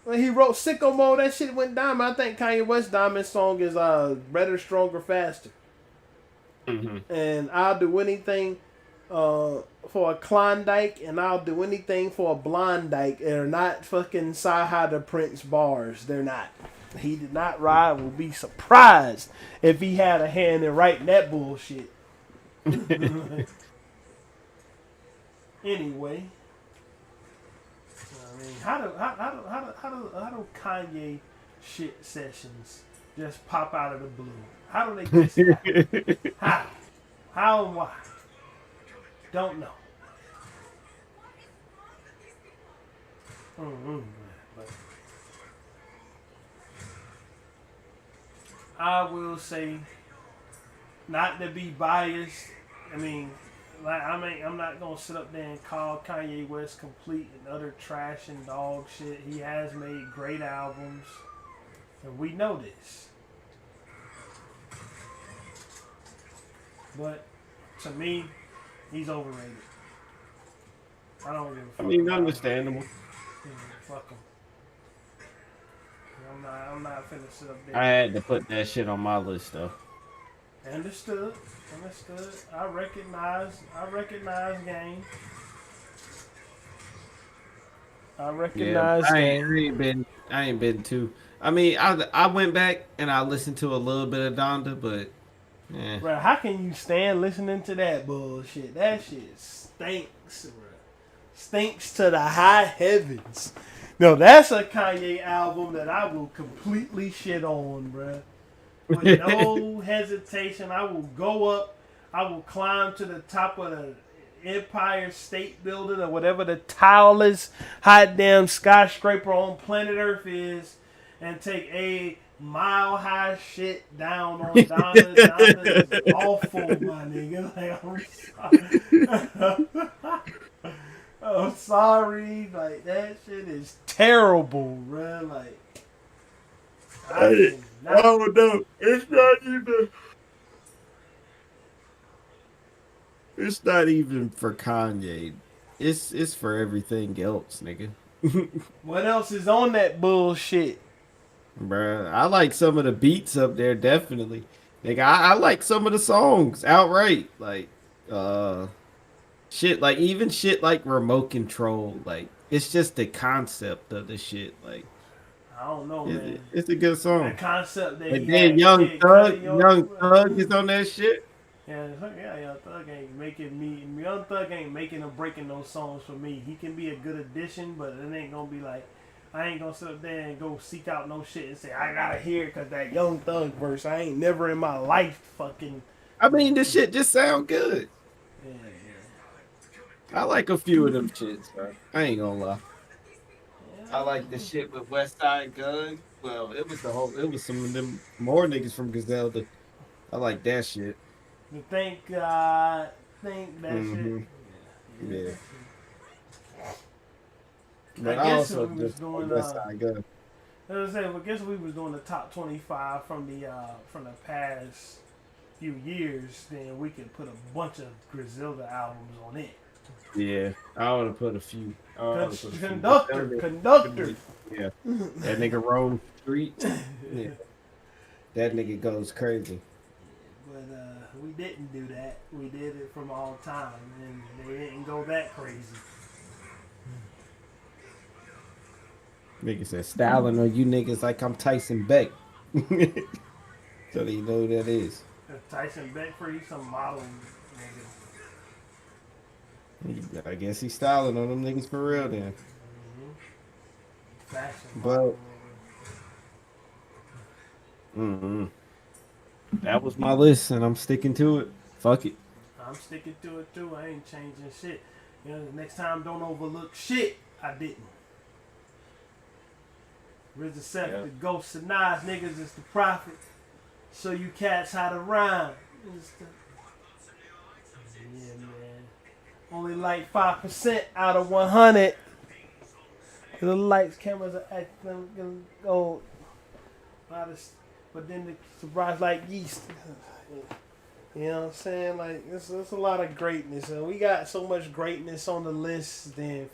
When he wrote Sicko Mode, that shit went diamond. I think Kanye West's diamond song is Better, Stronger, Faster. Mm-hmm. And I'll do anything for a Klondike, and I'll do anything for a Blondike. They're not fucking Sci-Hi the Prince bars. They're not. He did not ride. Will be surprised if he had a hand in writing that bullshit. Anyway. I mean, how do Kanye shit sessions just pop out of the blue? How do they get started? How and why? Don't know. But I will say, not to be biased. I mean, I'm not gonna sit up there and call Kanye West complete and utter trash and dog shit. He has made great albums, and we know this. But to me, he's overrated. I don't give a fuck. I mean, understandable. Fuck him. I'm not finna sit up there. I had to put that shit on my list though. Understood. I recognize game. I recognize. Yeah, I ain't been too. I mean, I went back and I listened to a little bit of Donda, but yeah. Bro, how can you stand listening to that bullshit? That shit stinks, bro. Stinks to the high heavens. No, that's a Kanye album that I will completely shit on, bro. With no hesitation, I will go up. I will climb to the top of the Empire State Building or whatever the tallest hot damn skyscraper on planet Earth is, and take a mile-high shit down on Donna. Donna is awful, my nigga. Like, I'm sorry. Like, that shit is terrible, bro. Like, I don't know. It's not even for Kanye. It's for everything else, nigga. What else is on that bullshit? Bruh, I like some of the beats up there, definitely. Nigga, I like some of the songs outright. Like, shit, like even shit like Remote Control. Like, it's just the concept of the shit. Like, I don't know, man. It's a good song. The concept that and then Young Thug is on that shit. Young Thug ain't making me. Young Thug ain't making or breaking those songs for me. He can be a good addition, but it ain't gonna be like I ain't gonna sit up there and go seek out no shit and say I gotta hear it because that Young Thug verse. I ain't never in my life fucking. I mean, this shit just sound good. Yeah, I like a few of them shits, bro. I ain't gonna lie. yeah. I like the shit with West Side Gun. Well, it was some of them more niggas from Griselda. I like that shit. To think that Mhm. shit. Yeah. But I I guess also we was just doing. West Side Gun. As I said, I guess we was doing the top 25 from the past few years. Then we could put a bunch of Griselda albums on it. Yeah, I would have put a few. Conductor. Yeah, that nigga roam street. Yeah, that nigga goes crazy. But we didn't do that. We did it from all time, and they didn't go that crazy. Nigga said styling on you niggas like I'm Tyson Beck. So you know who that is. Tyson Beckford, some model nigga. I guess he's styling on them niggas for real then. Fashion But model that was my list, and I'm sticking to it. Fuck it. nigga. I'm sticking to it too. I ain't changing shit. You know, the next time don't overlook shit. I didn't. RZA Seth, Yeah. the ghost of Nas niggas is the prophet. Show you cats how to rhyme. Yeah, man. Only like 5% out of 100. The lights, cameras are acting gold. But then the surprise like yeast. You know what I'm saying? Like it's a lot of greatness, and we got so much greatness on the list then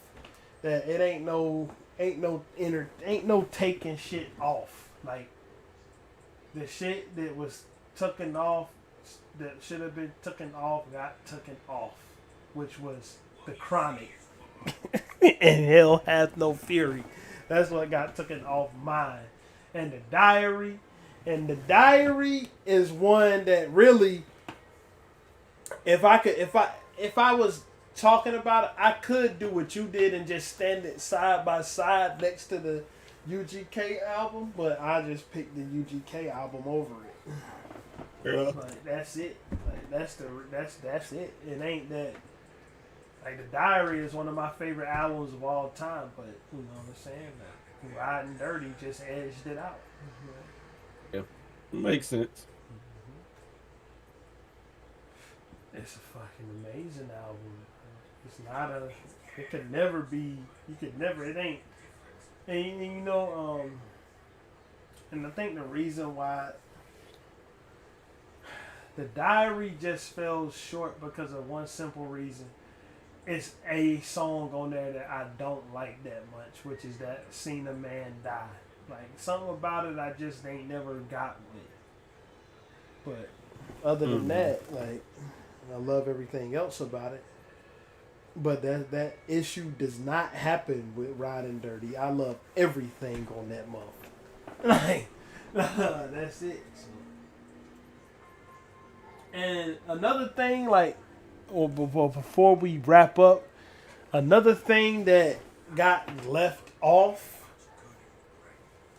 that it ain't no taking shit off. Like the shit that was taken off, that should have been taken off, got taken off, which was the Chronic and Hell Hath No Fury. That's what got taken off mine, and the Diary. And the Diary is one that really, if I was talking about it, I could do what you did and just stand it side by side next to the UGK album, but I just picked the UGK album over it. Yeah. Like that's it. Like that's it. It ain't that. Like the Diary is one of my favorite albums of all time, but you know what I'm saying? Like, Riding Dirty just edged it out. Makes sense. It's a fucking amazing album. It's not a. It could never be. You could never. It ain't. And you know. And I think the reason why the Diary just fell short because of one simple reason. It's a song on there that I don't like that much, which is that "Seen a Man Die." Like something about it, I just ain't never got with. But other than that, like I love everything else about it. But that issue does not happen with Riding Dirty. I love everything on that motherfucker. Like that's it. So. And another thing, like, before we wrap up, another thing that got left off.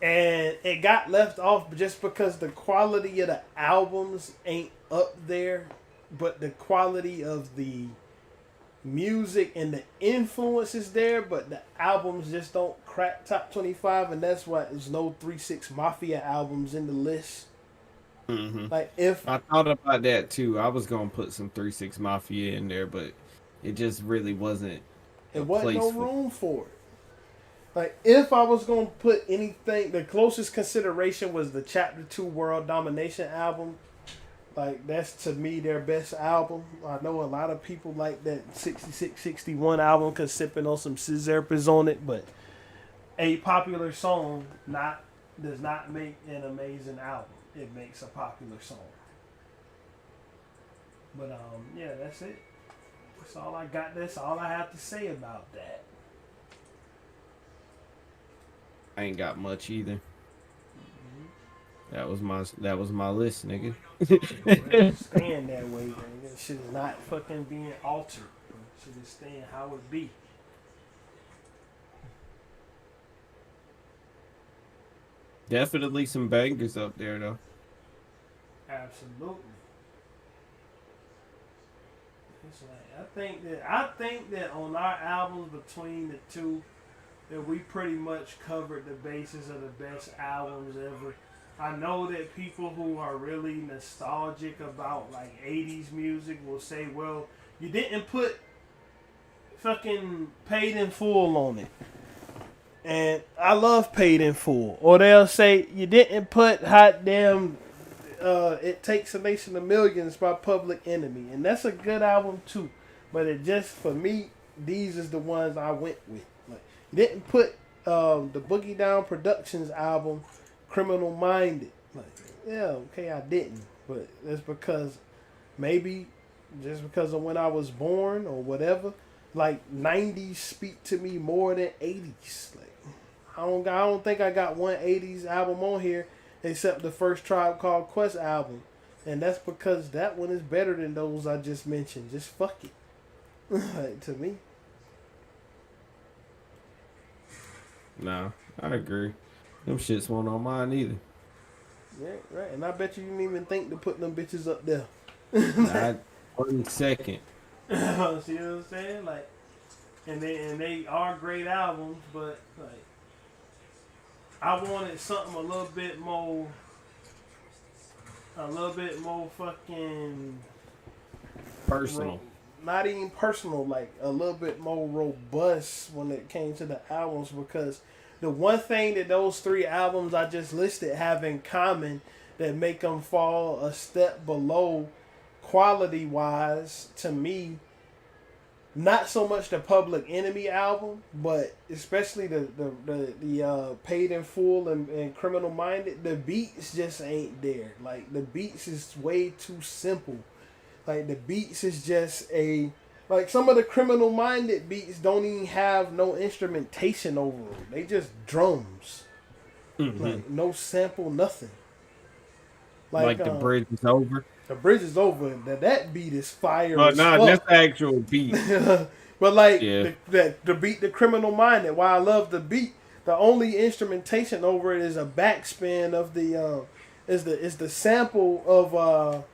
And it got left off just because the quality of the albums ain't up there, but the quality of the music and the influence is there, but the albums just don't crack top 25, and that's why there's no 3-6 Mafia albums in the list. Mm-hmm. Like if I thought about that too. I was gonna put some 3-6 Mafia in there, but it just really wasn't. It wasn't no room for it. Like, if I was going to put anything, the closest consideration was the Chapter 2 World Domination album. Like, that's, to me, their best album. I know a lot of people like that 66-61 album because sipping on some Scissorpers on it, but a popular song does not make an amazing album. It makes a popular song. But, yeah, that's it. That's all I got. That's all I have to say about that. I ain't got much either. That was my list, nigga. It's staying that way, man. This shit is not fucking being altered. Bro. Shit is staying how it be. Definitely some bangers up there though. Absolutely. It's like I think that on our albums between the two, that we pretty much covered the basis of the best albums ever. I know that people who are really nostalgic about like 80s music will say, well, you didn't put fucking Paid in Full on it. And I love Paid in Full. Or they'll say, you didn't put Hot Damn It Takes a Nation of Millions by Public Enemy. And that's a good album too. But it just, for me, these is the ones I went with. Like, you didn't put the Boogie Down Productions album, Criminal Minded. Like, yeah, okay, I didn't. But that's because maybe just because of when I was born or whatever. Like 90s speak to me more than 80s. Like I don't think I got one 80s album on here except the first Tribe Called Quest album. And that's because that one is better than those I just mentioned. Just fuck it. Like, to me. Nah, I agree. Them shits weren't on mine either. Yeah, right. And I bet you didn't even think to put them bitches up there. Not 1 second. See what I'm saying? Like, and they are great albums, but like, I wanted something a little bit more fucking Personal. not even personal, like a little bit more robust when it came to the albums, because the one thing that those three albums I just listed have in common that make them fall a step below quality wise to me, not so much the Public Enemy album, but especially the Paid in Full and Criminal Minded, the beats just ain't there. Like the beats is way too simple. Like the beats is just like some of the Criminal Minded beats don't even have no instrumentation over them. They just drums. Mm-hmm. Like no sample, nothing. Like the bridge is over. The bridge is over. That beat is fire. Oh, as nah, fuck. that's the actual beat. But like Yeah. the beat, the Criminal Minded. While I love the beat, the only instrumentation over it is a backspin of the is the sample of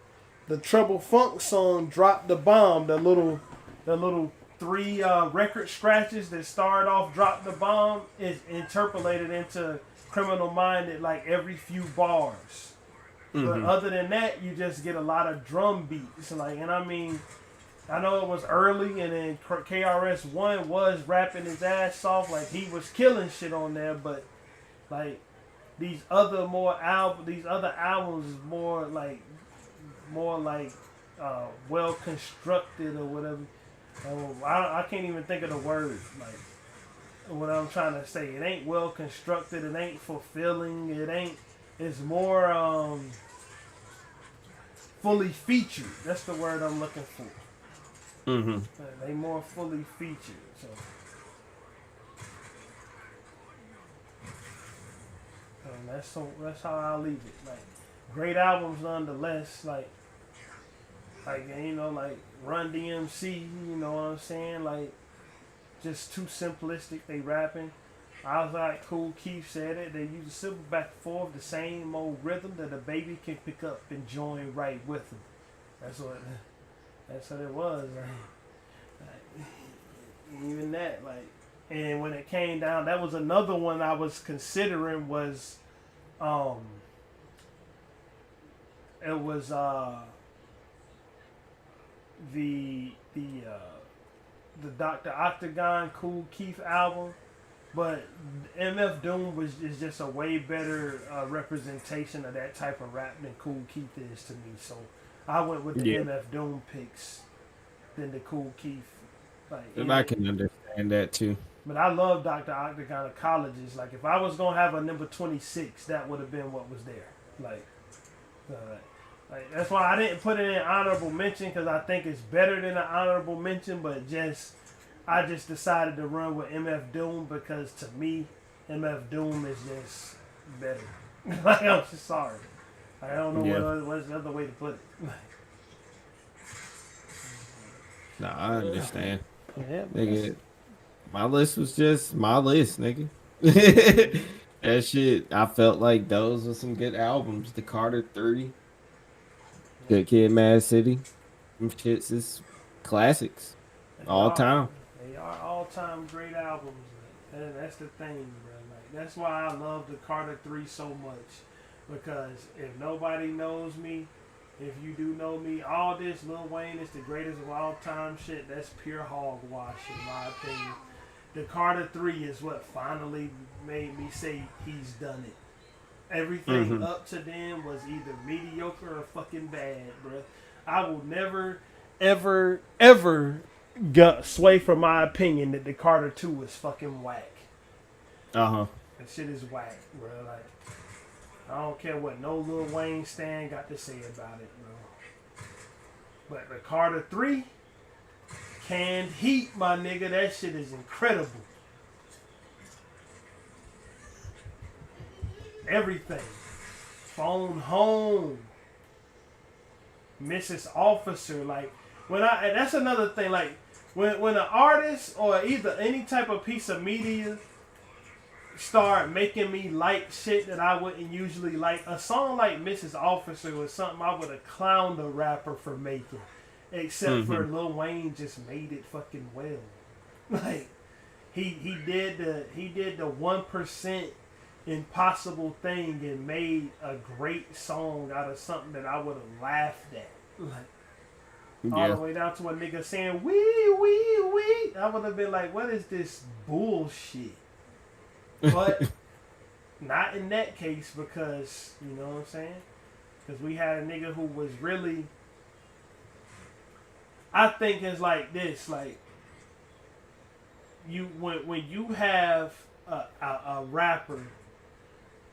the Treble Funk song "Drop the Bomb." The little three record scratches that start off "Drop the Bomb" is interpolated into Criminal Minded like every few bars. But other than that, you just get a lot of drum beats. Like, and I mean, I know it was early, and then KRS-One was rapping his ass off, like he was killing shit on there. But like these other albums is more like well constructed or whatever. I can't even think of the word. Like what I'm trying to say, it ain't well constructed. It ain't fulfilling. It ain't. It's more fully featured. That's the word I'm looking for. Mm-hmm. They more fully featured. So that's how I leave it. Like great albums nonetheless. Like you know, like Run DMC. You know what I'm saying? Like just too simplistic. They rapping. I was like, Cool Keith said it. They use a simple back and forth, the same old rhythm that a baby can pick up and join right with them. That's what it was. Like, even that, like, and when it came down, that was another one I was considering was, it was the Dr. Octagon Cool Keith album. But MF Doom is just a way better representation of that type of rap than Cool Keith is to me. So I went with the MF Doom picks than the Cool Keith. Like, and I can understand that too. But I love Dr. Octagon Colleges. Like if I was gonna have a number 26, that would have been what was there. Like that's why I didn't put it in honorable mention, because I think it's better than an honorable mention, but I just decided to run with MF Doom because to me, MF Doom is just better. Like, I'm just sorry. I don't know Yeah. what's the other way to put it. Nah, I understand. Yeah, but Nigga, my list was just my list, nigga. That shit, I felt like those were some good albums. The Carter 3, Good Kid, Mad City. Them shits is classics. they All are. time. They are all-time great albums. Man. And that's the thing, bro. Like, that's why I love the Carter 3 so much. Because if nobody knows me, if you do know me, all this Lil Wayne is the greatest of all time shit. That's pure hogwash, in my opinion. The Carter 3 is what finally made me say he's done it. Everything up to then was either mediocre or fucking bad, bro. I will never, ever, ever sway from my opinion that the Carter 2 is fucking whack. Uh-huh. That shit is whack, bro. Like, I don't care what no Lil Wayne stan got to say about it, bro. But the Carter 3, canned heat, my nigga. That shit is incredible. Everything. Phone home. Mrs. Officer. Like, and that's another thing. Like, when an artist or either any type of piece of media start making me like shit that I wouldn't usually like, a song like Mrs. Officer was something I would have clowned a rapper for making. Except for Lil Wayne just made it fucking well. Like, he did the 1% impossible thing and made a great song out of something that I would have laughed at. Like, all the way down to a nigga saying wee wee wee. I would have been like, what is this bullshit? But not in that case, because you know what I'm saying? Because we had a nigga who was really, I think it's like this, like you when you have a rapper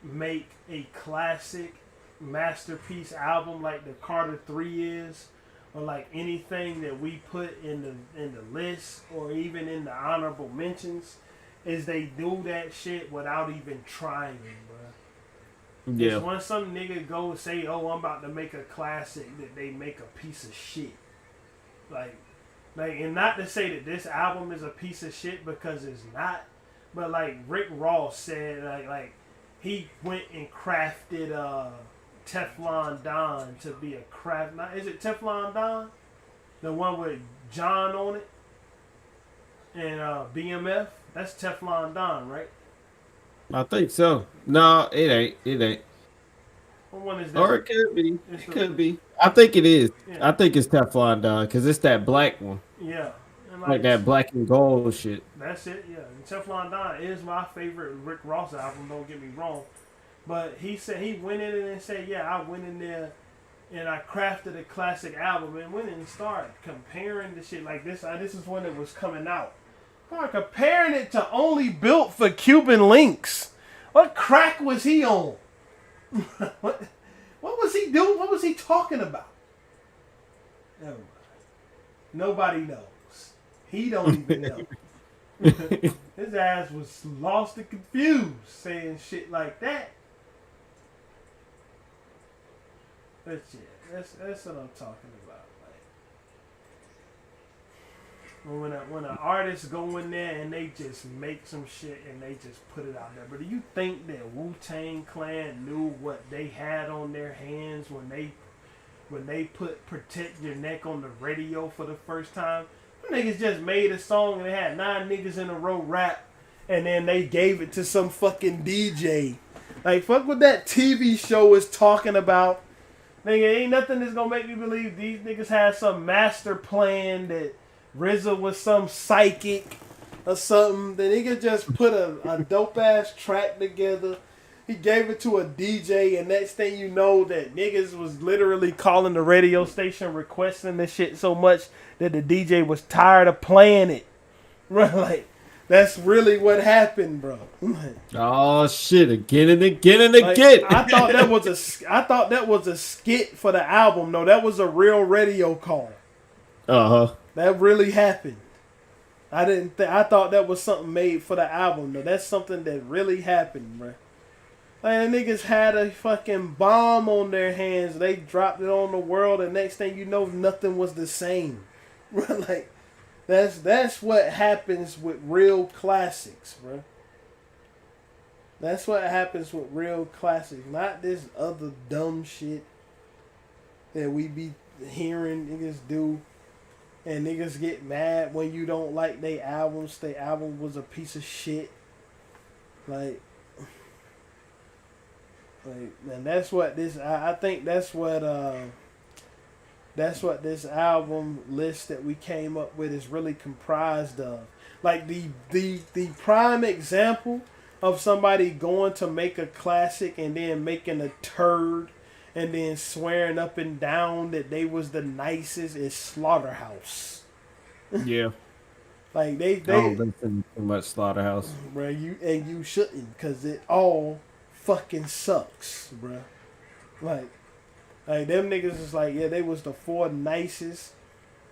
make a classic masterpiece album like the Carter 3 is, or like anything that we put in the list or even in the honorable mentions, is they do that shit without even trying, bro. Yeah. It's when some nigga go say, "Oh, I'm about to make a classic," that they make a piece of shit. Like, and not to say that this album is a piece of shit, because it's not. But like Rick Ross said, like he went and crafted Teflon Don to be a craft. Is it Teflon Don? The one with John on it and BMF. That's Teflon Don, right? I think so. No, it ain't. It ain't. What one is that? Or it could be. It could be. I think it is. Yeah. I think it's Teflon Don because it's that black one. Yeah. And Like that black and gold shit. That's it, yeah. And Teflon Don is my favorite Rick Ross album, don't get me wrong. But he said he went in and said, yeah, I went in there and I crafted a classic album and went and started comparing the shit like this. This is when it was coming out. Comparing it to Only Built for Cuban Links. What crack was he on? What was he doing? What was he talking about? Nobody knows. He don't even know. His ass was lost and confused saying shit like that. But yeah, that's what I'm talking about. Like, when an artist go in there and they just make some shit and they just put it out there. But do you think that Wu-Tang Clan knew what they had on their hands when they put Protect Your Neck on the radio for the first time? Them niggas just made a song and they had 9 niggas in a row rap, and then they gave it to some fucking DJ. Like, fuck what that TV show is talking about. Nigga, ain't nothing that's gonna make me believe these niggas had some master plan that RZA was some psychic or something. The nigga just put a dope ass track together. He gave it to a DJ, and next thing you know, that niggas was literally calling the radio station requesting this shit so much that the DJ was tired of playing it. Right, like, that's really what happened, bro. Oh shit! Again and again and Like, again. I thought that was a skit for the album. No, that was a real radio call. That really happened. I thought that was something made for the album. No, that's something that really happened, bro. Like, the niggas had a fucking bomb on their hands. They dropped it on the world, and next thing you know, nothing was the same. Like, that's what happens with real classics, bro. That's what happens with real classics, not this other dumb shit that we be hearing niggas do. And niggas get mad when you don't like they albums. Their album was a piece of shit. And that's what this. I think that's what this album list that we came up with is really comprised of. Like the prime example of somebody going to make a classic and then making a turd and then swearing up and down that they was the nicest is Slaughterhouse. Yeah. Like I don't listen to much Slaughterhouse. bruh, you shouldn't, cause it all fucking sucks, bruh. Like them niggas is like, yeah, they was the four nicest.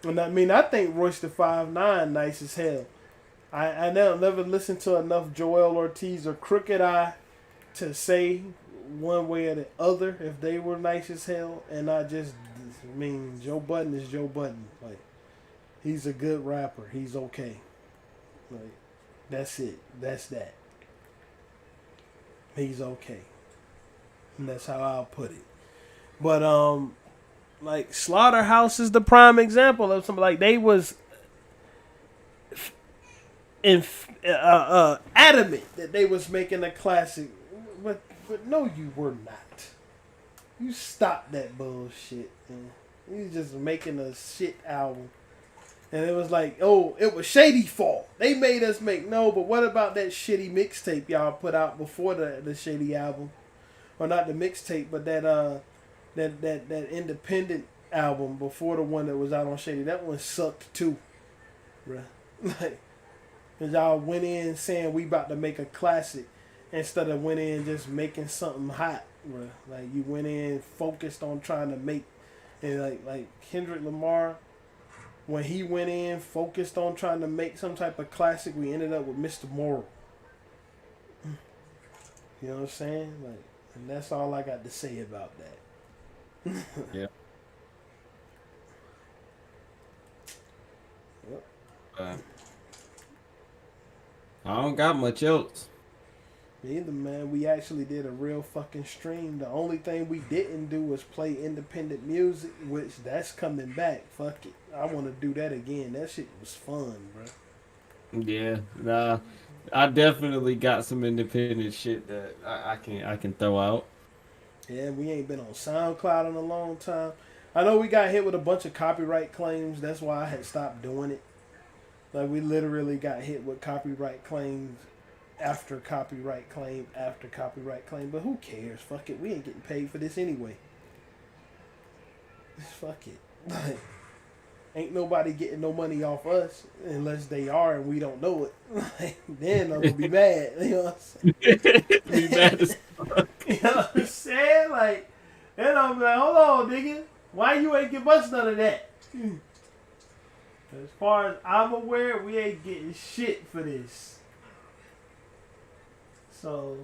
And I mean, I think Royce the 5'9" nice as hell. I never listened to enough Joel Ortiz or Crooked Eye to say one way or the other if they were nice as hell. And I mean, Joe Budden is Joe Budden. Like, he's a good rapper. He's okay. Like, that's it. That's that. He's okay. And that's how I'll put it. But like Slaughterhouse is the prime example of something like they was adamant that they was making a classic, but no, you were not. You stopped that bullshit. Man. You was just making a shit album, and it was like, oh, it was Shady fault. They made us make no, but what about that shitty mixtape y'all put out before the Shady album, or not the mixtape, but that independent album before the one that was out on Shady. That one sucked too, bruh. Like, cause y'all went in saying we about to make a classic instead of went in just making something hot, bruh. Like, you went in focused on trying to make, and like Kendrick Lamar, when he went in focused on trying to make some type of classic, we ended up with Mr. Moral. You know what I'm saying? Like, and that's all I got to say about that. Yeah. Yep. I don't got much else. Me either, man. We actually did a real fucking stream. The only thing we didn't do was play independent music, which that's coming back. Fuck it. I want to do that again. That shit was fun, bro. Yeah, nah. I definitely got some independent shit that I can throw out. Yeah, we ain't been on SoundCloud in a long time. I know we got hit with a bunch of copyright claims. That's why I had stopped doing it. Like, we literally got hit with copyright claims after copyright claim after copyright claim. But who cares? Fuck it. We ain't getting paid for this anyway. Fuck it. Like, ain't nobody getting no money off us unless they are and we don't know it. Like, then I'm gonna be mad. You know what I'm saying? Be mad as fuck. You know what I'm saying? Like, then I'm like, hold on, nigga. Why you ain't give us none of that? As far as I'm aware, we ain't getting shit for this. So,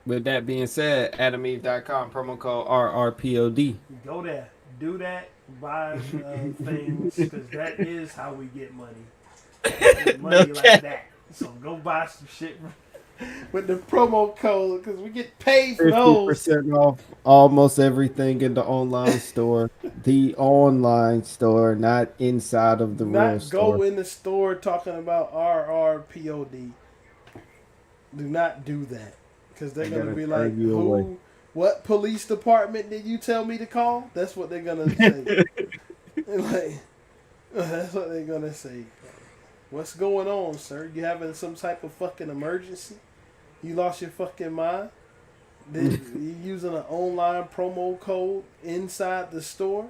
With that being said, AdamEve.com, promo code RRPOD. go there. Do that. Buy things. Because that is how we get money. Get money No like cap. that. So go buy some shit with the promo code. Because we get paid for those. 50% off almost everything in the online store. The online store, not inside of the real Not store. go in the store talking about RRPOD. Do not do that. Because they're They going to gotta be turn like, you away. what police department did you tell me to call? That's what they're going to say. Like, that's what they're going to say. What's going on, sir? You having some type of fucking emergency? You lost your fucking mind? You using an online promo code inside the store?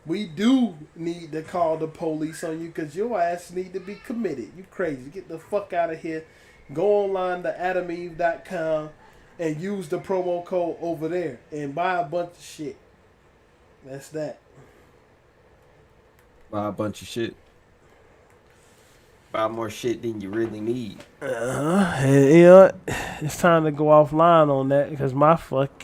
We do need to call the police on you because your ass need to be committed. You crazy. Get the fuck out of here. Go online to AdamEve.com and use the promo code over there and buy a bunch of shit. That's that. Buy a bunch of shit. buy more shit than you really need. And, you know, it's time to go offline on that because my fucking